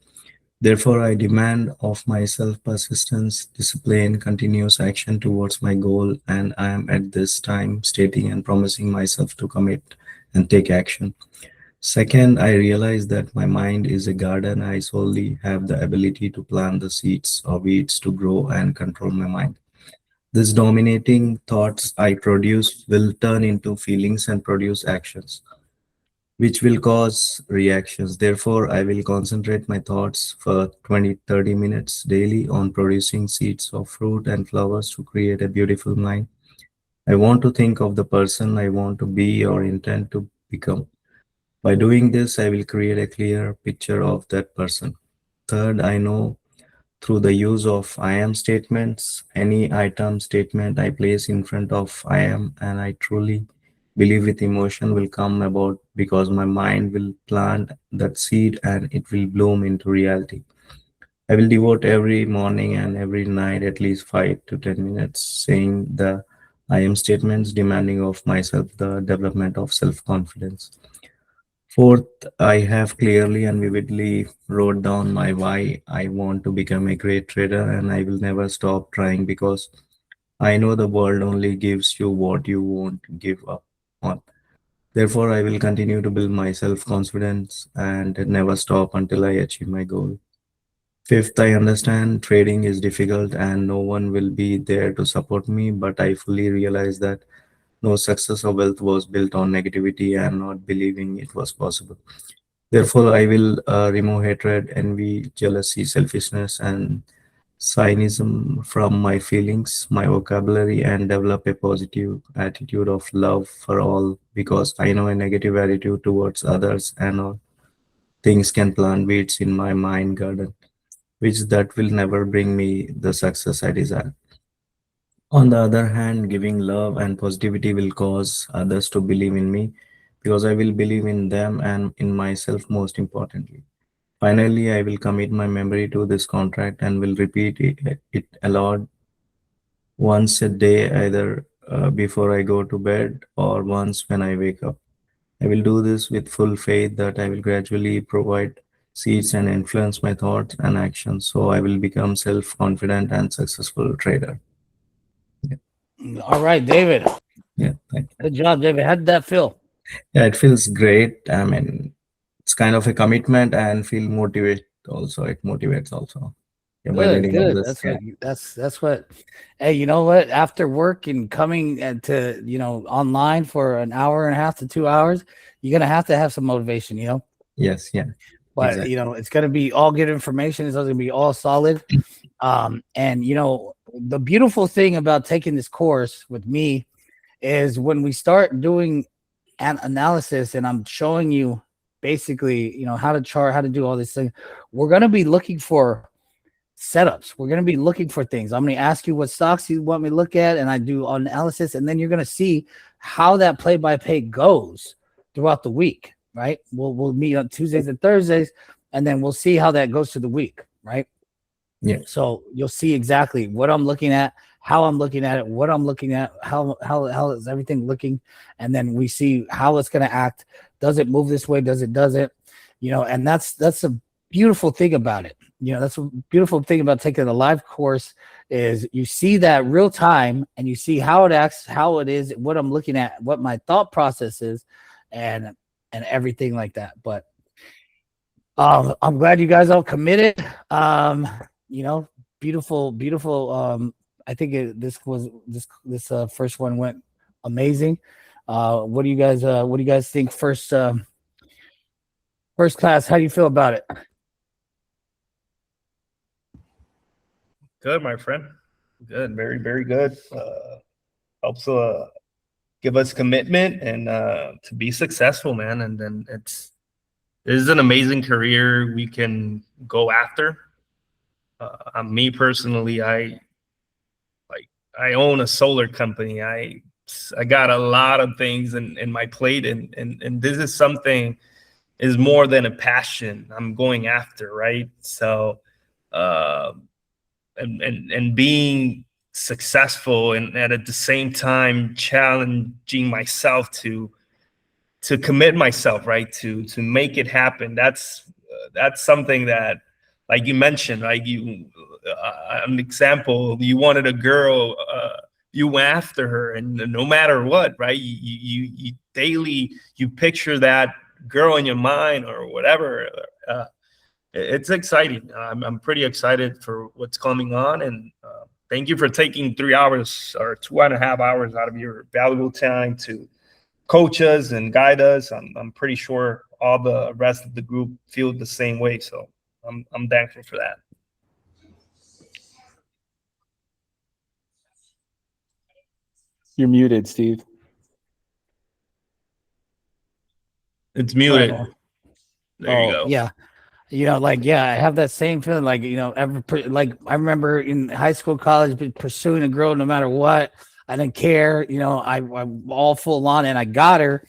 Therefore, I demand of myself persistence, discipline, continuous action towards my goal, and I am at this time stating and promising myself to commit and take action. Second, I realize that my mind is a garden. I solely have the ability to plant the seeds or weeds to grow and control my mind. These dominating thoughts I produce will turn into feelings and produce actions, which will cause reactions. Therefore, I will concentrate my thoughts for 20-30 minutes daily on producing seeds of fruit and flowers to create a beautiful mind. I want to think of the person I want to be or intend to become. By doing this, I will create a clear picture of that person. Third, I know through the use of I am statements, any item statement I place in front of I am, and I truly believe with emotion will come about because my mind will plant that seed and it will bloom into reality. I will devote every morning and every night at least 5 to 10 minutes saying the I am statements, demanding of myself the development of self confidence. Fourth, I have clearly and vividly wrote down my why. I want to become a great trader and I will never stop trying because I know the world only gives you what you won't give up on. Therefore, I will continue to build my self-confidence and never stop until I achieve my goal. Fifth, I understand trading is difficult and no one will be there to support me, but I fully realize that no success or wealth was built on negativity and not believing it was possible. Therefore, I will remove hatred, envy, jealousy, selfishness, and cynicism from my feelings, my vocabulary, and develop a positive attitude of love for all because I know a negative attitude towards others and all things can plant weeds in my mind garden. which that will never bring me the success I desire. On the other hand, giving love and positivity will cause others to believe in me because I will believe in them and in myself most importantly. Finally, I will commit my memory to this contract and will repeat it aloud once a day, either before I go to bed or once when I wake up. I will do this with full faith that I will gradually provide seeds and influence my thoughts and actions so I will become self-confident and successful trader. All right, David. Yeah, thank you. Good job, David. How did that feel? Yeah, it feels great. I mean, it's kind of a commitment and feel motivate also. It motivates also. Yeah, by Good, reading all good. this. That's Yeah. what that's what. Hey, you know what? After work and coming to online for an hour and a half to 2 hours, you're gonna have to have some motivation. Yes, yeah. But Exactly. it's gonna be all good information. It's gonna be all solid. And the beautiful thing about taking this course with me is when we start doing an analysis and I'm showing you basically, how to chart, how to do all these things, we're going to be looking for setups. We're going to be looking for things. I'm going to ask you what stocks you want me to look at, and I do analysis, and then you're going to see how that play-by-play goes throughout the week, right? We'll meet on Tuesdays and Thursdays, and then we'll see how that goes through the week, right? Yeah. So you'll see exactly what I'm looking at, how I'm looking at it, what I'm looking at, how is everything looking, and then we see how it's going to act. Does it move this way? Does it doesn't? And that's a beautiful thing about it. That's a beautiful thing about taking a live course is you see that real time and you see how it acts, how it is, what I'm looking at, what my thought process is, and everything like that. But I'm glad you guys all committed. Beautiful. I think this first one went amazing. What do you guys think? First class, how do you feel about it? Good, my friend. Good. Very, very good. Helps give us commitment and to be successful, man. And then this is an amazing career we can go after. Me personally, I own a solar company. I got a lot of things in my plate, and this is something is more than a passion I'm going after, right? So and being successful and at the same time challenging myself to commit myself, right, to make it happen. That's something that, like you mentioned, like an example, you wanted a girl, you went after her, and no matter what, right, you daily you picture that girl in your mind or whatever. It's exciting. I'm pretty excited for what's coming on, and thank you for taking 3 hours or 2.5 hours out of your valuable time to coach us and guide us. I'm pretty sure all the rest of the group feel the same way. So I'm thankful for that. You're muted, Steve. It's muted. Oh. There you go. Yeah. I have that same feeling. Like, I remember in high school, college, pursuing a girl no matter what. I didn't care. I'm all full on, and I got her.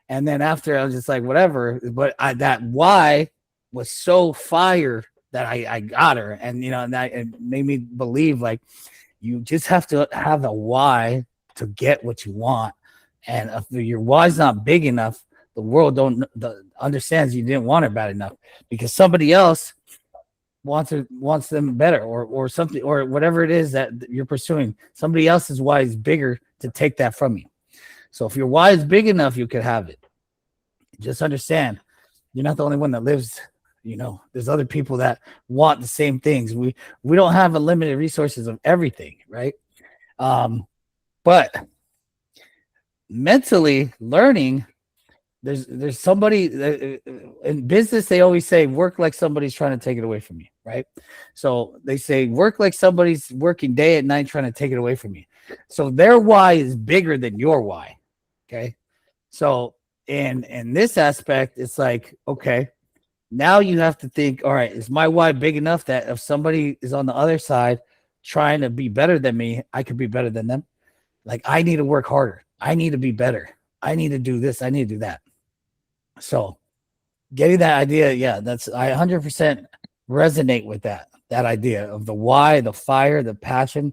And then after, I was just like, whatever. But that why was so fire that I got her, and and that it made me believe like you just have to have a why to get what you want. And if your why's not big enough, the world understands you didn't want it bad enough because somebody else wants them better or something or whatever it is that you're pursuing. Somebody else's why is bigger to take that from you. So if your why is big enough, you could have it. Just understand, you're not the only one that lives. There's other people that want the same things. We don't have unlimited resources of everything, right? But mentally learning, there's somebody in business, they always say work like somebody's trying to take it away from you, right? So they say work like somebody's working day and night trying to take it away from you. So their why is bigger than your why. Okay. So in this aspect, it's like, okay, Now you have to think, all right, is my why big enough that if somebody is on the other side trying to be better than me, I could be better than them? Like, I need to work harder. I need to be better. I need to do this. I need to do that. So getting that idea, yeah, I 100% resonate with that idea of the why, the fire, the passion.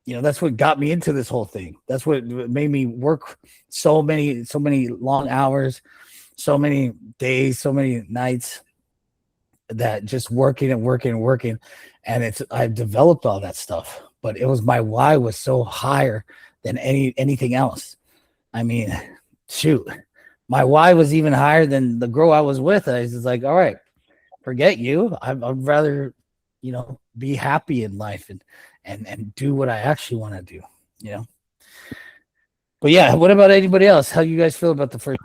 You know, that's what got me into this whole thing. That's what made me work so many long hours, so many days, so many nights, that just working and working and working. And I've developed all that stuff, but it was my why was so higher than anything else. I mean, shoot, my why was even higher than the girl I was with. I was just like, all right, forget you. I'd rather, you know, be happy in life and do what I actually want to do, you know. But yeah, what about anybody else? How you guys feel about the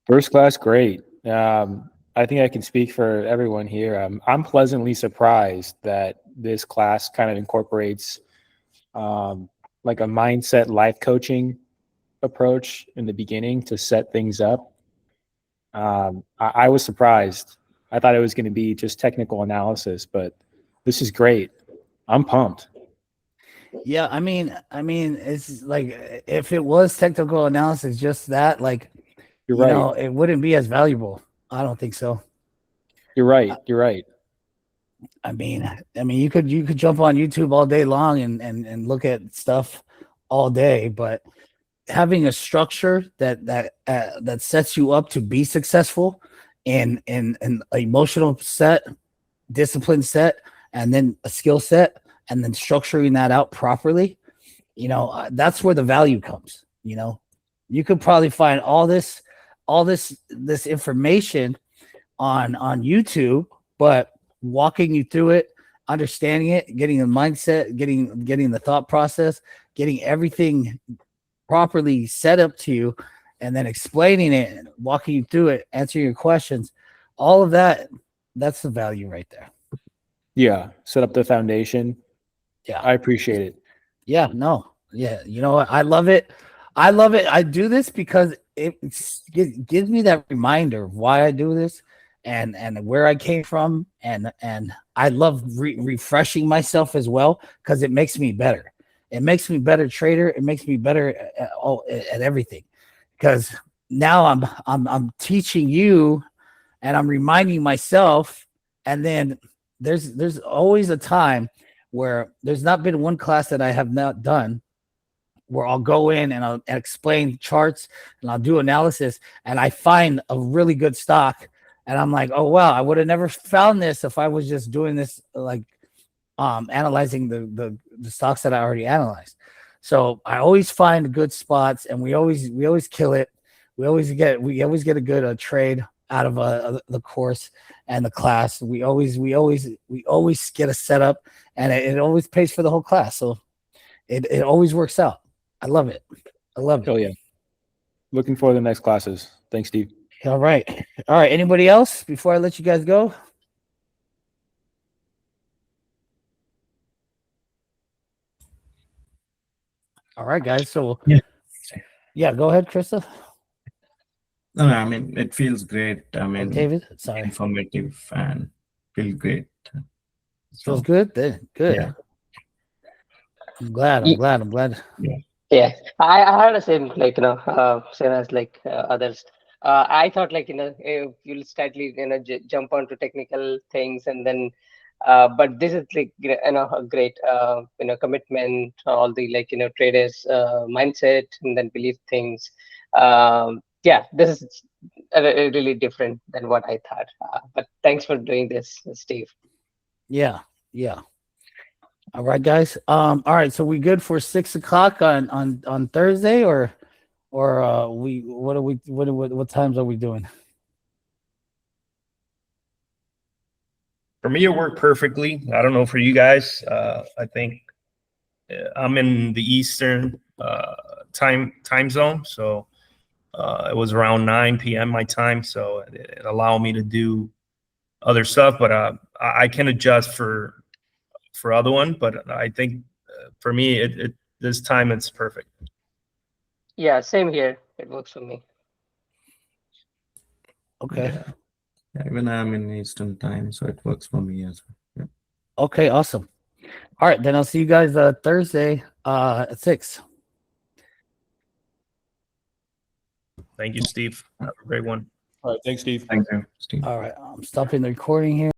First class, great. I think I can speak for everyone here. I'm pleasantly surprised that this class kind of incorporates like a mindset life coaching approach in the beginning to set things up. I was surprised. I thought it was going to be just technical analysis, but this is great. I'm pumped. Yeah, I mean, it's like if it was technical analysis, just that, like, You're you right. know, it wouldn't be as valuable. I don't think so. You're right. You're right. I mean, you could jump on YouTube all day long and look at stuff all day, but having a structure that sets you up to be successful in an emotional set, discipline set, and then a skill set, and then structuring that out properly, you know, that's where the value comes. You know, you could probably find all this information on YouTube, but walking you through it, understanding it, getting the mindset, getting the thought process, getting everything properly set up to you, and then explaining it, walking you through it, answering your questions, all of that, that's the value right there. Yeah. Set up the foundation. Yeah. I appreciate it. Yeah, no. Yeah, you know what? I love it. I do this because it gives me that reminder of why I do this and where I came from, and I love refreshing myself as well, because it makes me better. It makes me better trader. It makes me better at everything, because now I'm teaching you, and I'm reminding myself. And then there's always a time where there's not been one class that I have not done where I'll go in and I'll explain charts and I'll do analysis, and I find a really good stock, and I'm like, oh wow, I would have never found this if I was just doing this, like analyzing the stocks that I already analyzed. So I always find good spots, and we always kill it. We always get a good trade out of the course and the class. We always get a setup, and it always pays for the whole class. So it always works out. I love it. Oh yeah. Looking forward to the next classes. Thanks, Steve. All right. Anybody else before I let you guys go? All right, guys. So yeah, go ahead, Krista. No, I mean, it feels great. I Oh, mean, David, sorry. informative and feel great. Feels So, good then. Good. yeah. I'm glad. Yeah, I had the same, like, same as like others. I thought, like, if you'll slightly, jump onto technical things, and then but this is like, a great commitment, all the, like, traders mindset, and then belief things. Yeah, this is really different than what I thought. But thanks for doing this, Steve. Yeah. All right, guys. All right. So we good for 6 o'clock on Thursday, or what times are we doing? For me, it worked perfectly. I don't know for you guys. I think I'm in the Eastern time zone, so it was around 9 p.m. my time, so it allowed me to do other stuff. But I can adjust for other one. But I think for me, this time it's perfect. Yeah, same here. It works for me. Okay. Yeah. Yeah, even I'm in Eastern time, so it works for me as well. Okay, awesome. All right, then I'll see you guys Thursday at 6. Thank you, Steve. Have a great one. All right. Thanks, Steve. Thank you, Steve. All right, I'm stopping the recording here.